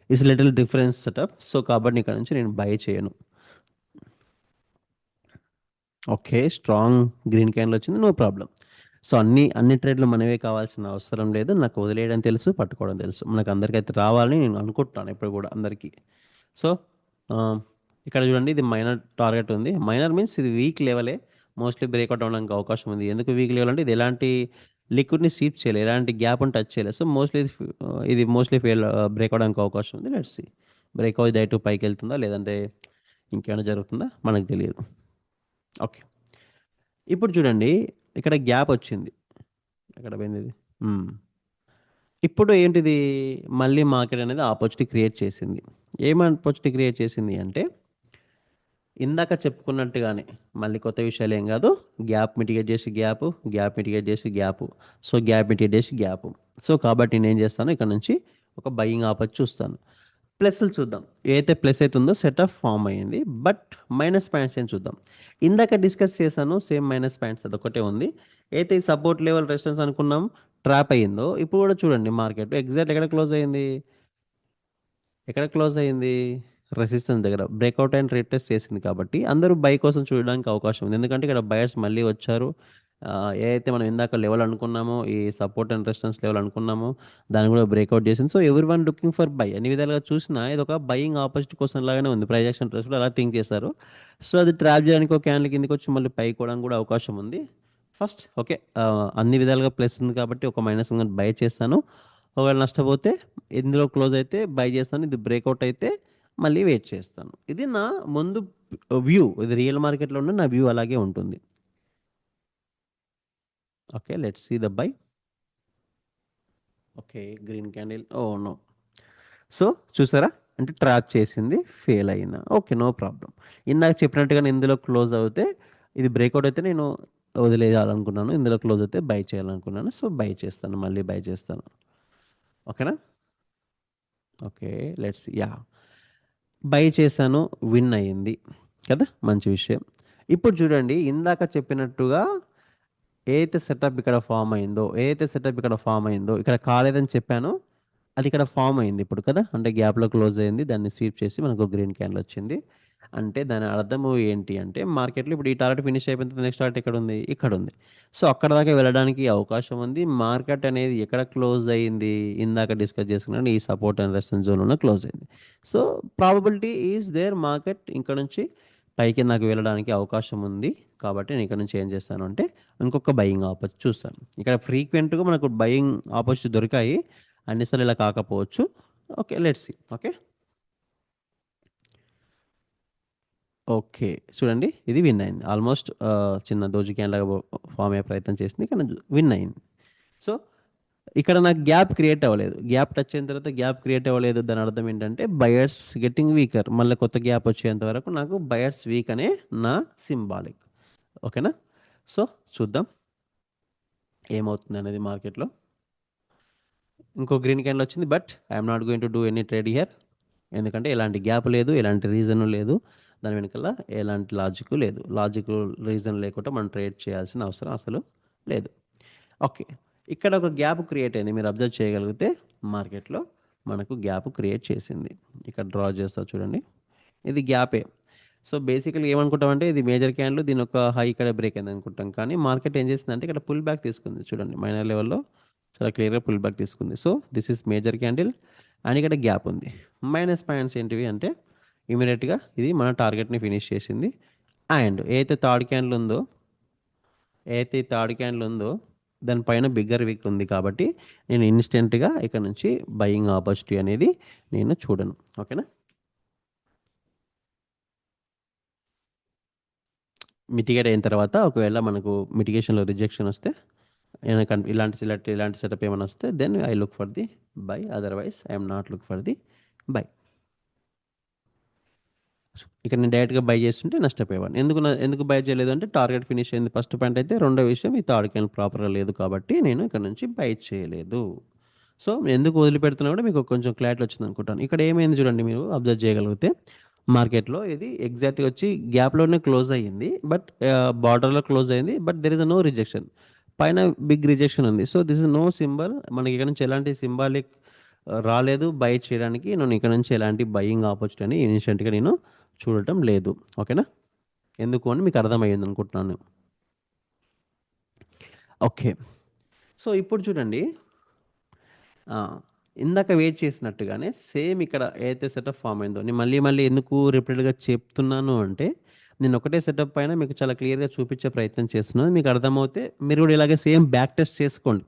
It's little difference setup. So కాబట్టి ఇక్కడ నుంచి నేను బై చేయను. ఓకే, స్ట్రాంగ్ గ్రీన్ క్యాండిల్ వచ్చింది, నో ప్రాబ్లం. సో అన్ని ట్రేడ్లు మనవే కావాల్సిన అవసరం లేదు. నాకు వదిలేయడం తెలుసు, పట్టుకోవడం తెలుసు. మనకు అందరికైతే రావాలని నేను అనుకుంటున్నాను ఎప్పుడు కూడా అందరికీ. సో ఆ, ఇక్కడ చూడండి, ఇది మైనర్ టార్గెట్ ఉంది. మైనర్ మీన్స్ ఇది వీక్ లెవెలే, మోస్ట్లీ బ్రేక్అవుట్ అవ్వడానికి అవకాశం ఉంది. ఎందుకు వీక్ లెవెల్ అంటే ఇది ఎలాంటి లిక్విడ్ని స్వీప్ చేయలేదు, ఎలాంటి గ్యాప్ని టచ్ చేయలేదు. సో ఇది మోస్ట్లీ ఫెయిల్ బ్రేక్ అవడానికి అవకాశం ఉంది. Let's see break out direct పైకి వెళ్తుందా లేదంటే ఇంకేమైనా జరుగుతుందా మనకు తెలియదు. ఓకే, ఇప్పుడు చూడండి ఇక్కడ గ్యాప్ వచ్చింది, ఎక్కడ పోయింది ఇది? ఇప్పుడు ఏంటిది? మళ్ళీ మార్కెట్ అనేది ఆపర్చునిటీ క్రియేట్ చేసింది. ఏం ఆపర్చునిటీ క్రియేట్ చేసింది అంటే ఇందాక చెప్పుకున్నట్టుగానే మళ్ళీ కొత్త విషయాలు ఏం కాదు. గ్యాప్ మిటిగేట్ చేసి గ్యాప్ మిటిగేట్ చేసి గ్యాప్, సో గ్యాప్ మిటిగేట్ చేసి గ్యాప్. సో కాబట్టి నేను ఏం చేస్తాను, ఇక్కడ నుంచి ఒక బయింగ్ ఆపర్చునిటీ చూస్తాను. ప్లస్లు చూద్దాం. ఏదైతే ప్లస్ అవుతుందో సెటప్ ఫామ్ అయ్యింది. బట్ మైనస్ పాయింట్స్ ఏం చూద్దాం. ఇందాక డిస్కస్ చేశాను, సేమ్ మైనస్ పాయింట్స్ అదొకటే ఉంది. అయితే ఈ సపోర్ట్ లెవెల్ రెసిస్టెన్స్ అనుకున్నాం ట్రాప్ అయ్యిందో, ఇప్పుడు కూడా చూడండి మార్కెట్ ఎగ్జాక్ట్ ఎక్కడ క్లోజ్ అయ్యింది? రెసిస్టెన్స్ దగ్గర బ్రేక్అవుట్ అండ్ రేట్ టెస్ట్ చేసింది. కాబట్టి అందరూ బై కోసం చూడడానికి అవకాశం ఉంది. ఎందుకంటే ఇక్కడ బయర్స్ మళ్ళీ వచ్చారు. ఏదైతే మనం ఇందాక లెవెల్ అనుకున్నామో, ఈ సపోర్ట్ అండ్ రెసిస్టెన్స్ లెవెల్ అనుకున్నామో దాన్ని కూడా బ్రేక్అవుట్ చేసింది. So every one looking for by. అన్ని విధాలుగా చూసినా ఇది ఒక బయింగ్ ఆపర్చునిటీ కోసం లాగానే ఉంది. ప్రైస్ యాక్షన్ ట్రేడర్స్ కూడా అలా థింక్ చేశారు. సో అది ట్రాప్ చేయడానికి ఒక క్యాండిల్ కిందకి వచ్చి మళ్ళీ పైకి కూడా కూడా అవకాశం ఉంది. ఫస్ట్ ఓకే, అన్ని విధాలుగా ప్లస్ ఉంది కాబట్టి ఒక మైనస్ బై చేస్తాను. ఒకవేళ నష్టపోతే ఇందులో క్లోజ్ అయితే బై చేస్తాను, ఇది బ్రేక్అవుట్ అయితే మళ్ళీ వెయిట్ చేస్తాను. ఇది నా ముందు వ్యూ. ఇది రియల్ మార్కెట్లో ఉన్న నా వ్యూ అలాగే ఉంటుంది. Okay, let's see the buy. Okay, green candle, oh no. So చూసారా, అంటే ట్రాక్ చేసింది, ఫెయిల్ అయినా ఓకే, నో ప్రాబ్లం. ఇందాక చెప్పినట్టుగా ఇందులో క్లోజ్ అవుతే ఇది బ్రేక్అవుట్ అయితే నేను వదిలేయాలనుకున్నాను, ఇందులో క్లోజ్ అయితే బై చేయాలనుకున్నాను. సో బై చేస్తాను, మళ్ళీ బై చేస్తాను. ఓకేనా? ఓకే, లెట్స్ యా, బై చేశాను, విన్ అయ్యింది కదా, మంచి విషయం. ఇప్పుడు చూడండి, ఇందాక చెప్పినట్టుగా ఏదైతే సెటప్ ఇక్కడ ఫామ్ అయిందో ఇక్కడ కాలేదని చెప్పాను, అది ఇక్కడ ఫామ్ అయింది ఇప్పుడు కదా. అంటే గ్యాప్లో క్లోజ్ అయింది, దాన్ని స్వీప్ చేసి మనకు గ్రీన్ క్యాండిల్ వచ్చింది. అంటే దాని అర్థము ఏంటి అంటే మార్కెట్లో ఇప్పుడు ఈ టార్గెట్ ఫినిష్ అయిపోయిన తర్వాత నెక్స్ట్ టార్గెట్ ఇక్కడ ఉంది. సో అక్కడ దాకా వెళ్ళడానికి అవకాశం ఉంది. మార్కెట్ అనేది ఎక్కడ క్లోజ్ అయ్యింది? ఇందాక డిస్కస్ చేసుకున్నాను, ఈ సపోర్ట్ అండ్ రెసిస్టెన్స్ జోన్లో క్లోజ్ అయింది. So probability is there, market ఇక్కడ నుంచి పైకి నాకు వెళ్ళడానికి అవకాశం ఉంది. కాబట్టి నేను ఇక్కడ నుంచి ఏం చేస్తాను అంటే ఇంకొక బయింగ్ ఆపర్చునిటీ చూస్తాను. ఇక్కడ ఫ్రీక్వెంట్గా మనకు బయింగ్ ఆపర్చునిటీ దొరికాయి, అన్నిసార్లు ఇలా కాకపోవచ్చు. Okay, let's see. Okay, okay. చూడండి ఇది విన్ అయింది. ఆల్మోస్ట్ చిన్న దోజు క్యాన్ లాగా ఫార్మ్ అయ్యే ప్రయత్నం చేసింది. కానీ విన్ అయింది. సో, ఇక్కడ నాకు గ్యాప్ క్రియేట్ అవ్వలేదు. గ్యాప్ టచ్ అయిన తర్వాత గ్యాప్ క్రియేట్ అవ్వలేదు. దాని అర్థం ఏంటంటే బయర్స్ గెట్టింగ్ వీకర్. మళ్ళీ కొత్త గ్యాప్ వచ్చేంత వరకు నాకు బయర్స్ వీక్ అనే నా సింబాలిక్. ఓకేనా? సో, చూద్దాం ఏమవుతుంది అనేది మార్కెట్‌లో. ఇంకో గ్రీన్ క్యాండిల్ వచ్చింది. But I'm not going to do any trade here. ఎందుకంటే ఎలాంటి గ్యాప్ లేదు, ఎలాంటి రీజన్ లేదు. దాని వెనకాల ఎలాంటి లాజిక్ లేదు. లాజిక్ రీజన్ లేకుండా మనం ట్రేడ్ చేయాల్సిన అవసరం అసలు లేదు. ఓకే. ఇక్కడ ఒక గ్యాప్ క్రియేట్ అయింది. మీరు అబ్జర్వ్ చేయగలిగితే మార్కెట్‌లో మనకు గ్యాప్ క్రియేట్ చేసింది. ఇక్కడ డ్రా చేస్తా చూడండి. ఇది గ్యాపే. సో, బేసికల్‌గా ఏమనుకుంటామంటే ఇది మేజర్ క్యాండిల్ దీని ఒక హై ఇక్కడ బ్రేక్ అయింది అనుకుంటాం. కానీ మార్కెట్ ఏం చేసిందంటే ఇక్కడ పుల్ బ్యాక్ తీసుకుంది. చూడండి మైనర్ లెవెల్‌లో చాలా క్లియర్‌గా పుల్ బ్యాక్ తీసుకుంది. So, this is major candle and ఇక్కడ గ్యాప్ ఉంది. మైనస్ పాయింట్స్ ఏంటివి అంటే ఇమ్మీడియేట్‌గా ఇది మన టార్గెట్‌ని ఫినిష్ చేసింది. అండ్ ఏదైతే ఈ థర్డ్ క్యాండిల్ ఉందో దానిపైన బిగ్గర్ విక్ ఉంది కాబట్టి నేను ఇన్స్టెంట్‌గా ఇక్కడ నుంచి బయింగ్ ఆపర్చునిటీ అనేది నేను చూడను. ఓకేనా? మిటిగేట్ అయిన తర్వాత ఒకవేళ మనకు మిటిగేషన్‌లో రిజెక్షన్ వస్తే ఇలాంటి సెటప్ ఏమైనా వస్తే then I look for the buy. Otherwise I am not look for the buy. ఇక్కడ నేను డైరెక్ట్‌గా బై చేస్తుంటే నష్టపోయేవాడిని. ఎందుకు బై చేయలేదు అంటే టార్గెట్ ఫినిష్ అయింది ఫస్ట్ పాయింట్ అయితే. రెండో విషయం ఈ థర్డ్ క్యాండిల్ ప్రాపర్‌గా లేదు కాబట్టి నేను ఇక్కడ నుంచి బై చేయలేదు. సో, ఎందుకు వదిలిపెడుతున్నా కూడా మీకు కొంచెం క్లారిటీ వచ్చిందనుకుంటాను. ఇక్కడ ఏమైంది చూడండి మీరు అబ్జర్వ్ చేయగలిగితే మార్కెట్‌లో ఇది ఎగ్జాక్ట్‌గా వచ్చి గ్యాప్‌లోనే క్లోజ్ అయ్యింది. బట్ బార్డర్‌లో క్లోజ్ అయింది. But there is no rejection. పైన బిగ్ రిజెక్షన్ ఉంది. So, this is no symbol. మనకి ఇక్కడ నుంచి ఎలాంటి సింబాలిక్ రాలేదు బై చేయడానికి. నేను ఇక్కడ నుంచి ఎలాంటి బయింగ్ ఆపర్చునిటీ అని ఇన్‌స్టెంట్‌గా నేను చూడటం లేదు. ఓకేనా? ఎందుకు అని మీకు అర్థమయ్యింది అనుకుంటున్నాను. ఓకే. సో, ఇప్పుడు చూడండి ఆ! ఇందాక వెయిట్ చేసినట్టుగానే సేమ్ ఇక్కడ ఏదైతే సెటప్ ఫామ్ అయిందో నేను మళ్ళీ ఎందుకు రిపీటెడ్‌గా చెప్తున్నాను అంటే, నేను ఒకటే సెటప్ పైన మీకు చాలా క్లియర్‌గా చూపించే ప్రయత్నం చేస్తున్నాను. మీకు అర్థమవుతే మీరు కూడా ఇలాగే సేమ్ బ్యాక్ టెస్ట్ చేసుకోండి.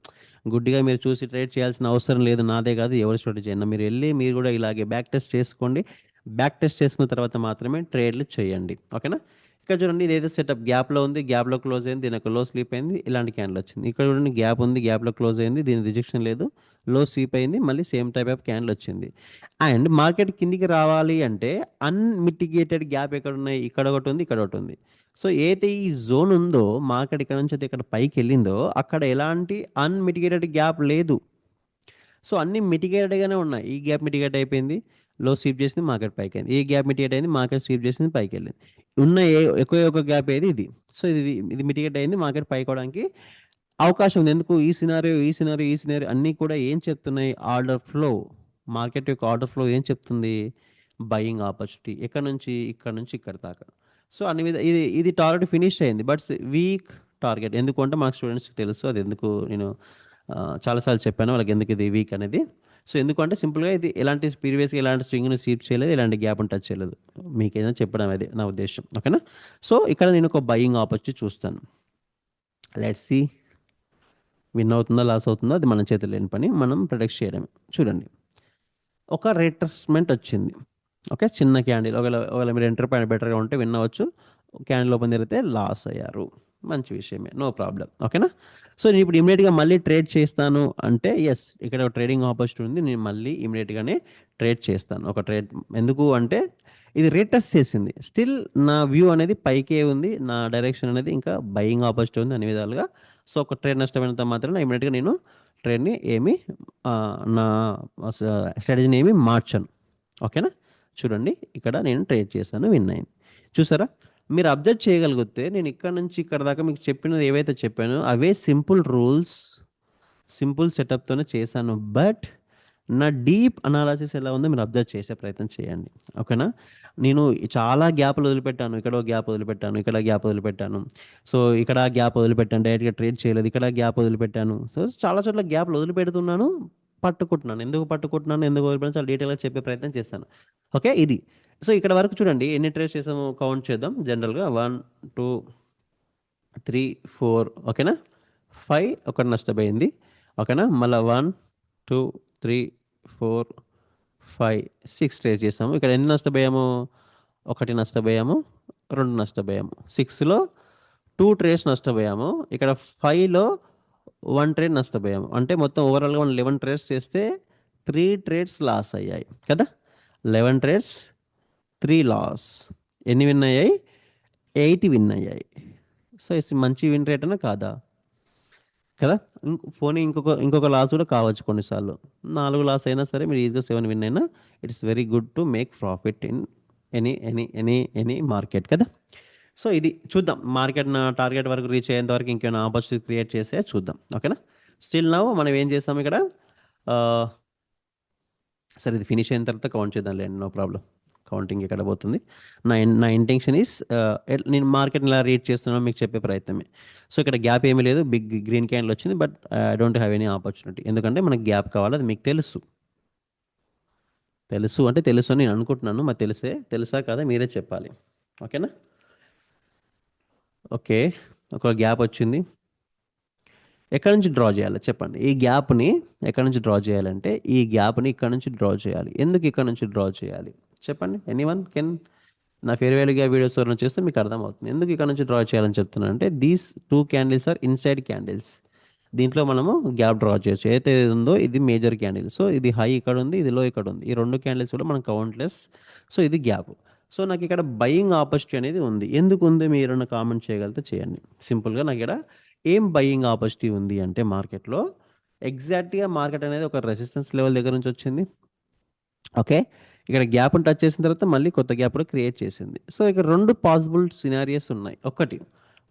గుడ్డిగా మీరు చూసి ట్రేడ్ చేయాల్సిన అవసరం లేదు. నాదే కాదు ఎవరి స్ట్రాటజీ అయినా. మీరు కూడా ఇలాగే బ్యాక్ టెస్ట్ చేసుకోండి. బ్యాక్ టెస్ట్ చేసుకున్న తర్వాత మాత్రమే ట్రేడ్‌లు చేయండి. ఓకేనా? ఇక్కడ చూడండి ఇదేదో సెటప్ గ్యాప్‌లో ఉంది. గ్యాప్‌లో క్లోజ్ అయింది. దీని ఒక లో స్లీప్ అయింది. ఇలాంటి క్యాండిల్ వచ్చింది. ఇక్కడ చూడండి గ్యాప్ ఉంది. గ్యాప్‌లో క్లోజ్ అయింది. దీని రిజెక్షన్ లేదు. లో స్వీప్ అయింది. మళ్ళీ సేమ్ టైప్ ఆఫ్ క్యాండిల్ వచ్చింది. అండ్ మార్కెట్ కిందికి రావాలి అంటే అన్‌మిటిగేటెడ్ గ్యాప్ ఎక్కడున్నాయి? ఇక్కడ ఒకటి ఉంది. ఇక్కడ ఒకటి ఉంది. సో, ఏదైతే ఈ జోన్ ఉందో మార్కెట్ ఇక్కడ నుంచి అయితే ఇక్కడ పైకెళ్ళిందో అక్కడ ఎలాంటి అన్‌మిటిగేటెడ్ గ్యాప్ లేదు. సో, అన్నీ మిటిగేటెడ్‌గానే ఉన్నాయి. ఈ గ్యాప్ మిటిగేట్ అయిపోయింది. లో స్వీప్ చేసింది మార్కెట్ పైకెళ్ళింది. ఈ గ్యాప్ మిటిగేట్ అయింది. మార్కెట్ స్వీప్ చేసింది పైకెళ్ళింది. ఉన్న ఒకే ఒక గ్యాప్ ఏది ఇది. సో, ఇది మిటిగేట్ అయింది. మార్కెట్ పైకోవడానికి అవకాశం ఉంది. ఎందుకు ఈ సినారియో అన్నీ కూడా ఏం చెప్తున్నాయి? Order flow. మార్కెట్ యొక్క ఆర్డర్ ఫ్లో ఏం చెప్తుంది? Buying opportunity. ఎక్కడి నుంచి? ఇక్కడ నుంచి ఇక్కడి దాకా. సో, అన్ని మీద ఇది టార్గెట్ ఫినిష్ అయింది. But week target. ఎందుకంటే మా స్టూడెంట్స్‌కి తెలుసు అది ఎందుకు నేను చాలా సార్లు చెప్పాను వాళ్ళకి ఎందుకు ఇది వీక్ అనేది. సో, ఎందుకంటే సింపుల్‌గా ఇది ప్రీవియస్‌గా ఎలాంటి స్వింగ్‌ని స్వీప్ చేయలేదు. ఎలాంటి గ్యాప్‌ని టచ్ చేయలేదు. మీకేదో చెప్పడం అది నా ఉద్దేశ్యం. ఓకేనా? సో, ఇక్కడ నేను ఒక బయింగ్ ఆపర్చునిటీ చూస్తాను. లెట్స్ సీ విన్ అవుతుందా? లాస్ అవుతుందా? అది మన చేతిలో లేని పని. మనం ప్రిడిక్ట్ చేయడమే. చూడండి. ఒక రిట్రేస్‌మెంట్ వచ్చింది. ఓకే. చిన్న క్యాండిల్ ఒకవేళ మీరు ఎంటర్ పాయింట్ బెటర్‌గా ఉంటే విన్ అవ్వచ్చు. క్యాండిల్ ఓపెన్ జరిగితే లాస్ అయ్యారు. మంచి విషయమే. No problem. ఓకేనా? సో, నేను ఇప్పుడు ఇమ్మీడియేట్‌గా మళ్ళీ ట్రేడ్ చేస్తాను అంటే యెస్. ఇక్కడ ఒక ట్రేడింగ్ ఆపర్చునిటీ ఉంది. నేను మళ్ళీ ఇమ్మీడియేట్‌గానే ట్రేడ్ చేస్తాను. ఒక ట్రేడ్ ఎందుకు అంటే ఇది రీటెస్ట్ చేసింది. స్టిల్ నా వ్యూ అనేది పైకే ఉంది. నా డైరెక్షన్ అనేది ఇంకా బయింగ్ ఆపర్చునిటీ ఉంది అన్ని విధాలుగా. సో, ఒక ట్రేడ్ నష్టమైనంత మాత్రాన ఇమ్మీడియేట్‌గా నేను ట్రేడ్‌ని నా స స్ట్రాటజీని ఏమి మార్చను. ఓకేనా? చూడండి ఇక్కడ నేను ట్రేడ్ చేశాను. విన్ అయింది. చూసారా? మీరు అబ్జర్వ్ చేయగలిగితే నేను ఇక్కడ నుంచి ఇక్కడ దాకా మీకు చెప్పినది ఏవైతే చెప్పానో అవే సింపుల్ రూల్స్, సింపుల్ సెటప్‌తోనే చేశాను. బట్ నా డీప్ అనాలిసిస్ ఎలా ఉందో మీరు అబ్జర్వ్ చేసే ప్రయత్నం చేయండి. ఓకేనా? నేను చాలా గ్యాప్‌లు వదిలిపెట్టాను. ఇక్కడో గ్యాప్ వదిలిపెట్టాను. ఇక్కడ గ్యాప్ వదిలిపెట్టాను. సో, ఇక్కడ గ్యాప్ వదిలిపెట్టాను. డైరెక్ట్‌గా ట్రేడ్ చేయలేదు. ఇక్కడ గ్యాప్ వదిలిపెట్టాను. సో, చాలా చోట్ల గ్యాప్‌లు వదిలిపెడుతున్నాను. పట్టుకుంటున్నాను. ఎందుకు పట్టుకుంటున్నాను? ఎందుకు వదిలిపెట్టాను? చాలా డీటెయిల్‌గా చెప్పే ప్రయత్నం చేశాను. ఓకే. ఇది. సో, ఇక్కడ వరకు చూడండి ఎన్ని ట్రేడ్స్ చేసామో కౌంట్ చేద్దాం. జనరల్‌గా 1, 2, 3, 4 ఓకేనా? 5 ఒకటి నష్టపోయింది. ఓకేనా? మళ్ళా 1, 2, 3, 4, 5, 6 ట్రేడ్ చేసాము. ఇక్కడ ఎన్ని నష్టపోయాము? ఒకటి నష్టపోయాము. 2 నష్టపోయాము. 6లో 2 ట్రేడ్స్ నష్టపోయాము. ఇక్కడ 5లో 1 ట్రేడ్ నష్టపోయాము. అంటే మొత్తం ఓవరాల్‌గా మనం 11 ట్రేడ్స్ చేస్తే 3 ట్రేడ్స్ లాస్ అయ్యాయి కదా! 11 ట్రేడ్స్ 3 లాస్. ఎన్ని విన్ అయ్యాయి? 8 విన్ అయ్యాయి. సో, ఇట్స్ మంచి విన్ రేట్ అనా కాదా? కదా! పోనీ ఇంకొక లాస్ కూడా కావచ్చు కొన్నిసార్లు. 4 లాస్ అయినా సరే మీరు ఈజీగా 7 విన్ అయినా it's very good to make profit in any market కదా! సో, ఇది చూద్దాం. మార్కెట్ నా టార్గెట్ వరకు రీచ్ అయ్యేంత వరకు ఇంకేమైనా ఆపర్చునిటీ క్రియేట్ చేస్తే చూద్దాం. ఓకేనా? స్టిల్ నౌ మనం ఏం చేస్తాం ఇక్కడ ఆహ్, సరే ఇది ఫినిష్ అయిన తర్వాత కౌంట్ చేద్దాంలేండి. No problem. కౌంటింగ్ ఎక్కడ పోతుంది. నా ఇంటెన్షన్ ఈస్ నేను మార్కెట్‌ని ఎలా రీడ్ చేస్తున్నానో మీకు చెప్పే ప్రయత్నమే. సో, ఇక్కడ గ్యాప్ ఏమీ లేదు. బిగ్ గ్రీన్ క్యాండిల్ వచ్చింది. But I don't have any opportunity. ఎందుకంటే మనకు గ్యాప్ కావాలి. అది మీకు తెలుసు. తెలుసు అంటే తెలుసు అని నేను అనుకుంటున్నాను. మరి తెలుసా కాదా మీరే చెప్పాలి. ఓకేనా? ఓకే. ఒక గ్యాప్ వచ్చింది. ఎక్కడి నుంచి డ్రా చేయాలి చెప్పండి. ఈ గ్యాప్‌ని ఎక్కడి నుంచి డ్రా చేయాలంటే, ఈ గ్యాప్‌ని ఇక్కడ నుంచి డ్రా చేయాలి. ఎందుకు ఇక్కడ నుంచి డ్రా చేయాలి? చెప్పండి. ఎనీవన్ కెన్ నా ఫేర్‌వెల్‌గా వీడియోస్ ఎవరైనా చేస్తే మీకు అర్థమవుతుంది. ఎందుకు ఇక్కడ నుంచి డ్రా చేయాలని చెప్తున్నానంటే, these 2 candles are inside candles. దీంట్లో మనము గ్యాప్ డ్రా చేయొచ్చు. ఏదైతే ఉందో ఇది మేజర్ క్యాండిల్. సో, ఇది హై ఇక్కడ ఉంది. ఇది లో ఇక్కడ ఉంది. ఈ 2 క్యాండిల్స్ కూడా మనం కౌంట్‌లెస్. సో, ఇది గ్యాప్. సో, నాకు ఇక్కడ బయింగ్ ఆపర్చునిటీ అనేది ఉంది. ఎందుకు ఉంది మీరేమైనా కామెంట్ చేయగలిగితే చేయండి. సింపుల్‌గా నాకు ఇక్కడ ఏం బయింగ్ ఆపర్చునిటీ ఉంది అంటే మార్కెట్‌లో ఎగ్జాక్ట్‌గా మార్కెట్ అనేది ఒక రెసిస్టెన్స్ లెవెల్ దగ్గర నుంచి వచ్చింది. ఓకే. ఇక్కడ గ్యాప్‌ని టచ్ చేసిన తర్వాత మళ్ళీ కొత్త గ్యాప్ కూడా క్రియేట్ చేసింది. సో, ఇక్కడ 2 పాసిబుల్ సినారియోస్ ఉన్నాయి. ఒకటి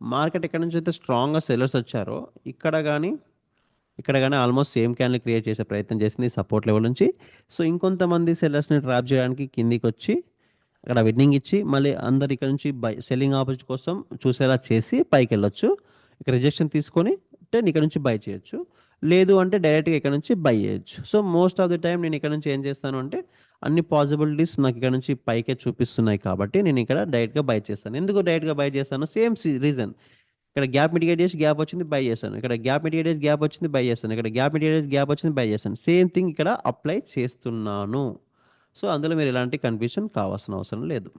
మార్కెట్ ఎక్కడి నుంచి అయితే స్ట్రాంగ్‌గా సెల్లర్స్ వచ్చారో ఇక్కడ గాని ఆల్మోస్ట్ సేమ్ క్యాండిల్ క్రియేట్ చేసే ప్రయత్నం చేసింది సపోర్ట్ లెవెల్ నుంచి. సో, ఇంకొంతమంది సెల్లర్స్‌ని ట్రాప్ చేయడానికి కిందికొచ్చి అక్కడ విన్నింగ్ ఇచ్చి మళ్ళీ అందరు ఇక్కడ నుంచి సెల్లింగ్ ఆపర్చునిటీ కోసం చూసేలా చేసి పైకెళ్ళొచ్చు. ఇక్కడ రిజెక్షన్ తీసుకొని ఇక్కడ నుంచి బై చేయొచ్చు. లేదు అంటే డైరెక్ట్‌గా ఇక్కడ నుంచి బై చేయొచ్చు. So, most of the time నేను ఇక్కడ నుంచి ఏం చేస్తాను అంటే అన్ని పాసిబిలిటీస్ నాకు ఇక్కడ నుంచి పైకే చూపిస్తున్నాయి కాబట్టి నేను ఇక్కడ డైరెక్ట్‌గా బై చేస్తాను. ఎందుకు డైరెక్ట్‌గా బై చేస్తాను? Same reason. ఇక్కడ గ్యాప్ మిటిగేట్ చేసి గ్యాప్ వచ్చింది బై చేశాను. ఇక్కడ గ్యాప్ మిటిగేట్ చేసి గ్యాప్ వచ్చింది బై చేశాను. ఇక్కడ గ్యాప్ మిటిగేట్ చేసి గ్యాప్ వచ్చింది బై చేశాను. సేమ్ థింగ్ ఇక్కడ అప్లై చేస్తున్నాను. సో, అందులో మీరు ఎలాంటి కన్‌ఫ్యూషన్ కావాల్సిన అవసరం లేదు.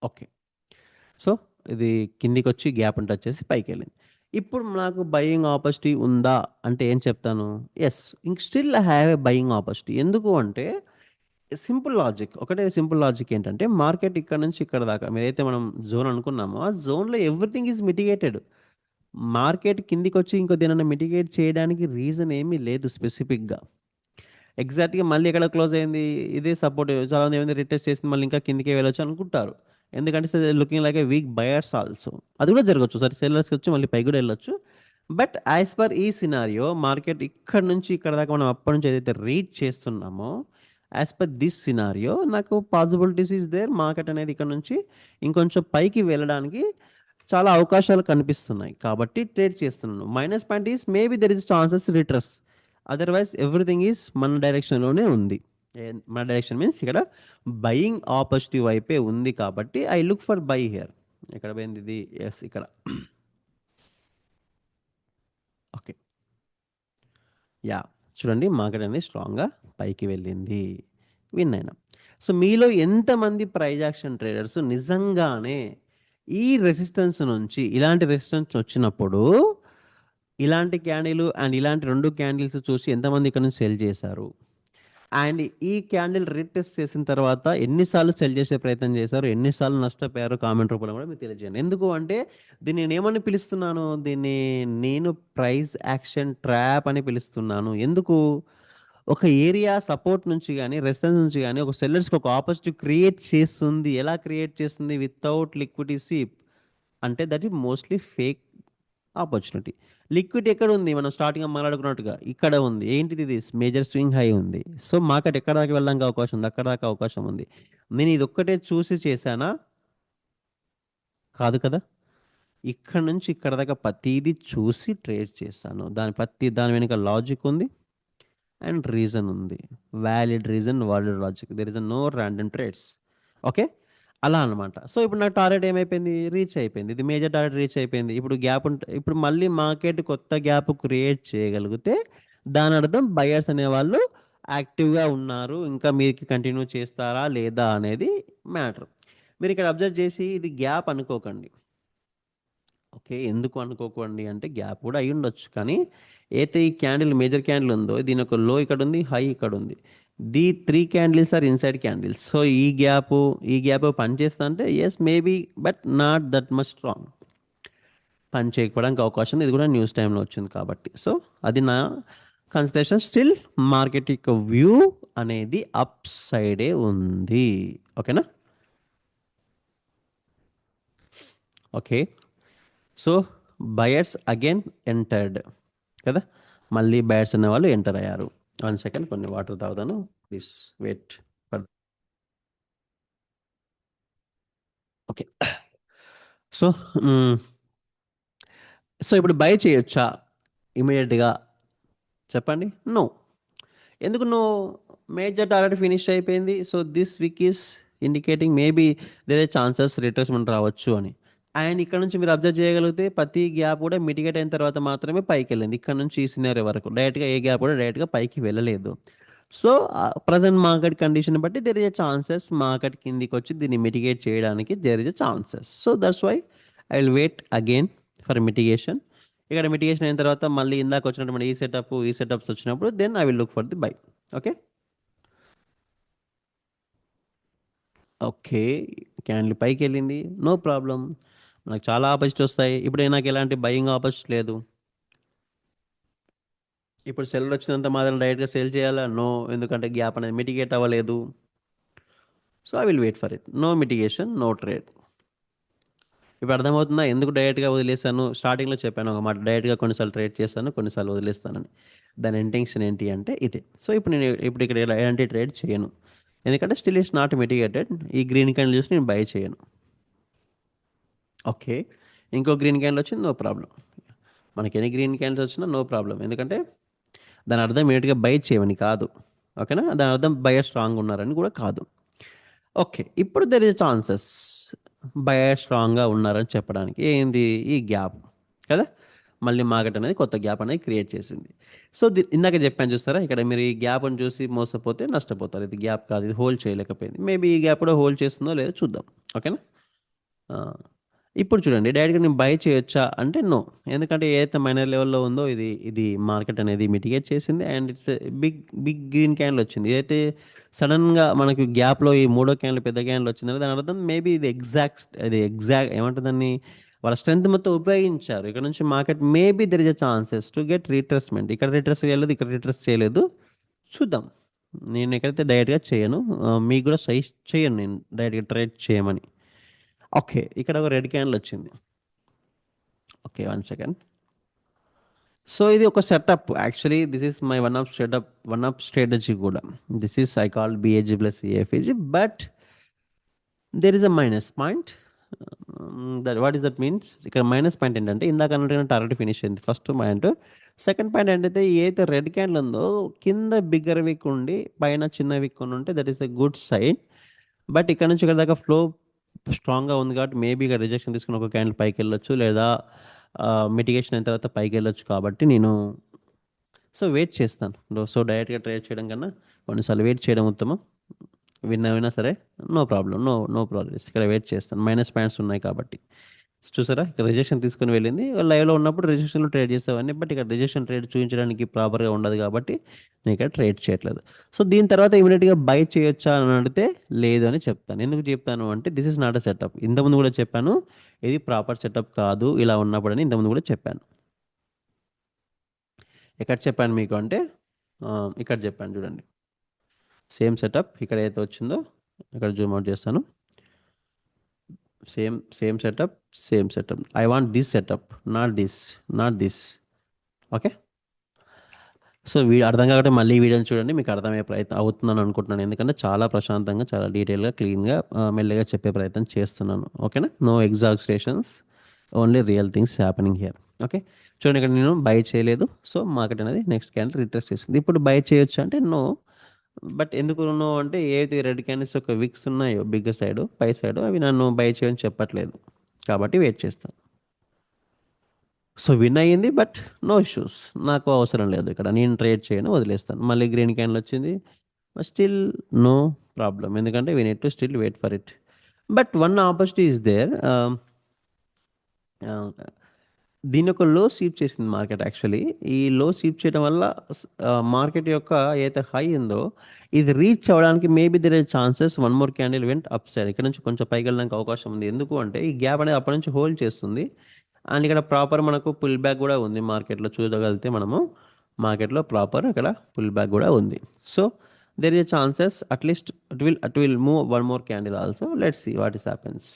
ఓకే. సో, ఇది కిందికొచ్చి గ్యాప్‌ని టచ్ చేసి పైకెళ్ళింది. ఇప్పుడు నాకు బయింగ్ ఆపర్చునిటీ ఉందా అంటే ఏం చెప్తాను? Yes. Still I have a buying opportunity. ఎందుకు అంటే సింపుల్ లాజిక్. ఒకటే సింపుల్ లాజిక్ ఏంటంటే మార్కెట్ ఇక్కడ నుంచి ఇక్కడ దాకా మీరైతే మనం జోన్ అనుకున్నామో, ఆ జోన్‌లో ఎవ్రీథింగ్ ఈజ్ మిటిగేటెడ్. మార్కెట్ కిందికొచ్చి ఇంకో దేనన్నా మిటిగేట్ చేయడానికి రీజన్ ఏమీ లేదు స్పెసిఫిక్‌గా. ఎగ్జాక్ట్‌గా మళ్ళీ ఎక్కడ క్లోజ్ అయింది? ఇదే సపోర్ట్ చాలామంది ఏమైంది రిటెస్ట్ చేసింది మళ్ళీ ఇంకా కిందకే వెళ్ళొచ్చు అనుకుంటారు. ఎందుకంటే looking like a week buyers also. అది కూడా జరగొచ్చు. సరే సెల్లర్స్‌కి వచ్చి మళ్ళీ పైకి కూడా వెళ్ళొచ్చు. బట్ యాస్ పర్ ఈ సినారియో మార్కెట్ ఇక్కడ నుంచి ఇక్కడ దాకా మనం అప్పటి నుంచి ఏదైతే రీడ్ చేస్తున్నామో, యాస్ పర్ దిస్ సినారియో నాకు పాసిబిలిటీస్ ఈస్ దేర్ మార్కెట్ అనేది ఇక్కడ నుంచి ఇంకొంచెం పైకి వెళ్ళడానికి చాలా అవకాశాలు కనిపిస్తున్నాయి. కాబట్టి ట్రేడ్ చేస్తున్నాను. Minus point is maybe there is chances retrace. Otherwise everything is మన డైరెక్షన్‌లోనే ఉంది. మన డైరెక్షన్ మీన్స్ ఇక్కడ బయింగ్ ఆపర్చునిటీ వైపే ఉంది కాబట్టి I look for by here. ఎక్కడ పోయింది ఇది? యెస్ ఇక్కడ. ఓకే. యాహ్! చూడండి మార్కెట్ అనేది స్ట్రాంగ్‌గా పైకి వెళ్ళింది. విన్ అయినాం. సో, మీలో ఎంతమంది ప్రైజ్ యాక్షన్ ట్రేడర్స్ నిజంగానే ఈ రెసిస్టెన్స్ నుంచి ఇలాంటి రెసిస్టెన్స్ వచ్చినప్పుడు ఇలాంటి క్యాండిల్ అండ్ ఇలాంటి 2 క్యాండిల్స్ చూసి ఎంతమంది ఇక్కడ నుంచి సెల్ చేశారు? అండ్ ఈ క్యాండిల్ రీటెస్ట్ చేసిన తర్వాత ఎన్ని సార్లు సెల్ చేసే ప్రయత్నం చేశారు? ఎన్ని సార్లు నష్టపోయారో కామెంట్ రూపంలో కూడా మీరు తెలియజేయండి. ఎందుకు అంటే దీన్ని నేనేమని పిలుస్తున్నాను? దీన్ని నేను ప్రైస్ యాక్షన్ ట్రాప్ అని పిలుస్తున్నాను. ఎందుకు? ఒక ఏరియా సపోర్ట్ నుంచి గాని, రెసిస్టెన్స్ నుంచి గాని ఒక సెల్లర్స్‌కి ఒక ఆపర్చునిటీ క్రియేట్ చేస్తుంది. ఎలా క్రియేట్ చేస్తుంది? Without liquidity sweep. అంటే that is mostly fake opportunity. Liquid ఎక్కడుంది? మనం స్టార్టింగ్‌లో మాట్లాడుకున్నట్టుగా ఇక్కడ ఉంది. ఏంటిది ఇది? మేజర్ స్వింగ్ హై ఉంది. సో, మార్కెట్ ఎక్కడి దాకా వెళ్ళడానికి అవకాశం ఉంది? అక్కడి దాకా అవకాశం ఉంది. నేను ఇదొక్కటే చూసి చేశానా? కాదు కదా! ఇక్కడి నుంచి ఇక్కడ దాకా ప్రతీదీ చూసి ట్రేడ్ చేశాను. దాని వెనుక లాజిక్ ఉంది. అండ్ రీజన్ ఉంది. Valid reason, valid logic. There is no random trades. Okay. అలా అనమాట. సో, ఇప్పుడు నా టార్గెట్ ఏమైపోయింది? రీచ్ అయిపోయింది. ఇది మేజర్ టార్గెట్ రీచ్ అయిపోయింది. ఇప్పుడు మళ్ళీ మార్కెట్ కొత్త గ్యాప్ క్రియేట్ చేయగలిగితే దాని అర్థం బయర్స్ అనేవాళ్ళు యాక్టివ్గా ఉన్నారు, ఇంకా మీకు కంటిన్యూ చేస్తారా లేదా అనేది మ్యాటర్. మీరు ఇక్కడ అబ్జర్వ్ చేసి ఇది గ్యాప్ అనుకోకండి. ఓకే, ఎందుకు అనుకోకండి అంటే గ్యాప్ కూడా అయి ఉండొచ్చు, కానీ అయితే ఈ క్యాండిల్ మేజర్ క్యాండిల్ ఉందో దీని ఒక లో ఇక్కడ ఉంది, హై ఇక్కడ ఉంది. The three candles are inside candles. So ఈ గ్యాప్ పని చేస్తా అంటే yes maybe, but not that much strong. పని చేయకపోవడానికి అవకాశం ఉంది. ఇది కూడా న్యూస్ టైంలో వచ్చింది కాబట్టి. సో అది నా కన్సిడరేషన్. స్టిల్ మార్కెట్ యొక్క వ్యూ అనేది అప్ సైడే ఉంది. ఓకేనా? Okay. So buyers again entered కదా, మళ్ళీ బయర్స్ అనే వాళ్ళు ఎంటర్ అయ్యారు. 1 సెకండ్, కొన్ని వాటర్ తాగుతాను, please wait. Okay. So so ఇప్పుడు బై చేయొచ్చా ఇమీడియట్గా? చెప్పండి. నో. ఎందుకు నో? మేజర్ టార్గెట్ ఫినిష్ అయిపోయింది. So this week is indicating maybe there chances retracement రావచ్చు అని. అండ్ ఇక్కడ నుంచి మీరు అబ్జర్వ్ చేయగలిగితే ప్రతి గ్యాప్ కూడా మిటిగేట్ అయిన తర్వాత మాత్రమే పైకి వెళ్ళింది. ఇక్కడ నుంచి ఈ సినారియో వరకు డైరెక్ట్గా ఏ గ్యాప్ కూడా డైరెక్ట్గా పైకి వెళ్ళలేదు. సో ప్రజెంట్ మార్కెట్ కండిషన్ బట్టి there is a chances market కిందికి వచ్చి దీన్ని మిటిగేట్ చేయడానికి there is a chances. So that's why I will wait again for mitigation. ఇక్కడ మిటిగేషన్ అయిన తర్వాత మళ్ళీ ఇందాక వచ్చినటువంటి ఈ సెటప్స్ వచ్చినప్పుడు then I will look for the buy. Okay. Okay, candle పైకి వెళ్ళింది, నో ప్రాబ్లం. మనకు చాలా ఆపర్చునిటీ వస్తాయి. ఇప్పుడు నాకు ఎలాంటి బయింగ్ ఆపర్చునిటీ లేదు. ఇప్పుడు సెల్ వచ్చినంత మాత్రం డైరెక్ట్గా సేల్ చేయాలా? నో, ఎందుకంటే గ్యాప్ అనేది మిటిగేట్ అవ్వలేదు. So I will wait for it. No mitigation, no trade. ఇప్పుడు అర్థమవుతుందా ఎందుకు డైరెక్ట్గా వదిలేసాను? స్టార్టింగ్లో చెప్పాను ఒక మాట, డైరెక్ట్గా కొన్నిసార్లు ట్రేడ్ చేస్తాను, కొన్నిసార్లు వదిలేస్తానని. దాని ఇంటెన్షన్ ఏంటి అంటే ఇదే. సో ఇప్పుడు ఇక్కడ ఎలాంటి ట్రేడ్ చేయను, ఎందుకంటే స్టిల్ ఇట్స్ నాట్ మిటిగేటెడ్. ఈ గ్రీన్ క్యాండిల్ చూసి నేను బై చేయను. ఓకే, ఇంకో గ్రీన్ క్యాండిల్ వచ్చింది, నో ప్రాబ్లం. మనకి ఎన్ని గ్రీన్ క్యాండిల్స్ వచ్చినా నో ప్రాబ్లం, ఎందుకంటే దాని అర్థం ఇమీడియట్గా బై చేయమని కాదు. ఓకేనా? దాని అర్థం బయర్ స్ట్రాంగ్ ఉన్నారని కూడా కాదు. ఓకే, ఇప్పుడు దెర్ ఇస్ ఛాన్సెస్ బయర్ స్ట్రాంగ్గా ఉన్నారని చెప్పడానికి ఏంది ఈ గ్యాప్ కదా. మళ్ళీ మార్కెట్ అనేది కొత్త గ్యాప్ అనేది క్రియేట్ చేసింది. సో ఇందాక చెప్పాను చూస్తారా, ఇక్కడ మీరు ఈ గ్యాప్ని చూసి మోసపోతే నష్టపోతారు. ఇది గ్యాప్ కాదు, ఇది హోల్డ్ చేయలేకపోయింది. మేబీ ఈ గ్యాప్ కూడా హోల్డ్ చేస్తుందో లేదో చూద్దాం. ఓకేనా? ఆ, ఇప్పుడు చూడండి, డైరెక్ట్గా నేను బై చేయొచ్చా అంటే నో, ఎందుకంటే ఏదైతే మైనర్ లెవెల్లో ఉందో ఇది ఇది మార్కెట్ అనేది మిటిగేట్ చేసింది. And it's big big green candle వచ్చింది. ఏదైతే సడన్గా మనకి గ్యాప్లో ఈ మూడో క్యాండిల్ పెద్ద క్యాండిల్ వచ్చిందంటే దాని అర్థం మేబీ ఇది ఎగ్జాక్ట్ ఏమంటుంది దాన్ని, వాళ్ళ స్ట్రెంత్ మొత్తం ఉపయోగించారు. ఇక్కడ నుంచి market maybe there is a chances to get retracement. ఇక్కడ రీట్రెస్ చేయలేదు, ఇక్కడ రీట్రెస్ చేయలేదు, చూద్దాం. నేను ఎక్కడైతే డైరెక్ట్గా చేయను, మీకు కూడా సజెస్ట్ చేయను నేను డైరెక్ట్గా ట్రేడ్ చేయమని. ఓకే, ఇక్కడ ఒక రెడ్ క్యాండిల్ వచ్చింది. Okay, 1 second. సో ఇది ఒక setup. Actually this is my one of strategy కూడా. This is I call BAG plus AFAG, but there is a minus point. What is that means? ఇక్కడ minus point ఏంటంటే ఇందాక అన్నట్టు target finish అయింది, first point. Second point ఏంటంటే ఏదైతే red candle ఉందో కింద బిగ్గర్ విక్ ఉండి పైన చిన్న విక్ ఉంటే that is a good sign. But ఇక్కడ నుంచి ఇక్కడ దాకా ఫ్లో స్ట్రాంగ్గా ఉంది కాబట్టి మేబీ ఇక్కడ రిజెక్షన్ తీసుకుని ఒక క్యాండిల్ పైకి వెళ్ళొచ్చు, లేదా మిటిగేషన్ అయిన తర్వాత పైకి వెళ్ళొచ్చు. కాబట్టి నేను సో వెయిట్ చేస్తాను. సో డైరెక్ట్గా ట్రేడ్ చేయడం కన్నా కొన్నిసార్లు వెయిట్ చేయడం ఉత్తమం. విన్నా సరే నో ప్రాబ్లం, నో ప్రాబ్లమ్. ఇక్కడ వెయిట్ చేస్తాను, మైనస్ పాయింట్స్ ఉన్నాయి కాబట్టి. చూసారా, ఇక్కడ రిజెక్షన్ తీసుకుని వెళ్ళింది. లైవ్లో ఉన్నప్పుడు రిజెక్షన్లో ట్రేడ్ చేసేవాడిని, బట్ ఇక్కడ రిజెక్షన్ ట్రేడ్ చూపించడానికి ప్రాపర్గా ఉండదు కాబట్టి నేను ఇక్కడ ట్రేడ్ చేయట్లేదు. సో దీని తర్వాత ఇమీడియట్గా బై చేయొచ్చా అని అడిగితే లేదు అని చెప్తాను. ఎందుకు చెప్తాను అంటే this is not a setup. ఇంతకుముందు కూడా చెప్పాను, ఇది ప్రాపర్ సెటప్ కాదు ఇలా ఉన్నప్పుడు అని ఇంతకుముందు కూడా చెప్పాను. ఎక్కడ చెప్పాను మీకు అంటే ఇక్కడ చెప్పాను చూడండి. సేమ్ సెటప్ ఇక్కడ ఏదైతే వచ్చిందో ఇక్కడ జూమ్ అవుట్ చేస్తాను. Same setup. I want this setup, not this. Okay. So అర్థం కాబట్టి మళ్ళీ వీడియోని చూడండి, మీకు అర్థమయ్యే ప్రయత్నం అవుతుందని అనుకుంటున్నాను. ఎందుకంటే చాలా ప్రశాంతంగా, చాలా డీటెయిల్గా, క్లీన్గా, మెల్లగా చెప్పే ప్రయత్నం చేస్తున్నాను. ఓకేనా? No exaggerations, only real things happening here. Okay. చూడండి, ఇక్కడ నేను బై చేయలేదు. సో మార్కెట్ అనేది నెక్స్ట్ క్యాండిల్ రిట్రెస్ చేసింది. ఇప్పుడు బై చేయొచ్చు అంటే నో. బట్ ఎందుకు నో అంటే ఏది రెడ్ క్యాండిల్స్ ఒక విక్స్ ఉన్నాయో బిగ్ సైడ్ పై సైడ్ అవి నన్ను బై చేయని చెప్పట్లేదు, కాబట్టి వెయిట్ చేస్తాను. సో విన్ అయ్యింది, బట్ నో ఇష్యూస్. నాకు అవసరం లేదు ఇక్కడ, నేను ట్రేడ్ చేయను, వదిలేస్తాను. మళ్ళీ గ్రీన్ క్యాండిల్ వచ్చింది, స్టిల్ నో ప్రాబ్లం, ఎందుకంటే we need to still wait for it. But one opportunity is there. దీని యొక్క లో స్వీప్ చేసింది మార్కెట్ యాక్చువల్లీ. ఈ లో స్వీప్ చేయడం వల్ల మార్కెట్ యొక్క ఏదైతే హై ఉందో ఇది రీచ్ అవ్వడానికి maybe there is chances one more candle went up side. ఇక్కడ నుంచి కొంచెం పైకి వెళ్ళడానికి అవకాశం ఉంది. ఎందుకు అంటే ఈ గ్యాప్ అనేది అప్పటి నుంచి హోల్డ్ చేస్తుంది. అండ్ ఇక్కడ ప్రాపర్ మనకు పుల్ బ్యాక్ కూడా ఉంది మార్కెట్లో, చూడగలిగితే మనము మార్కెట్లో ప్రాపర్ ఇక్కడ పుల్ బ్యాక్ కూడా ఉంది. So there is chances at least it will move one more candle also. Let's see what is happens.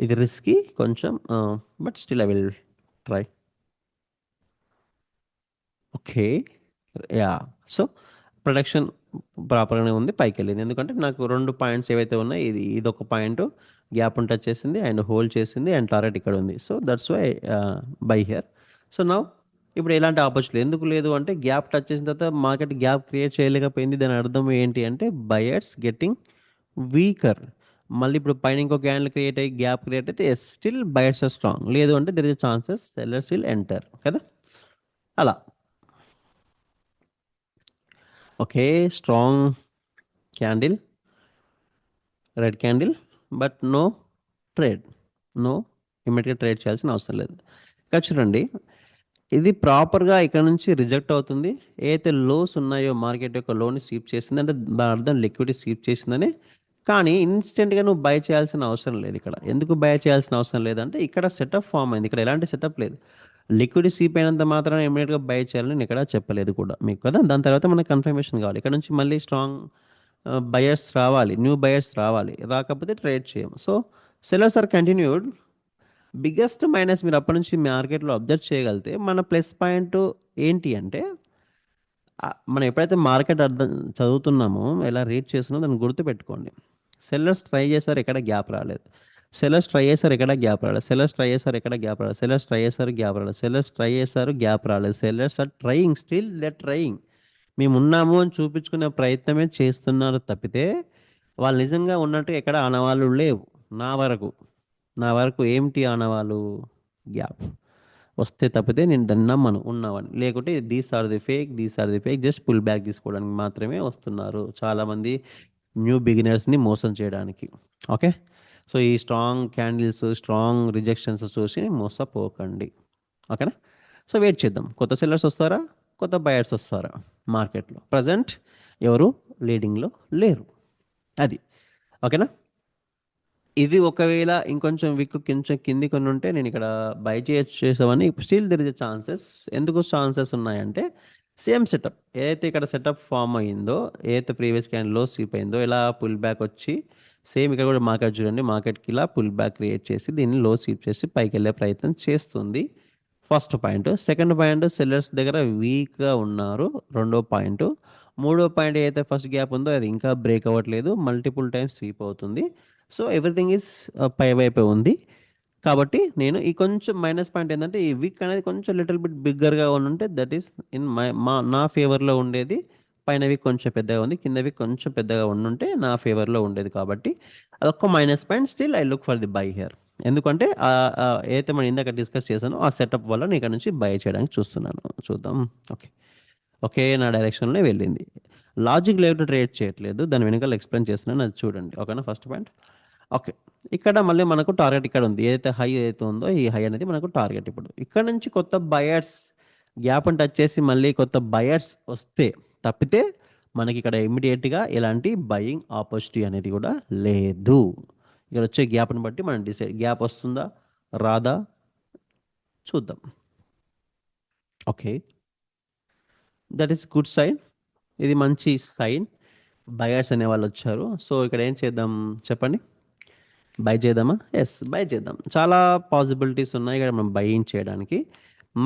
ఇది రిస్కీ కొంచెం, but still I will try. Okay, ya. So production ప్రాపర్గానే ఉంది, పైకి వెళ్ళింది. ఎందుకంటే నాకు రెండు పాయింట్స్ ఏవైతే ఉన్నాయి, ఇది ఒక పాయింట్ గ్యాప్ టచ్ చేసింది అండ్ హోల్డ్ చేసింది అండ్ టార్గెట్ ఇక్కడ ఉంది. So that's why buy here. So now ఇప్పుడు ఎలాంటి ఆపర్చునిటీ ఎందుకు లేదు అంటే గ్యాప్ టచ్ చేసిన తర్వాత మార్కెట్ గ్యాప్ క్రియేట్ చేయలేకపోయింది. దాని అర్థం ఏంటి అంటే బయర్స్ గెట్టింగ్ వీకర్. మళ్ళీ ఇప్పుడు పైన ఇంకో క్యాండిల్ క్రియేట్ అయ్యి గ్యాప్ క్రియేట్ అయితే yes still buyers are strong. లేదు అంటే there is chances sellers will enter కదా, అలా. Okay, strong candle, red candle, but no trade, no ఇమ్మీడియట్గా ట్రేడ్ చేయాల్సిన అవసరం లేదు. ఇక్కడ చూడండి, ఇది ప్రాపర్గా ఇక్కడ నుంచి రిజెక్ట్ అవుతుంది. ఏదైతే లోస్ ఉన్నాయో మార్కెట్ యొక్క లోని స్వీప్ చేసింది అంటే దాని అర్థం లిక్విడిటీ స్వీప్ చేసిందని. కానీ ఇన్స్టెంట్గా నువ్వు బై చేయాల్సిన అవసరం లేదు ఇక్కడ. ఎందుకు బై చేయాల్సిన అవసరం లేదంటే ఇక్కడ సెటప్ ఫామ్ అయింది, ఇక్కడ ఎలాంటి సెటప్ లేదు. లిక్విడ్ స్వీప్ అయినంత మాత్రం ఇమీడియట్గా బై చేయాలని నేను ఇక్కడ చెప్పలేదు కూడా మీకు కదా. దాని తర్వాత మనకు కన్ఫర్మేషన్ కావాలి, ఇక్కడ నుంచి మళ్ళీ స్ట్రాంగ్ బయర్స్ రావాలి, న్యూ బయర్స్ రావాలి. రాకపోతే ట్రేడ్ చేయము. So sellers are continued. Biggest minus మీరు అప్పటి నుంచి మార్కెట్లో అబ్జర్వ్ చేయగలిగితే మన ప్లస్ పాయింట్ ఏంటి అంటే మనం ఎప్పుడైతే మార్కెట్ అర్థం చదువుతున్నామో ఎలా రీడ్ చేస్తున్నామో దాన్ని గుర్తుపెట్టుకోండి. సెల్లర్స్ ట్రై చేశారు, ఎక్కడ గ్యాప్ రాలేదు. సెల్లర్స్ ట్రై చేశారు, ఎక్కడ గ్యాప్ రాలేదు. సెల్లర్స్ ట్రై చేశారు, ఎక్కడ గ్యాప్ రాలేదు. సెల్లర్స్ ట్రై చేశారు, గ్యాప్ రాలేదు. సెల్లర్స్ ట్రై చేశారు, గ్యాప్ రాలేదు. Sellers are trying, still they trying. మేము ఉన్నాము అని చూపించుకునే ప్రయత్నమే చేస్తున్నారు తప్పితే వాళ్ళు నిజంగా ఉన్నట్టు ఎక్కడ ఆనవాళ్ళు లేవు. నా వరకు ఏమిటి ఆనవాళ్ళు? గ్యాప్ వస్తే తప్పితే నేను దాన్ని నమ్మను ఉన్నావని. లేకుంటే these are the fake just pull back తీసుకోవడానికి మాత్రమే వస్తున్నారు చాలామంది న్యూ బిగినర్స్ని మోసం చేయడానికి. ఓకే, సో ఈ స్ట్రాంగ్ క్యాండిల్స్, స్ట్రాంగ్ రిజెక్షన్స్ చూసి మోసపోకండి. ఓకేనా? సో వెయిట్ చేద్దాం, కొత్త సెల్లర్స్ వస్తారా, కొత్త బయర్స్ వస్తారా మార్కెట్లో. ప్రజెంట్ ఎవరు లీడింగ్లో లేరు, అది. ఓకేనా? ఇది ఒకవేళ ఇంకొంచెం విక్ కొంచెం కింది కొన్ని ఉంటే నేను ఇక్కడ బై చేసేవాడిని. Still there is a chances. ఎందుకు ఛాన్సెస్ ఉన్నాయంటే సేమ్ సెటప్ ఏదైతే ఇక్కడ సెటప్ ఫామ్ అయ్యిందో, ఏదైతే ప్రీవియస్ క్యాండిల్లో స్వీప్ అయిందో, ఇలా పుల్ బ్యాక్ వచ్చి సేమ్ ఇక్కడ కూడా మార్కెట్ చూడండి, మార్కెట్కి ఇలా పుల్ బ్యాక్ క్రియేట్ చేసి దీన్ని లో స్వీప్ చేసి పైకి వెళ్ళే ప్రయత్నం చేస్తుంది. First point. Second point, sellers దగ్గర వీక్గా ఉన్నారు. రెండో పాయింట్. మూడో పాయింట్, ఏదైతే ఫస్ట్ గ్యాప్ ఉందో అది ఇంకా బ్రేక్ అవ్వట్లేదు, మల్టిపుల్ టైమ్స్ స్వీప్ అవుతుంది. సో ఎవ్రీథింగ్ ఈజ్ పై వైపే ఉంది. కాబట్టి నేను ఈ కొంచెం మైనస్ పాయింట్ ఏంటంటే ఈ వీక్ అనేది కొంచెం లిటిల్ బిట్ బిగ్గర్గా ఉంటే దట్ ఈస్ ఇన్ నా ఫేవర్లో ఉండేది. పైన వీక్ కొంచెం పెద్దగా ఉంది, కింద వీక్ కొంచెం పెద్దగా ఉండుంటే నా ఫేవర్లో ఉండేది. కాబట్టి అదొక minus point. Still I look for the by here. ఎందుకంటే ఏదైతే మనం ఇందాక డిస్కస్ చేశానో ఆ సెటప్ వల్ల నేను ఇక్కడ నుంచి బై చేయడానికి చూస్తున్నాను. చూద్దాం. ఓకే, ఓకే, నా డైరెక్షన్లో వెళ్ళింది. లాజిక్ లేకపోతే ట్రేడ్ చేయట్లేదు, దాని వెనకాల ఎక్స్ప్లెయిన్ చేస్తున్నాను, అది చూడండి. ఓకేనా? First point. ఓకే, ఇక్కడ మళ్ళీ మనకు టార్గెట్ ఇక్కడ ఉంది. ఏదైతే హై ఏదైతే ఉందో ఈ హై అనేది మనకు టార్గెట్. ఇప్పుడు ఇక్కడ నుంచి కొత్త బయర్స్ గ్యాప్ టచ్ చేసి మళ్ళీ కొత్త బయర్స్ వస్తే తప్పితే మనకి ఇక్కడ ఇమ్మీడియట్గా ఎలాంటి బయింగ్ ఆపర్చునిటీ అనేది కూడా లేదు. ఇక్కడ వచ్చే గ్యాప్ని బట్టి మనం డిసైడ్, గ్యాప్ వస్తుందా రాదా చూద్దాం. Okay, that is good sign. ఇది మంచి సైన్, బయర్స్ అనే వాళ్ళు వచ్చారు. సో ఇక్కడ ఏం చేద్దాం చెప్పండి, బై చేద్దామా? ఎస్, బై చేద్దాం. చాలా పాసిబిలిటీస్ ఉన్నాయి ఇక్కడ మనం బైయింగ్ చేయడానికి.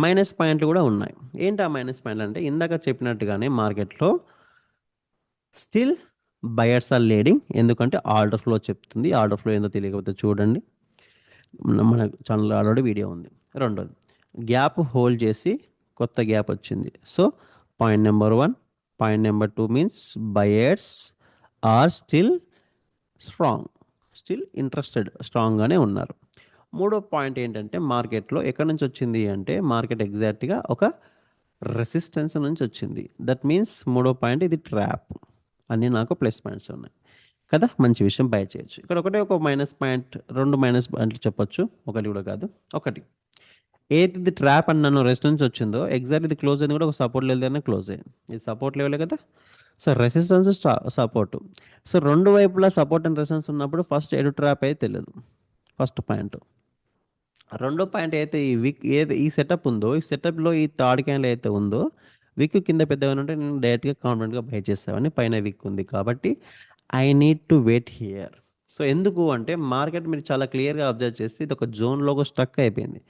మైనస్ పాయింట్లు కూడా ఉన్నాయి. ఏంటి ఆ మైనస్ పాయింట్లు అంటే ఇందాక చెప్పినట్టుగానే మార్కెట్లో స్టిల్ బయర్స్ ఆర్ లీడింగ్. ఎందుకంటే ఆర్డర్ ఫ్లో చెప్తుంది. ఆర్డర్ ఫ్లో ఏందో తెలియకపోతే చూడండి, మన ఛానల్లో ఆల్రెడీ వీడియో ఉంది. రెండోది, గ్యాప్ హోల్డ్ చేసి కొత్త గ్యాప్ వచ్చింది. So point number 1. Point number 2 means buyers are still strong, still interested, స్ట్రాంగ్గానే ఉన్నారు. మూడో పాయింట్ ఏంటంటే మార్కెట్లో ఎక్కడి నుంచి వచ్చింది అంటే మార్కెట్ ఎగ్జాక్ట్గా ఒక రెసిస్టెన్స్ నుంచి వచ్చింది. దట్ మీన్స్ మూడో పాయింట్ ఇది ట్రాప్. అన్నీ నాకు ప్లస్ పాయింట్స్ ఉన్నాయి కదా, మంచి విషయం, బై చేయొచ్చు. ఇక్కడ ఒకటే ఒక మైనస్ పాయింట్, రెండు మైనస్ పాయింట్లు చెప్పొచ్చు, ఒకటి కూడా కాదు, ఒకటి. ఏది ఇది ట్రాప్ అని నన్ను రెస్ట్ నుంచి వచ్చిందో ఎగ్జాక్ట్ ఇది క్లోజ్ అయింది కూడా ఒక సపోర్ట్ లెవెల్ దగ్గర క్లోజ్ అయింది. ఇది సపోర్ట్ లెవెలే కదా. So resistance support. సో రెండు వైపులా సపోర్ట్ అండ్ రెసిస్టెన్స్ ఉన్నప్పుడు ఫస్ట్ ఎటు ట్రాప్ అయితే తెలియదు, ఫస్ట్ పాయింట్. రెండో పాయింట్ అయితే ఈ విక్ ఏది ఈ సెటప్ ఉందో ఈ సెటప్లో ఈ థర్డ్ క్యాండిల్ అయితే ఉందో విక్ కింద పెద్దగా ఉంటే నేను డైరెక్ట్గా కాన్ఫిడెంట్గా బై చేస్తామని, పైన విక్ ఉంది కాబట్టి I need to wait here. So ఎందుకు అంటే మార్కెట్ మీరు చాలా క్లియర్గా అబ్జర్వ్ చేస్తే ఇది ఒక జోన్లో స్ట్రక్ అయిపోయింది.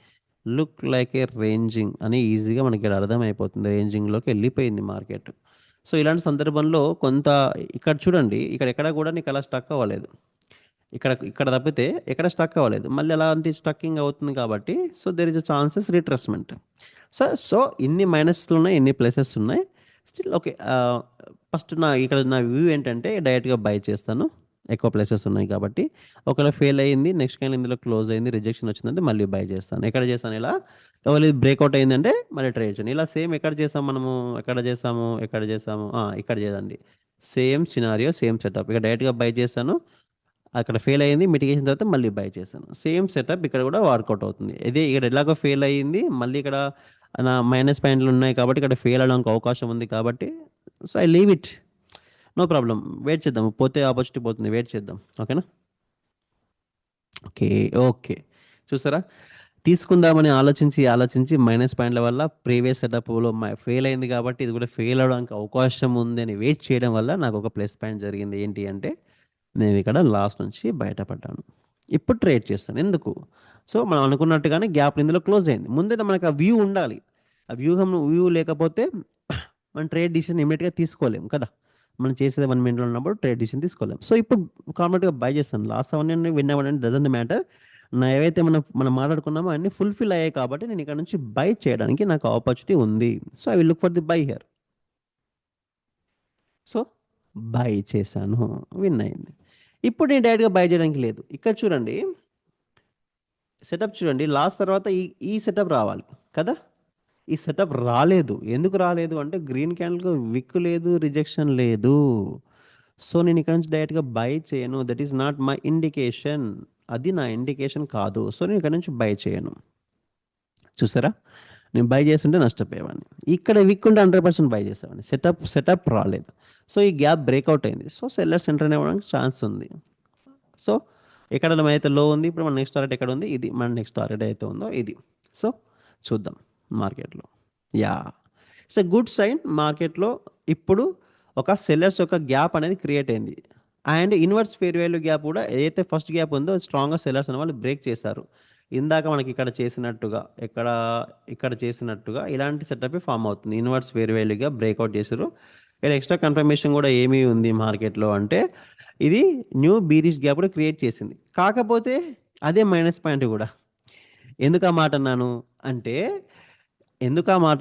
లుక్ లైక్ ఏ రేంజింగ్ అని ఈజీగా మనకి ఇక్కడ అర్థమైపోతుంది, రేంజింగ్లోకి వెళ్ళిపోయింది మార్కెట్. సో ఇలాంటి సందర్భంలో కొంత ఇక్కడ చూడండి, ఇక్కడ ఎక్కడ కూడా నీకు అలా స్టక్ అవ్వలేదు, ఇక్కడ ఇక్కడ తప్పితే ఎక్కడ స్టక్ అవ్వలేదు, మళ్ళీ అలాంటి స్టక్కింగ్ అవుతుంది కాబట్టి so there is a chances retracement. So ఇన్ని మైనస్లు ఉన్నాయి, ఇన్ని ప్లసెస్ ఉన్నాయి, స్టిల్ ఓకే. ఫస్ట్ ఇక్కడ నా వ్యూ ఏంటంటే డైరెక్ట్గా బై చేస్తాను, ఎక్కువ ప్లేసెస్ ఉన్నాయి కాబట్టి. ఒకవేళ ఫెయిల్ అయ్యింది, నెక్స్ట్ కానీ ఇందులో క్లోజ్ అయింది, రిజెక్షన్ వచ్చిందంటే మళ్ళీ బై చేస్తాను. ఎక్కడ చేస్తాను ఇలా, ఒకవేళ ఇది బ్రేక్అవుట్ అయిందంటే మళ్ళీ ట్రేడ్ చేయండి. ఇలా సేమ్ ఎక్కడ చేస్తాం మనము, ఎక్కడ చేసాము ఇక్కడ చేయండి. Same scenario, same setup. ఇక్కడ డైరెక్ట్గా బై చేస్తాను, అక్కడ ఫెయిల్ అయ్యింది, మిటిగేషన్ తర్వాత మళ్ళీ బై చేశాను. సేమ్ సెటప్ ఇక్కడ కూడా వర్కౌట్ అవుతుంది. ఇదే ఇక్కడ ఎలాగో ఫెయిల్ అయ్యింది, మళ్ళీ ఇక్కడ నా మైనస్ పాయింట్లు ఉన్నాయి కాబట్టి ఇక్కడ ఫెయిల్ అవడానికి అవకాశం ఉంది కాబట్టి so I leave it, no problem, wait చేద్దాం, పోతే ఆపర్చునిటీ పోతుంది, వెయిట్ చేద్దాం. ఓకేనా. ఓకే. ఓకే, చూసారా, తీసుకుందామని ఆలోచించి మైనస్ పాయింట్ల వల్ల ప్రీవియస్ సెటప్లో ఫెయిల్ అయింది కాబట్టి ఇది కూడా ఫెయిల్ అవడానికి అవకాశం ఉంది అని వెయిట్ చేయడం వల్ల నాకు ఒక ప్లస్ పాయింట్ జరిగింది. ఏంటి అంటే నేను ఇక్కడ లాస్ట్ నుంచి బయటపడ్డాను. ఇప్పుడు ట్రేడ్ చేస్తాను. ఎందుకు, సో మనం అనుకున్నట్టుగానే గ్యాప్ ఇందులో క్లోజ్ అయింది. ముందే మనకు ఆ వ్యూ ఉండాలి, ఆ వ్యూ లేకపోతే మనం ట్రేడ్ డిసిషన్ ఇమీడియట్గా తీసుకోలేము కదా. మనం చేసేది 1 మినిట్లో ఉన్నప్పుడు ట్రేడ్ డిసిషన్ తీసుకోలేము. సో ఇప్పుడు కాన్ఫిడెంట్గా బై చేస్తాను. లాస్ట్ అవన్నీ విన్ అవ్వడానికి డజంట్ మ్యాటర్. నా ఏవైతే మనం మాట్లాడుకున్నామో అన్నీ ఫుల్ఫిల్ అయ్యాయి కాబట్టి నేను ఇక్కడ నుంచి బై చేయడానికి నాకు ఆపర్చునిటీ ఉంది. So I will look for the by here. So by చేశాను, విన్ అయింది. ఇప్పుడు నేను డైరెక్ట్గా బై చేయడానికి లేదు. ఇక్కడ చూడండి, సెటప్ చూడండి, లాస్ట్ తర్వాత ఈ సెటప్ రావాలి కదా. ఈ సెటప్ రాలేదు. ఎందుకు రాలేదు అంటే గ్రీన్ క్యాండిల్కి విక్ లేదు, రిజెక్షన్ లేదు. సో నేను ఇక్కడ నుంచి డైరెక్ట్గా బై చేయను. That is not my indication. అది నా ఇండికేషన్ కాదు. సో నేను ఇక్కడ నుంచి బై చేయను. చూసారా, నేను బై చేస్తుంటే నష్టపోయేవాడిని. ఇక్కడ విక్ ఉంటే 100% బై చేసేవాడిని. సెటప్ రాలేదు. సో ఈ గ్యాప్ బ్రేక్అవుట్ అయింది. సో సెల్లర్స్ ఎంటర్ అవ్వడానికి ఛాన్స్ ఉంది. సో ఎక్కడ అయితే లో ఉంది, ఇప్పుడు మన నెక్స్ట్ టార్గెట్ ఎక్కడ ఉంది, ఇది మన నెక్స్ట్ టార్గెట్ అయితే ఉందో ఇది. సో చూద్దాం మార్కెట్లో. Yeah, it's a good sign. మార్కెట్లో ఇప్పుడు ఒక సెల్లర్స్ యొక్క గ్యాప్ అనేది క్రియేట్ అయింది. And inverse fair value gap కూడా ఏదైతే ఫస్ట్ గ్యాప్ ఉందో స్ట్రాంగ్గా సెల్లర్స్ అనే వాళ్ళు బ్రేక్ చేశారు. ఇందాక మనకి ఇక్కడ చేసినట్టుగా ఇలాంటి సెటప్ ఫామ్ అవుతుంది. ఇన్వర్స్ ఫేర్ వాల్యూగా బ్రేక్అవుట్ చేశారు. ఇక్కడ ఎక్స్ట్రా కన్ఫర్మేషన్ కూడా ఏమీ ఉంది మార్కెట్లో అంటే ఇది న్యూ బీరిష్ గ్యాప్ కూడా క్రియేట్ చేసింది. కాకపోతే అదే మైనస్ పాయింట్ కూడా. ఎందుకు ఆ మాట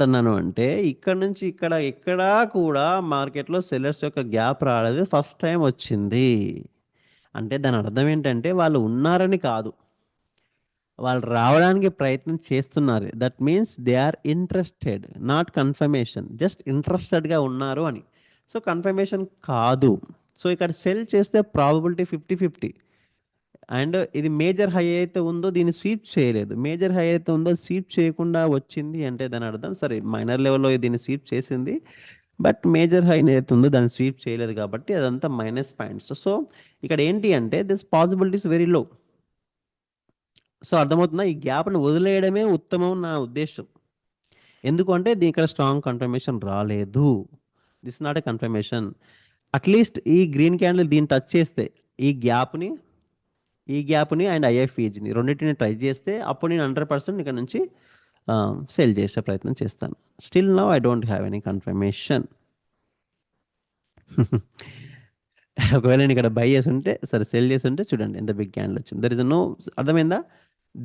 అన్నాను అంటే ఇక్కడ నుంచి ఎక్కడా కూడా మార్కెట్లో సెల్లర్స్ యొక్క గ్యాప్ రాలేదు, ఫస్ట్ టైం వచ్చింది. అంటే దాని అర్థం ఏంటంటే వాళ్ళు ఉన్నారని కాదు, వాళ్ళు రావడానికి ప్రయత్నం చేస్తున్నారు. That means they are interested, not confirmation, just ఇంట్రెస్టెడ్గా ఉన్నారు అని. సో కన్ఫర్మేషన్ కాదు. సో ఇక్కడ సెల్ చేస్తే ప్రాబబిలిటీ 50-50. అండ్ ఇది మేజర్ హై అయితే ఉందో దీన్ని స్వీప్ చేయలేదు. మేజర్ హై అయితే ఉందో స్వీప్ చేయకుండా వచ్చింది అంటే దాని అర్థం సరే మైనర్ లెవెల్లో దీన్ని స్వీప్ చేసింది, బట్ మేజర్ హై ఏదైతే ఉందో దాన్ని స్వీప్ చేయలేదు కాబట్టి అదంతా మైనస్ పాయింట్స్. సో ఇక్కడ ఏంటి అంటే this possibilities very low. So అర్థమవుతుందా, ఈ గ్యాప్ను వదిలేయడమే ఉత్తమం నా ఉద్దేశం. ఎందుకంటే దీని ఇక్కడ స్ట్రాంగ్ కన్ఫర్మేషన్ రాలేదు. This not a confirmation. At least ఈ గ్రీన్ క్యాండిల్ దీన్ని టచ్ చేస్తే ఈ గ్యాప్ని అండ్ ఐఎఫ్ఈజిని రెండింటిని ట్రై చేస్తే అప్పుడు నేను 100% ఇక్కడ నుంచి సెల్ చేసే ప్రయత్నం చేస్తాను. Still now I don't have any confirmation. ఒకవేళ నేను ఇక్కడ బై చేసి ఉంటే సరే, సెల్ చేసి ఉంటే చూడండి ఎంత బిగ్ క్యాండిల్ వచ్చింది. దర్ ఇస్ నో, అర్థమైందా,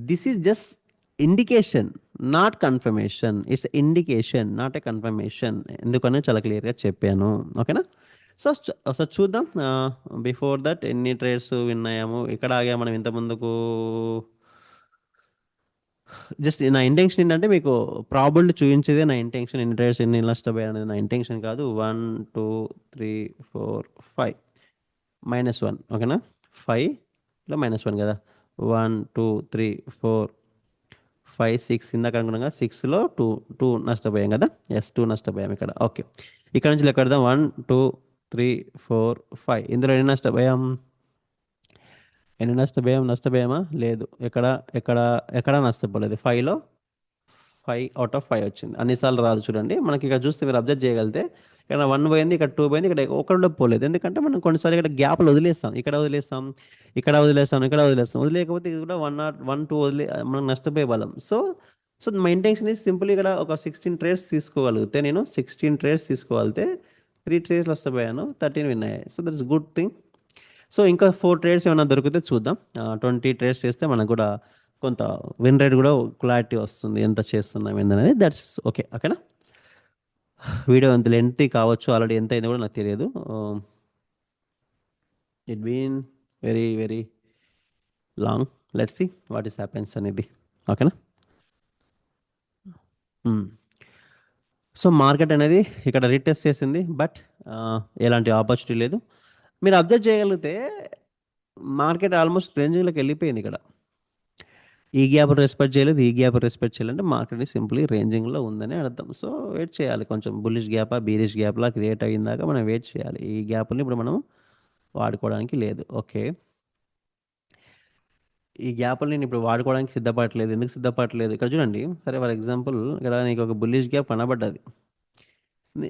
this is just indication, not confirmation. It's indication, not a confirmation. ఎందుకని చాలా క్లియర్గా చెప్పాను. ఓకేనా. సో ఒకసారి చూద్దాం. బిఫోర్ దట్ ఎన్ని ట్రేడ్స్ విన్ అయ్యాము, ఇక్కడ ఆగా మనం ఇంత ముందుకు జస్ట్ నా ఇంటెన్షన్ ఏంటంటే మీకు ప్రాబిలిటీ చూపించేదే నా ఇంటెన్షన్. ఎన్ని ట్రేడ్స్ ఎన్ని నష్టపోయాయి అనేది నా ఇంటెన్షన్ కాదు. 1 2 3 4 5 -1 ఓకేనా. 5 ఇలా -1 కదా. 1 2 3 4 5 6 ఇందాక అనుకున్నాగా 6లో టూ టూ నష్టపోయాం కదా. ఎస్, టూ నష్టపోయాం ఇక్కడ. ఓకే, ఇక్కడ నుంచి లెక్క పెడదాం. 1 2 3 4 5 ఇందులో ఎన్ని నష్టపోయాం? ఎన్ని నష్టపోయాం? నష్టపోయామా? లేదు. ఎక్కడ ఎక్కడ నష్టపోలేదు. 5లో 5/5 వచ్చింది. అన్నిసార్లు రాదు చూడండి. మనకి ఇక్కడ చూస్తే మీరు అబ్జర్వ్ చేయగలిగితే ఇక్కడ 1 పోయింది, ఇక్కడ 2 పోయింది, ఇక్కడ ఒకటి పోలేదు. ఎందుకంటే మనం కొన్నిసార్లు ఇక్కడ గ్యాప్లు వదిలేస్తాం. ఇక్కడ వదిలేస్తాం, ఇక్కడ వదిలేస్తాం, ఇక్కడ వదిలేస్తాం. వదిలేకపోతే ఇది కూడా 1 or 1 2 మనం నష్టపోయే వాళ్ళం. So so my intention is simple. ఇక్కడ ఒక 16 ట్రేడ్స్ తీసుకోగలిగితే, నేను 16 ట్రేడ్స్ తీసుకోగలిగితే 3 ట్రేడ్స్ నష్టపోయాను, 13 విన్ అయ్యాయి. So that is good thing. So ఇంకా 4 ట్రేడ్స్ ఏమైనా దొరికితే చూద్దాం. 20 ట్రేడ్స్ చేస్తే మనకు కూడా కొంత విన్ రేట్ కూడా క్లారిటీ వస్తుంది, ఎంత చేస్తున్నాం ఏందనేది. That's okay. ఓకేనా. వీడియో ఎంత లెంతీ కావచ్చు, ఆల్రెడీ ఎంత అయిందో కూడా నాకు తెలియదు. It been very very long. Let's see what is happens అనేది. ఓకేనా. సో మార్కెట్ అనేది ఇక్కడ రీటెస్ట్ చేసింది, బట్ ఎలాంటి ఆపర్చునిటీ లేదు. మీరు అబ్జర్వ్ చేయగలిగితే మార్కెట్ ఆల్మోస్ట్ రేంజింగ్లోకి వెళ్ళిపోయింది. ఇక్కడ ఈ గ్యాప్ రెస్పెక్ట్ చేయలేదు, ఈ గ్యాప్ రెస్పెక్ట్ చేయాలంటే మార్కెట్ సింప్లీ రేంజింగ్లో ఉందని అర్థం. సో వెయిట్ చేయాలి. కొంచెం బుల్లిష్ గ్యాపా బీరిష్ గ్యాప్లా క్రియేట్ అయ్యిందాక మనం వెయిట్ చేయాలి. ఈ గ్యాప్ని ఇప్పుడు మనం వాడుకోవడానికి లేదు. ఓకే, ఈ గ్యాప్ని నేను ఇప్పుడు వాడుకోవడానికి సిద్ధపడట్లేదు. ఎందుకు సిద్ధపడట్లేదు? ఇక్కడ చూడండి. సరే, ఫర్ ఎగ్జాంపుల్ ఇక్కడ నీకు ఒక బుల్లిష్ గ్యాప్ కనబడ్డది.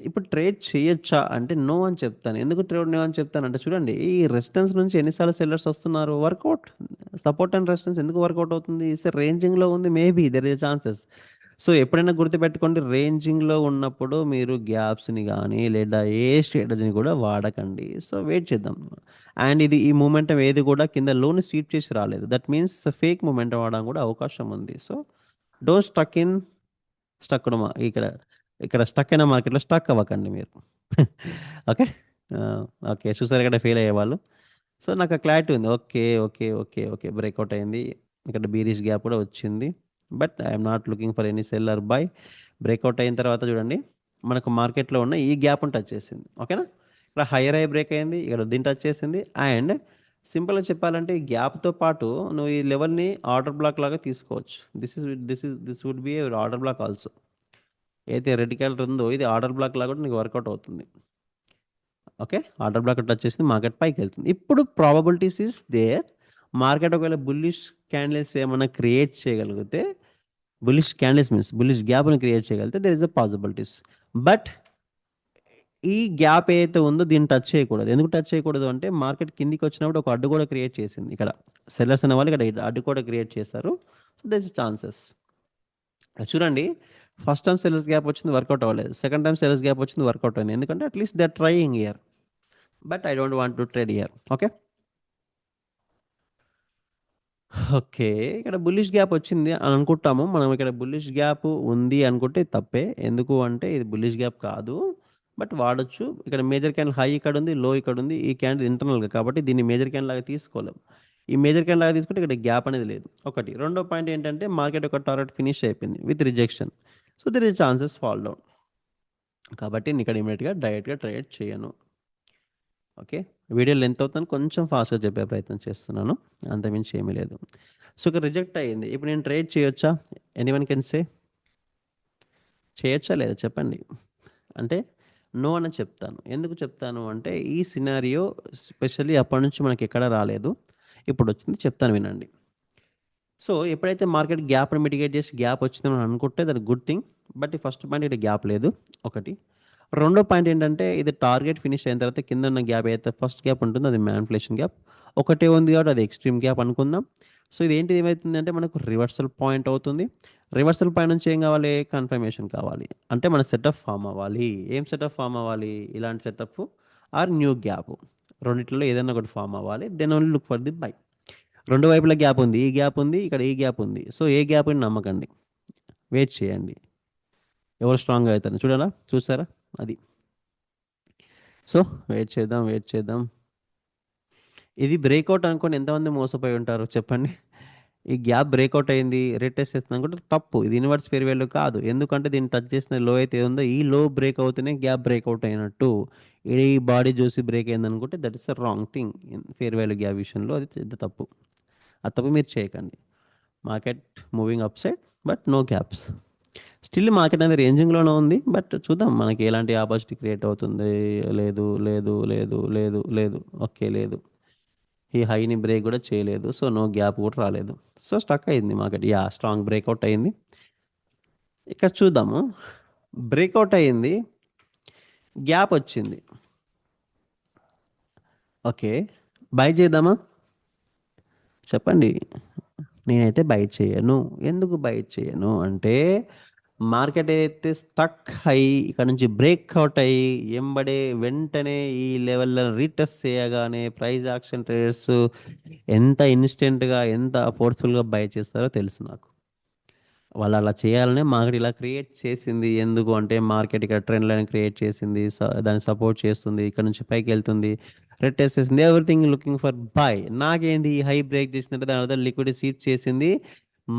ఇప్పుడు ట్రేడ్ చేయొచ్చా అంటే నో అని చెప్తాను. ఎందుకు ట్రేడ్ నో అని చెప్తాను అంటే, చూడండి, ఈ రెసిస్టెన్స్ నుంచి ఎన్నిసార్లు సెల్లర్స్ వస్తున్నారు. వర్కౌట్, సపోర్ట్ అండ్ రెసిస్టెన్స్ ఎందుకు వర్కౌట్ అవుతుంది? ఇట్స్ రేంజింగ్లో ఉంది. Maybe there is chances. So ఎప్పుడైనా గుర్తుపెట్టుకోండి, రేంజింగ్లో ఉన్నప్పుడు మీరు గ్యాప్స్ని కానీ లేదా ఏ స్ట్రాటజీని కూడా వాడకండి. సో వెయిట్ చేద్దాం. అండ్ ఇది ఈ మూమెంటం ఏది కూడా కింద లోన్ స్వీప్ చేసి రాలేదు. దట్ మీన్స్ ఫేక్ మూమెంటం అవడానికి కూడా అవకాశం ఉంది. సో డోంట్ స్టక్ ఇక్కడ ఇక్కడ స్టక్ అయిన మార్కెట్లో స్టక్ అవ్వకండి మీరు. ఓకే. ఓకే, చూసారు ఇక్కడ ఫెయిల్ అయ్యేవాళ్ళు. సో నాకు ఆ క్లారిటీ ఉంది. Okay okay okay okay breakout అయింది. ఇక్కడ బీరిష్ గ్యాప్ కూడా వచ్చింది. But I'm not looking for any seller by. Breakout అయిన తర్వాత చూడండి, మనకు మార్కెట్లో ఉన్న ఈ గ్యాప్ని టచ్ చేసింది. ఓకేనా. ఇక్కడ హైయర్ హై బ్రేక్ అయింది, ఇక్కడ దీన్ని టచ్ చేసింది. అండ్ సింపుల్గా చెప్పాలంటే ఈ గ్యాప్తో పాటు నువ్వు ఈ లెవెల్ని ఆర్డర్ బ్లాక్ లాగా తీసుకోవచ్చు. This would be order block also. అయితే రెడ్ కలర్ ఉందో ఇది ఆర్డర్ బ్లాక్ లాగా కూడా నీకు వర్కౌట్ అవుతుంది. ఓకే, ఆర్డర్ బ్లాక్ టచ్ చేసింది, మార్కెట్ పైకి వెళ్తుంది. ఇప్పుడు ప్రాబబిలిటీస్ ఈస్ దేర్. మార్కెట్ ఒకవేళ బుల్లిష్ క్యాండిల్స్ ఏమైనా క్రియేట్ చేయగలిగితే, బుల్లిష్ క్యాండిల్స్ మీన్స్ బుల్లిష్ గ్యాప్ని క్రియేట్ చేయగలిగితే there is a possibilities. But ఈ గ్యాప్ ఏదైతే ఉందో దీన్ని టచ్ చేయకూడదు. ఎందుకు టచ్ చేయకూడదు అంటే, మార్కెట్ కిందికి వచ్చినప్పుడు ఒక అడ్డు కూడా క్రియేట్ చేసింది. ఇక్కడ సెల్లర్స్ అనే వాళ్ళు ఇక్కడ అడ్డు కూడా క్రియేట్ చేశారు. So there is chances. చూడండి, ఫస్ట్ టైం సెల్లర్స్ గ్యాప్ వచ్చింది, వర్కౌట్ అవ్వలేదు. సెకండ్ టైం సెల్లర్స్ గ్యాప్ వచ్చింది, వర్కౌట్ అయింది. ఎందుకంటే at least they are trying here. But I don't want to trade here. Okay. Okay, ఇక్కడ బుల్లిష్ గ్యాప్ వచ్చింది అని అనుకుంటాము మనం. ఇక్కడ బుల్లిష్ గ్యాప్ ఉంది అనుకుంటే తప్పే. ఎందుకు అంటే ఇది బుల్లిష్ గ్యాప్ కాదు, బట్ వాడచ్చు. ఇక్కడ మేజర్ క్యాండిల్ హై ఇక్కడ ఉంది, లో ఇక్కడ ఉంది. ఈ క్యాండిల్ ఇంటర్నల్గా కాబట్టి దీన్ని మేజర్ క్యాండిల్ లాగా తీసుకోలేము. ఈ మేజర్ క్యాండిల్ లాగా తీసుకుంటే ఇక్కడ గ్యాప్ అనేది లేదు. ఒకటి. రెండో పాయింట్ ఏంటంటే, మార్కెట్ ఒక టార్గెట్ ఫినిష్ అయిపోయింది with rejection. So there is chances fall down. కాబట్టి నేను ఇక్కడ ఇమీడియట్గా డైరెక్ట్గా ట్రేడ్ చేయను. ఓకే, వీడియో లెంత్ అవుతుందని కొంచెం ఫాస్ట్గా చెప్పే ప్రయత్నం చేస్తున్నాను, అంతమించి ఏమీ లేదు. సో ఇక్కడ రిజెక్ట్ అయ్యింది. ఇప్పుడు నేను ట్రేడ్ చేయొచ్చా? Anyone can say. చేయొచ్చా లేదా చెప్పండి. అంటే నో అని చెప్తాను. ఎందుకు చెప్తాను అంటే, ఈ సినారియో స్పెషల్లీ అప్పటి నుంచి మనకి ఎక్కడ రాలేదు, ఇప్పుడు వచ్చింది. చెప్తాను వినండి. సో ఎప్పుడైతే మార్కెట్ గ్యాప్ని మిటిగేట్ చేసి గ్యాప్ వచ్చిందని మనం అనుకుంటే దట్ గుడ్ థింగ్. బట్ ఈ ఫస్ట్ పాయింట్ ఇక్కడ గ్యాప్ లేదు, ఒకటి. రెండో పాయింట్ ఏంటంటే, ఇది టార్గెట్ ఫినిష్ అయిన తర్వాత కింద ఉన్న గ్యాప్ ఏదైతే ఫస్ట్ గ్యాప్ ఉంటుందో అది మ్యానిపులేషన్ గ్యాప్. ఒకటే ఉంది కాబట్టి అది ఎక్స్ట్రీమ్ గ్యాప్ అనుకుందాం. సో ఇది ఏంటి ఏమవుతుందంటే, మనకు రివర్సల్ పాయింట్ అవుతుంది. రివర్సల్ పాయింట్ నుంచి ఏం కావాలి? కన్ఫర్మేషన్ కావాలి. అంటే మన సెటప్ ఫామ్ అవ్వాలి. ఏం సెటప్ ఫామ్ అవ్వాలి? ఇలాంటి సెటప్ ఆర్ న్యూ గ్యాప్, రెండిట్లో ఏదైనా ఒకటి ఫామ్ అవ్వాలి. Then only look for the buy. రెండు వైపులా గ్యాప్ ఉంది, ఈ గ్యాప్ ఉంది, ఇక్కడ ఈ గ్యాప్ ఉంది. సో ఏ గ్యాప్ అని నమ్మకండి, వెయిట్ చేయండి. ఎవరు స్ట్రాంగ్ అవుతారు చూడాలా, చూసారా? అది. సో వెయిట్ చేద్దాం, వెయిట్ చేద్దాం. ఇది బ్రేక్అవుట్ అనుకోని ఎంతమంది మోసపోయి ఉంటారు చెప్పండి. ఈ గ్యాప్ బ్రేక్అవుట్ అయింది, రీటెస్ట్ చేస్తుంది అనుకుంటే తప్పు. ఇది ఇన్వర్స్ ఫేర్ వాల్యూ కాదు. ఎందుకంటే దీన్ని టచ్ చేసిన లో అయితే ఉందో ఈ లో బ్రేక్ అవుతూనే గ్యాప్ బ్రేక్అవుట్ అయినట్టు. ఈ బాడీ చూసి బ్రేక్ అయింది అనుకుంటే that is a wrong thing. Fair value gap విషయంలో అది పెద్ద తప్పు. ఆ తప్పు మీరు చేయకండి. Market moving up side but no gaps. Still market అనేది రేంజింగ్లోనే ఉంది. బట్ చూద్దాం మనకి ఎలాంటి ఆపర్చునిటీ క్రియేట్ అవుతుంది. లేదు లేదు లేదు లేదు లేదు. ఓకే, లేదు. ఈ హైని బ్రేక్ కూడా చేయలేదు. సో నో గ్యాప్ కూడా రాలేదు. సో స్టక్ అయింది మార్కెట్. యా, స్ట్రాంగ్ బ్రేక్అవుట్ అయింది. ఇక్కడ చూద్దాము. బ్రేక్అవుట్ అయింది, గ్యాప్ వచ్చింది. ఓకే, బై చేద్దామా? చెప్పండి. నేనైతే బై చేయను. ఎందుకు బై చేయను అంటే మార్కెట్ ఏదైతే స్టక్ అయ్యి ఇక్కడ నుంచి బ్రేక్అవుట్ అయ్యి ఎంబడే వెంటనే ఈ లెవెల్లో రీటెస్ట్ చేయగానే ప్రైస్ యాక్షన్ ట్రేడర్స్ ఎంత ఇన్స్టెంట్గా ఎంత ఫోర్స్ఫుల్గా బై చేస్తారో తెలుసు నాకు. వాళ్ళు అలా చేయాలనే మార్కెట్ ఇలా క్రియేట్ చేసింది. ఎందుకు అంటే మార్కెట్ ఇక్కడ ట్రెండ్ లైన్ క్రియేట్ చేసింది, దాన్ని సపోర్ట్ చేస్తుంది, ఇక్కడ నుంచి పైకి వెళ్తుంది, రెడ్ టెస్ట్ చేసింది, ఎవ్రీథింగ్ లుకింగ్ ఫర్ బై. నాకేంది ఈ హై బ్రేక్ చేసిందంటే దాని అర్థం లిక్విడిటీ సీప్ చేసింది.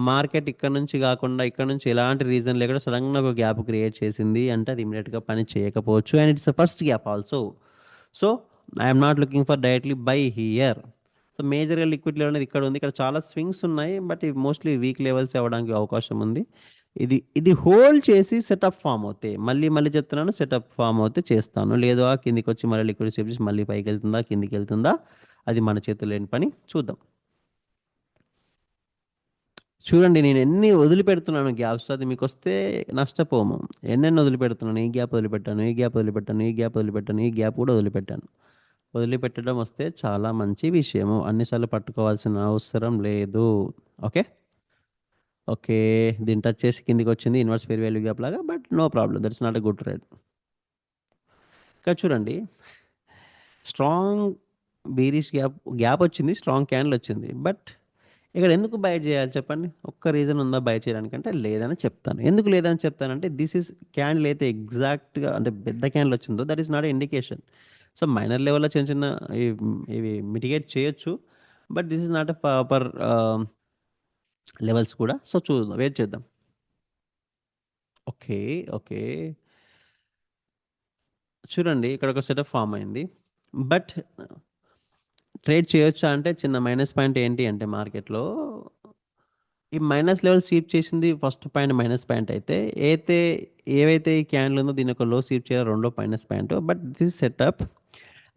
మార్కెట్ ఇక్కడ నుంచి కాకుండా ఇక్కడ నుంచి ఎలాంటి రీజన్ లేకుండా సడన్గా ఒక గ్యాప్ క్రియేట్ చేసింది అంటే అది ఇమీడియట్గా పని చేయకపోవచ్చు. And it's first gap also. So I'm not looking for directly by here. So మేజర్గా లిక్విడ్ లెవెల్ అనేది ఇక్కడ ఉంది. ఇక్కడ చాలా స్వింగ్స్ ఉన్నాయి, బట్ ఇవి మోస్ట్లీ వీక్ లెవెల్స్ అవ్వడానికి అవకాశం ఉంది. ఇది ఇది హోల్డ్ చేసి సెటప్ ఫామ్ అవుతాయి. మళ్ళీ మళ్ళీ చెప్తున్నాను, సెటప్ ఫామ్ అవుతే చేస్తాను. లేదు ఆ కిందికి వచ్చి మళ్ళీ లిక్విడ్ సేవ్ చేసి మళ్ళీ పైకి వెళ్తుందా కిందికి వెళ్తుందా, అది మన చేతుల్లో లేని పని. చూద్దాం. చూడండి, నేను ఎన్ని వదిలిపెడుతున్నాను గ్యాప్స్, అది మీకు వస్తే నష్టపోము. ఎన్నెన్ని వదిలిపెడుతున్నాను. ఈ గ్యాప్ వదిలిపెట్టాను, ఈ గ్యాప్ వదిలిపెట్టాను, ఈ గ్యాప్ వదిలిపెట్టాను, ఈ గ్యాప్ కూడా వదిలిపెట్టాను. వదిలిపెట్టడం వస్తే చాలా మంచి విషయము. అన్నిసార్లు పట్టుకోవాల్సిన అవసరం లేదు. ఓకే. ఓకే, దీన్ని టచ్ చేసి కిందికి వచ్చింది ఇన్వర్స్ ఫేర్ వాల్యూ గ్యాప్ లాగా, but no problem, that's not a good trade. ఇక్కడ చూడండి, స్ట్రాంగ్ బీరిష్ గ్యాప్ గ్యాప్ వచ్చింది, స్ట్రాంగ్ క్యాండిల్ వచ్చింది. బట్ ఇక్కడ ఎందుకు బై చేయాలి చెప్పండి? ఒక్క రీజన్ ఉందా బై చేయడానికంటే? లేదని చెప్తాను. ఎందుకు లేదని చెప్తానంటే దిస్ ఇస్ క్యాండిల్ అయితే ఎగ్జాక్ట్గా అంటే పెద్ద క్యాండిల్ వచ్చిందో that is not a indication. So minor లెవెల్లో చిన్న చిన్న ఇవి మిటిగేట్ చేయొచ్చు, but this is not a proper levels కూడా. సో చూద్దాం, వెయిట్ చేద్దాం. ఓకే. ఓకే, చూడండి ఇక్కడ ఒక సెటప్ ఫామ్ అయింది. బట్ ట్రేడ్ చేయొచ్చా అంటే చిన్న మైనస్ పాయింట్ ఏంటి అంటే మార్కెట్లో ఈ మైనస్ లెవెల్ స్వీప్ చేసింది ఫస్ట్ పాయింట్ మైనస్ పాయింట్ అయితే ఏవైతే ఈ క్యాండిల్ ఉందో దీని ఒక లో స్వీప్ చేయాలి రెండో minus point. But this setup.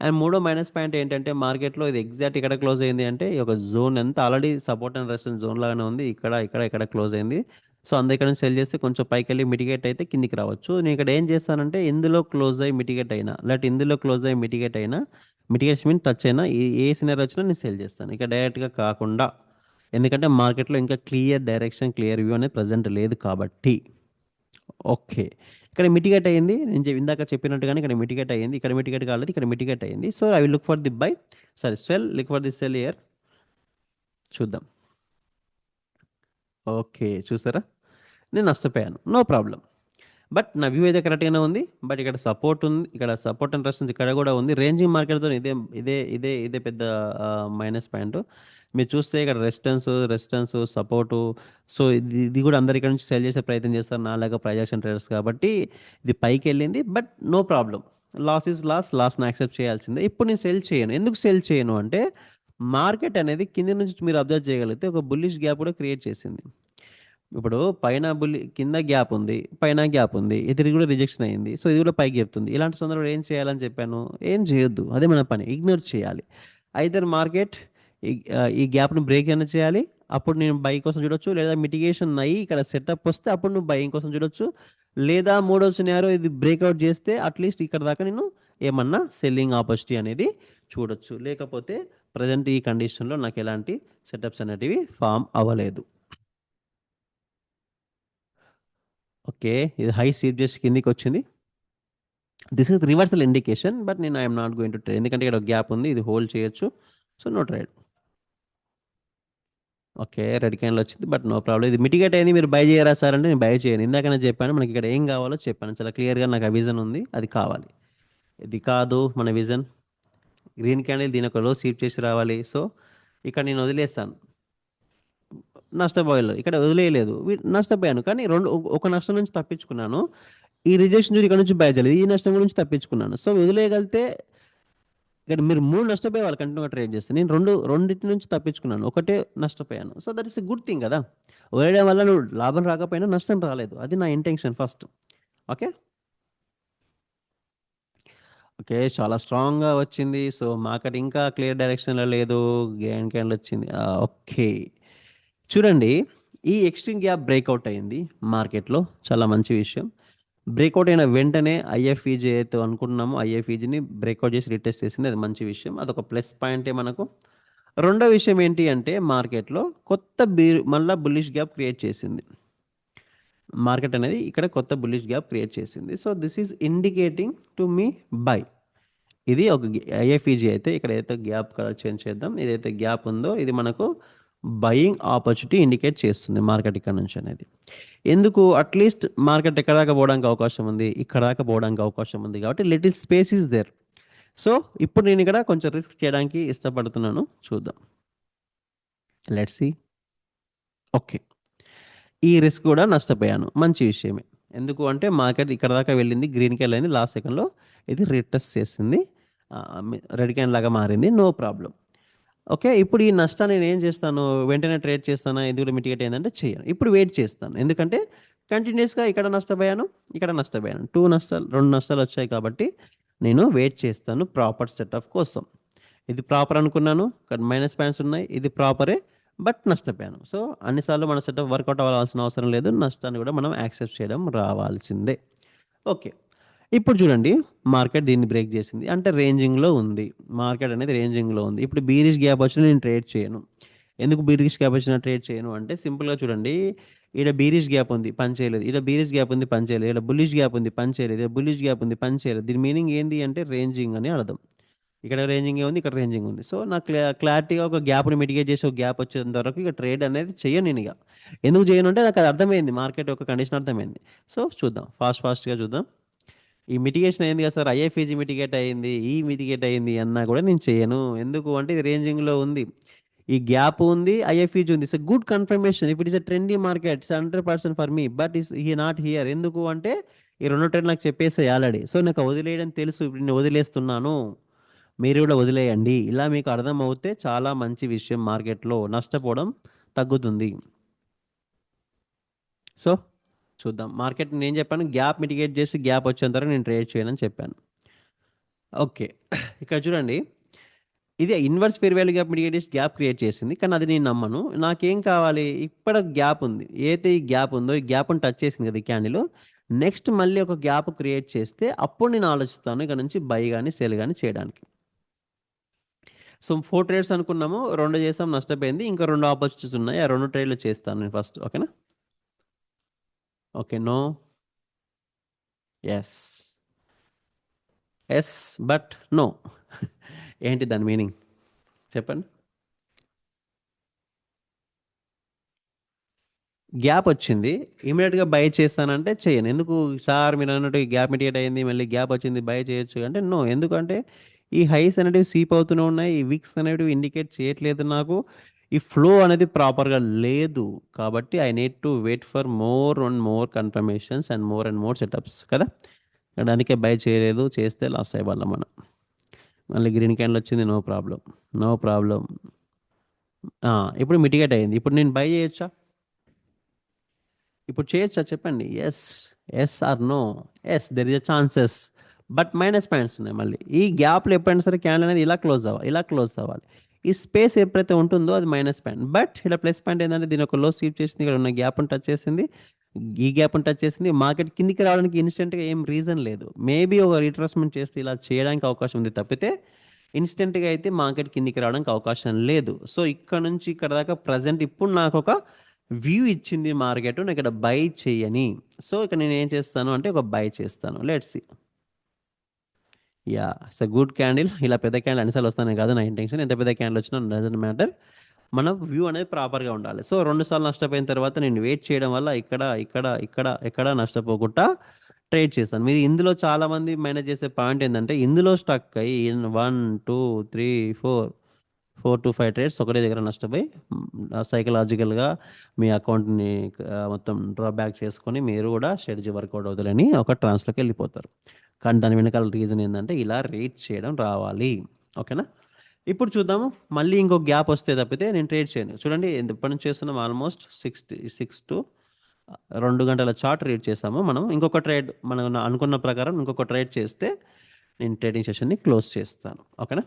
And మూడో మైనస్ పాయింట్ ఏంటంటే మార్కెట్లో ఇది ఎగ్జాక్ట్ ఇక్కడ క్లోజ్ అయింది అంటే ఈ ఒక జోన్ ఎంత already support and resistance zone లాగానే ఉంది. ఇక్కడ ఇక్కడ ఇక్కడ క్లోజ్ అయింది. సో అందుకే ఇక్కడ నుంచి సెల్ చేస్తే కొంచెం పైకి వెళ్ళి మిటిగేట్ అయితే కిందికి రావచ్చు. నేను ఇక్కడ ఏం చేస్తానంటే ఇందులో క్లోజ్ అయ్యి మిటిగేట్ అయినా లేకపోతే ఇందులో క్లోజ్ అయ్యి మిటిగేట్ అయినా, మిటిగేషన్ మీన్ టచ్ అయినా, ఏ సినారీ వచ్చినా నేను సెల్ చేస్తాను ఇక డైరెక్ట్గా కాకుండా. ఎందుకంటే మార్కెట్లో ఇంకా క్లియర్ డైరెక్షన్ క్లియర్ వ్యూ అనేది ప్రజెంట్ లేదు కాబట్టి. ఓకే, ఇక్కడ మిటిగేట్ అయ్యింది. నేను ఇందాక చెప్పినట్టుగానే ఇక్కడ మిటిగేట్ అయ్యింది, ఇక్కడ మిటిగేట్ కాలేదు, ఇక్కడ మిటిగేట్ అయ్యింది. So I will look for the by, sorry cell, look for the cell year. చూద్దాం. ఓకే, చూసారా, నేను నష్టపోయాను, నో ప్రాబ్లం. బట్ నా వ్యూ అయితే కరెక్ట్గానే ఉంది. బట్ ఇక్కడ సపోర్ట్ ఉంది, ఇక్కడ సపోర్ట్ అండ్ రెసిస్టెన్స్ ఇక్కడ కూడా ఉంది. రేంజింగ్ మార్కెట్తో ఇదే పెద్ద మైనస్ పాయింట్. మీరు చూస్తే ఇక్కడ రెసిస్టెన్స్ సపోర్టు. సో ఇది కూడా అందరు ఇక్కడ నుంచి సెల్ చేసే ప్రయత్నం చేస్తారు నాలాగా ప్రైజాక్షన్ ట్రేడర్స్ కాబట్టి. ఇది పైకి వెళ్ళింది, but no problem. Loss is లాస్ని యాక్సెప్ట్ చేయాల్సిందే. ఇప్పుడు నేను సెల్ చేయను. ఎందుకు సెల్ చేయను అంటే మార్కెట్ అనేది కింది నుంచి మీరు అబ్జర్వ్ చేయగలిగితే ఒక బుల్లిష్ గ్యాప్ కూడా క్రియేట్ చేసింది. ఇప్పుడు పైన కింద గ్యాప్ ఉంది, పైన గ్యాప్ ఉంది, ఇది కూడా రిజెక్షన్ అయింది. సో ఇది కూడా పైకి చెప్తుంది. ఇలాంటి సందర్భంలో ఏం చేయాలని చెప్పాను? ఏం చేయొద్దు, అదే మన పని, ఇగ్నోర్ చేయాలి. అయితే మార్కెట్ ఈ గ్యాప్ను బ్రేక్ అయినా చేయాలి, అప్పుడు నేను బై కోసం చూడొచ్చు. లేదా మిటిగేషన్ అయ్యి ఇక్కడ సెటప్ వస్తే అప్పుడు నువ్వు బయింగ్ కోసం చూడొచ్చు. లేదా మూడో సినారో ఇది బ్రేక్అవుట్ చేస్తే అట్లీస్ట్ ఇక్కడ దాకా నేను ఏమన్నా సెల్లింగ్ ఆపర్చునిటీ అనేది చూడొచ్చు. లేకపోతే ప్రజెంట్ ఈ కండిషన్లో నాకు ఎలాంటి సెటప్స్ అనేటివి ఫామ్ అవ్వలేదు. ఓకే, ఇది హై స్వీప్ చేసి కిందికి వచ్చింది. This is reversal indication, but నేను I'm not going to trade. ఎందుకంటే ఇక్కడ గ్యాప్ ఉంది, ఇది హోల్డ్ చేయొచ్చు. So no trade. Okay, red candle వచ్చింది, బట్ నో ప్రాబ్లం. ఇది మిటిగేట్ అయింది, మీరు బై చేయరా సార్ అంటే నేను బై చేయను. ఇందాక నేను చెప్పాను మనకి ఇక్కడ ఏం కావాలో చెప్పాను చాలా క్లియర్గా. నాకు ఆ విజన్ ఉంది, అది కావాలి. ఇది కాదు మన విజన్. గ్రీన్ క్యాండిల్ దీని ఒక లో స్వీప్ చేసి రావాలి. సో ఇక్కడ నేను వదిలేస్తాను. నష్టపోయలేదు, ఇక్కడ వదిలేయలేదు, నష్టపోయాను. కానీ ఒక నష్టం నుంచి తప్పించుకున్నాను. ఈ రిజెక్షన్ ఇక్కడ నుంచి బయ చేయలేదు, ఈ నష్టం గురించి తప్పించుకున్నాను. సో వదిలేయగలిగితే ఇక్కడ మీరు 3 నష్టపోయేవాళ్ళు కంటిన్యూగా ట్రేడ్ చేస్తే. నేను రెండింటి నుంచి తప్పించుకున్నాను. ఒకటే నష్టపోయాను. So that is a good thing కదా! వదిలేయడం వల్ల నువ్వు లాభం రాకపోయినా నష్టం రాలేదు. అది నా ఇంటెన్షన్ ఫస్ట్. ఓకే. ఓకే. చాలా స్ట్రాంగ్‌గా వచ్చింది. సో మార్కెట్ ఇంకా క్లియర్ డైరెక్షన్‌లో లేదు. గ్రీన్ క్యాండిల్ వచ్చింది. ఓకే. చూడండి, ఈ ఎక్స్‌ట్రీమ్ గ్యాప్ బ్రేక్‌ఔట్ అయింది మార్కెట్‌లో. చాలా మంచి విషయం. బ్రేక్‌ఔట్ అయిన వెంటనే ఐఎఫ్‌ఈజీ ఏదైతే అనుకుంటున్నామో ఐఎఫ్‌ఈజీని బ్రేక్‌ఔట్ చేసి రీటెస్ట్ చేసింది. అది మంచి విషయం. అదొక ప్లస్ పాయింటే మనకు. రెండో విషయం ఏంటి అంటే మార్కెట్‌లో కొత్త మళ్ళా బుల్లిష్ గ్యాప్ క్రియేట్ చేసింది. మార్కెట్ అనేది ఇక్కడ కొత్త బుల్లిష్ గ్యాప్ క్రియేట్ చేసింది. So this is indicating to me by. ఇది ఒక ఐఎఫ్ఈజీ అయితే ఇక్కడ ఏదైతే గ్యాప్ కలర్ చేంజ్ చేద్దాం. ఏదైతే గ్యాప్ ఉందో ఇది మనకు బయింగ్ ఆపర్చునిటీ ఇండికేట్ చేస్తుంది మార్కెట్ ఇక్కడ నుంచి అనేది. ఎందుకు? అట్లీస్ట్ మార్కెట్ ఎక్కడ దాకా పోవడానికి అవకాశం ఉంది, ఇక్కడ దాకా పోవడానికి అవకాశం ఉంది కాబట్టి little space is there. So ఇప్పుడు నేను ఇక్కడ కొంచెం రిస్క్ చేయడానికి ఇష్టపడుతున్నాను. చూద్దాం. Let's see. ఓకే. ఈ రిస్క్ కూడా నష్టపోయాను. మంచి విషయమే. ఎందుకు అంటే మార్కెట్ ఇక్కడ దాకా వెళ్ళింది, గ్రీన్ క్యాండిల్ అయింది, లాస్ట్ సెకండ్లో ఇది రిటెస్ట్ చేసింది, రెడ్ క్యాండిల్ లాగా మారింది. No problem. ఓకే. ఇప్పుడు ఈ నష్టాన్ని నేను ఏం చేస్తాను? వెంటనే ట్రేడ్ చేస్తానా? ఇది కూడా మిటిగేట్ అయిందంటే చేయను. ఇప్పుడు వెయిట్ చేస్తాను. ఎందుకంటే కంటిన్యూస్గా ఇక్కడ నష్టపోయాను, ఇక్కడ నష్టపోయాను. 2 నష్టాలు వచ్చాయి కాబట్టి నేను వెయిట్ చేస్తాను ప్రాపర్ సెటప్ కోసం. ఇది ప్రాపర్ అనుకున్నాను, కానీ మైనస్ పాయింట్స్ ఉన్నాయి. ఇది ప్రాపరే, బట్ నష్టపోయాను. సో అన్నిసార్లు మన సెటప్ వర్కౌట్ అవ్వాల్సిన అవసరం లేదు. నష్టాన్ని కూడా మనం యాక్సెప్ట్ చేయడం రావాల్సిందే. ఓకే. ఇప్పుడు చూడండి, మార్కెట్ దీన్ని బ్రేక్ చేసింది అంటే రేంజింగ్లో ఉంది. మార్కెట్ అనేది రేంజింగ్లో ఉంది. ఇప్పుడు బీరిష్ గ్యాప్ వచ్చినా నేను ట్రేడ్ చేయను. ఎందుకు బీరిష్ గ్యాప్ వచ్చినా ట్రేడ్ చేయను అంటే సింపుల్గా చూడండి, ఈడ బీరిష్ గ్యాప్ ఉంది, పని చేయలేదు. ఈడ బీరిష్ గ్యాప్ ఉంది, పని చేయలేదు. ఈడ బుల్లిష్ గ్యాప్ ఉంది, పని చేయలేదు. ఈడ బుల్లిష్ గ్యాప్ ఉంది, పని చేయలేదు. దీని మీనింగ్ ఏంటి అంటే రేంజింగ్ అని అర్థం. ఇక్కడ రేంజింగ్ ఉంది, ఇక్కడ రేంజింగ్ ఉంది. సో నాకు క్లారిటీగా ఒక గ్యాప్ని మిటిగేట్ చేసి ఒక గ్యాప్ వచ్చేంత వరకు ఇక ట్రేడ్ అనేది చేయను నేను ఇక. ఎందుకు చేయను అంటే నాకు అది అర్థమైంది, మార్కెట్ యొక్క కండిషన్ అర్థమైంది. సో చూద్దాం, ఫాస్ట్గా చూద్దాం. ఈ మిటిగేషన్ అయింది కదా సార్, ఐఎఫ్ఈజీ మిటిగేట్ అయింది, ఈ మిటిగేట్ అయింది అన్నా కూడా నేను చేయను. ఎందుకు అంటే ఇది రేంజింగ్లో ఉంది, ఈ గ్యాప్ ఉంది, ఐఎఫ్ఈజీ ఉంది. It's good confirmation. If it is a trendy market it's 100% for me, but is he not here. ఎందుకు అంటే ఈ 2 ట్రెండ్ నాకు చెప్పేసాయి ఆల్రెడీ. సో నాకు వదిలేయడం తెలుసు, ఇప్పుడు నేను వదిలేస్తున్నాను, మీరు కూడా వదిలేయండి. ఇలా మీకు అర్థమవుతే చాలా మంచి విషయం, మార్కెట్లో నష్టపోవడం తగ్గుతుంది. సో చూద్దాం. మార్కెట్ నేను చెప్పాను గ్యాప్ మిటిగేట్ చేసి గ్యాప్ వచ్చేంత వరకు నేను ట్రేడ్ చేయనని చెప్పాను. ఓకే. ఇక్కడ చూడండి, ఇది inverse fair value gap mitigate చేసి గ్యాప్ క్రియేట్ చేసింది, కానీ అది నేను నమ్మను. నాకేం కావాలి? ఇక్కడ గ్యాప్ ఉంది, ఏదైతే ఈ గ్యాప్ ఉందో ఈ గ్యాప్ని టచ్ చేసింది కదా ఈ క్యాండిల్, నెక్స్ట్ మళ్ళీ ఒక గ్యాప్ క్రియేట్ చేస్తే అప్పుడు నేను ఆలోచిస్తాను ఇక్కడ నుంచి బై కానీ సెల్ కానీ చేయడానికి. సో 4 ట్రేడ్స్ అనుకున్నాము, 2 చేసాం, నష్టపోయింది. ఇంకా 2 ఆపర్చునిటీస్ ఉన్నాయి, ఆ 2 ట్రేడ్లు చేస్తాను నేను ఫస్ట్. ఓకేనా? Okay. No. Yes. Yes but no. ఏంటి దాని మీనింగ్ చెప్పండి? గ్యాప్ వచ్చింది, ఇమీడియట్గా బై చేస్తానంటే చేయను. ఎందుకు సార్ మీరు అన్నట్టు ఈ గ్యాప్ మిటిగేట్ అయింది, మళ్ళీ గ్యాప్ వచ్చింది, బై చేయొచ్చు అంటే నో. ఎందుకంటే ఈ హైస్ అనేవి సీప్ అవుతూనే ఉన్నాయి, ఈ వీక్స్ అనేవి ఇండికేట్ చేయట్లేదు నాకు, ఈ ఫ్లో అనేది ప్రాపర్గా లేదు. కాబట్టి I need to wait for more and more confirmations and more setups కదా. అందుకే బై చేయలేదు, చేస్తే లాస్ అయ్యేవాళ్ళం మనం. మళ్ళీ గ్రీన్ క్యాండిల్ వచ్చింది, నో ప్రాబ్లం, నో ప్రాబ్లం. ఇప్పుడు మిటిగేట్ అయింది, ఇప్పుడు నేను బై చేయొచ్చా? ఇప్పుడు చేయొచ్చా చెప్పండి? Yes. Yes or no? Yes, there is a chances, but minus points ఉన్నాయి. మళ్ళీ ఈ గ్యాప్లో ఎప్పుడైనా సరే క్యాండిల్ అనేది ఇలా క్లోజ్ అవ్వాలి, ఇలా క్లోజ్ అవ్వాలి. ఈ స్పేస్ ఎప్పుడైతే ఉంటుందో అది మైనస్ పాయింట్. బట్ ఇక్కడ ప్లస్ పాయింట్ ఏంటంటే దీని ఒక లో స్వీప్ చేసింది, ఇక్కడ ఉన్న గ్యాప్ని టచ్ చేసింది, ఈ గ్యాప్ని టచ్ చేసింది. మార్కెట్ కిందికి రావడానికి ఇన్స్టెంట్గా ఏం రీజన్ లేదు. మేబీ ఒక రిట్రేస్మెంట్ చేస్తే ఇలా చేయడానికి అవకాశం ఉంది తప్పితే ఇన్స్టెంట్గా అయితే మార్కెట్ కిందికి రావడానికి అవకాశం లేదు. సో ఇక్కడ నుంచి ఇక్కడ దాకా ప్రజెంట్ ఇప్పుడు నాకు ఒక వ్యూ ఇచ్చింది మార్కెట్, నేను ఇక్కడ బై చేయని. సో ఇక్కడ నేను ఏం చేస్తాను అంటే ఒక బై చేస్తాను. Let's see. Yeah, it's a good candle. ఇలా పెద్ద క్యాండిల్ అన్నిసార్లు వస్తానే కాదు నా ఇంటెన్షన్, ఎంత పెద్ద క్యాండిల్ వచ్చినా డజంట్ మ్యాటర్, మన వ్యూ అనేది ప్రాపర్గా ఉండాలి. సో 2 సార్లు నష్టపోయిన తర్వాత నేను వెయిట్ చేయడం వల్ల ఇక్కడ ఇక్కడ ఇక్కడ ఎక్కడ నష్టపోకుండా ట్రేడ్ చేస్తాను. మీరు ఇందులో చాలామంది మేనేజ్ చేసే పాయింట్ ఏంటంటే ఇందులో స్టక్ అయ్యి 1 2 3 4 4 to 5 ట్రేడ్స్ ఒకటే దగ్గర నష్టపోయి సైకలాజికల్గా మీ అకౌంట్ని మొత్తం డ్రా బ్యాక్ చేసుకొని మీరు కూడా స్ట్రాటజీ వర్కౌట్ అవుతుందని ఒక ట్రాన్స్లోకి వెళ్ళిపోతారు. కానీ దాని వెనకాల రీజన్ ఏంటంటే ఇలా రేట్ చేయడం రావాలి. ఓకేనా? ఇప్పుడు చూద్దాము. మళ్ళీ ఇంకో గ్యాప్ వస్తే తప్పితే నేను ట్రేడ్ చేయను. చూడండి ఎప్పటి నుంచి చేస్తున్నాం, ఆల్మోస్ట్ 6 to 2 గంటల చార్ట్ రీడ్ చేసాము మనం. ఇంకొక ట్రేడ్ మనం అనుకున్న ప్రకారం ఇంకొక ట్రేడ్ చేస్తే నేను ట్రేడింగ్ సెషన్ని క్లోజ్ చేస్తాను. ఓకేనా?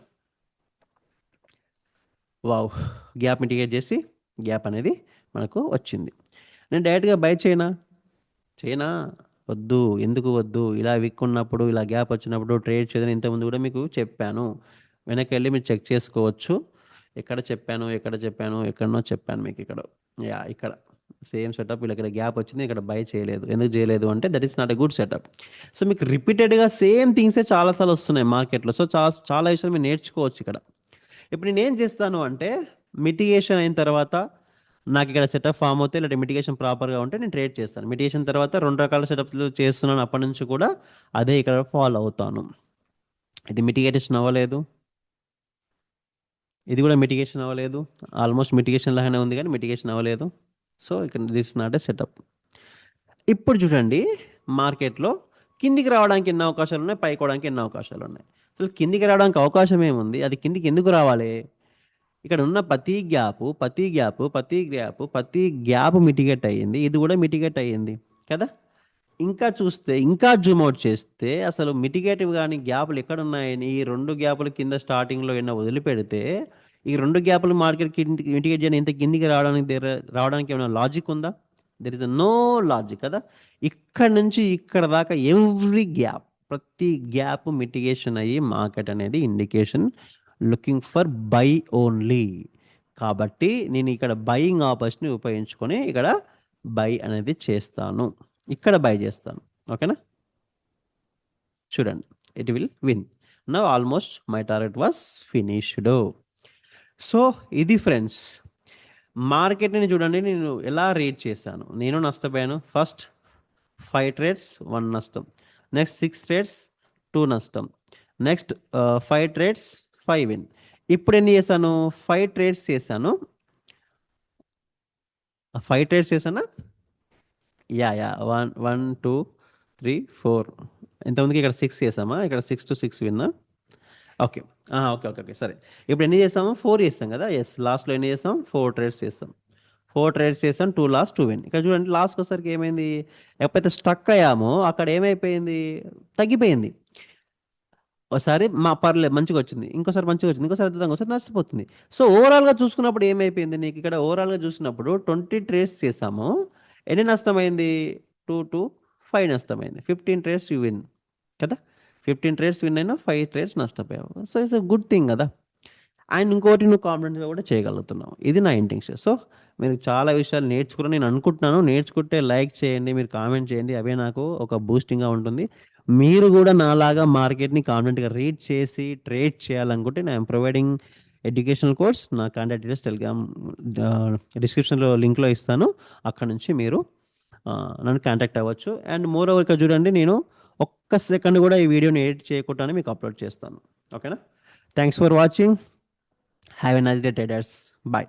వావ్, గ్యాప్ మిటిగేట్ చేసి గ్యాప్ అనేది మనకు వచ్చింది. నేను డైరెక్ట్గా బై చేయనా వద్దు. ఎందుకు వద్దు? ఇలా విక్ ఉన్నప్పుడు, ఇలా గ్యాప్ వచ్చినప్పుడు ట్రేడ్ చేయదని ఇంతకుముందు కూడా మీకు చెప్పాను. వెనక్కి వెళ్ళి మీరు చెక్ చేసుకోవచ్చు. ఎక్కడ చెప్పాను ఎక్కడనో చెప్పాను మీకు ఇక్కడ. ఇక్కడ సేమ్ సెటప్. వీళ్ళకి ఇక్కడ గ్యాప్ వచ్చింది, ఇక్కడ బై చేయలేదు. ఎందుకు చేయలేదు అంటే that is not a good setup. So మీకు రిపీటెడ్గా సేమ్ థింగ్సే చాలాసార్లు వస్తున్నాయి మార్కెట్లో. సో చాలా విషయాలు మీరు నేర్చుకోవచ్చు ఇక్కడ. ఇప్పుడు నేను ఏం చేస్తాను అంటే మిటిగేషన్ అయిన తర్వాత నాకు ఇక్కడ సెటప్ ఫామ్ అవుతే లేదా మిటిగేషన్ ప్రాపర్గా ఉంటే నేను ట్రేడ్ చేస్తాను. మిటిగేషన్ తర్వాత 2 రకాల సెటప్లు చేస్తున్నాను. అప్పటి నుంచి కూడా అదే ఇక్కడ ఫాలో అవుతాను. ఇది మిటిగేషన్ అవ్వలేదు, ఇది కూడా మిటిగేషన్ అవ్వలేదు. ఆల్మోస్ట్ మిటిగేషన్ లాగానే ఉంది కానీ మిటిగేషన్ అవ్వలేదు. సో ఇక్కడ దిస్ నాట్ ఏ సెటప్. ఇప్పుడు చూడండి, మార్కెట్లో కిందికి రావడానికి ఎన్ని అవకాశాలు ఉన్నాయి, పైకి రావడానికి ఎన్ని అవకాశాలు ఉన్నాయి. అసలు కిందికి రావడానికి అవకాశం ఏముంది? అది కిందికి ఎందుకు రావాలి? ఇక్కడ ఉన్న ప్రతి గ్యాప్ మిటిగేట్ అయ్యింది. ఇది కూడా మిటిగేట్ అయ్యింది కదా. ఇంకా చూస్తే, ఇంకా జూమ్ అవుట్ చేస్తే అసలు మిటిగేటివ్ కానీ గ్యాపులు ఎక్కడ ఉన్నాయని ఈ 2 గ్యాపుల కింద స్టార్టింగ్లో ఏమైనా వదిలిపెడితే ఈ 2 గ్యాపులు మార్కెట్ మిటిగేట్ చేయని ఇంత కిందికి రావడానికి ఏమైనా లాజిక్ ఉందా? దెర్ ఇస్ నో లాజిక్ కదా. ఇక్కడ నుంచి ఇక్కడ దాకా ప్రతి గ్యాప్ మిటిగేషన్ అయ్యి మార్కెట్ అనేది indication looking for by only. కాబట్టి నేను ఇక్కడ బయింగ్ ఆపర్చునిటీ ఉపయోగించుకొని ఇక్కడ బై అనేది చేస్తాను, ఇక్కడ బై చేస్తాను. ఓకేనా? చూడండి, it will win. Now almost my target was finished. So ఇది ఫ్రెండ్స్, మార్కెట్ని చూడండి నేను ఎలా రీడ్ చేశాను. నేను నష్టపోయాను. ఫస్ట్ 5 ట్రేడ్స్ 1 నష్టం, నెక్స్ట్ 6 ట్రేడ్స్ 2 నష్టం, నెక్స్ట్ 5 ట్రేడ్స్ 5 విన్. ఇప్పుడు ఎన్ని చేశాను? 5 ట్రేడ్స్ చేశాను. 5 ట్రేడ్స్ చేశానా? 1 2 3 4. ఇంతమందికి ఇక్కడ 6 చేసామా? ఇక్కడ 6 to 6 విన్నా. ఓకే ఓకే సరే. ఇప్పుడు ఎన్ని చేస్తాము? 4 చేస్తాం కదా. ఎస్, లాస్ట్లో ఎన్ని చేస్తాం? 4 ట్రేడ్స్ చేస్తాం. 4 ట్రేడ్స్ చేస్తాం, 2 లాస్ 2 విన్. ఇక్కడ చూడండి, లాస్ట్కి వచ్చేసరికి ఏమైంది? ఎప్పుడైతే స్టక్ అయ్యామో అక్కడ ఏమైపోయింది? తగ్గిపోయింది. ఒకసారి పర్లేదు మంచిగా వచ్చింది, ఇంకోసారి మంచిగా వచ్చింది, ఇంకోసారి నష్టపోతుంది. సో ఓవరాల్గా చూసుకున్నప్పుడు ఏమైపోయింది? నీకు ఇక్కడ ఓవరాల్గా చూసినప్పుడు 20 ట్రేడ్స్ చేసాము, ఎన్ని నష్టమైంది? 2 to 5 నష్టమైంది. 15 ట్రేడ్స్ యూ విన్ కదా. 15 ట్రేడ్స్ విన్ అయినా 5 ట్రేడ్స్ నష్టపోయావు. So it's a good thing కదా. అండ్ ఇంకోటి, నువ్వు కాన్ఫిడెంట్గా కూడా చేయగలుగుతున్నావు. ఇది నా ఇంటెన్షన్. సో మీరు చాలా విషయాలు నేర్చుకుని నేను అనుకుంటున్నాను. నేర్చుకుంటే లైక్ చేయండి, మీరు కామెంట్ చేయండి, అవే నాకు ఒక బూస్టింగ్గా ఉంటుంది. మీరు కూడా నాలాగా మార్కెట్ని కాన్ఫిడెంట్గా రీడ్ చేసి ట్రేడ్ చేయాలనుకుంటే నేను ప్రొవైడింగ్ ఎడ్యుకేషనల్ కోర్స్, నా కాంటాక్ట్ డీటెయిల్స్ టెలిగ్రామ్ డిస్క్రిప్షన్లో లింక్లో ఇస్తాను. అక్కడ నుంచి మీరు నన్ను కాంటాక్ట్ అవ్వచ్చు. అండ్ మోర్ ఓవర్ ఇక్కడ చూడండి, నేను ఒక్క సెకండ్ కూడా ఈ వీడియోని ఎడిట్ చేయకుండానే మీకు అప్లోడ్ చేస్తాను. ఓకేనా? Thanks for watching. Have a nice day traders. Bye.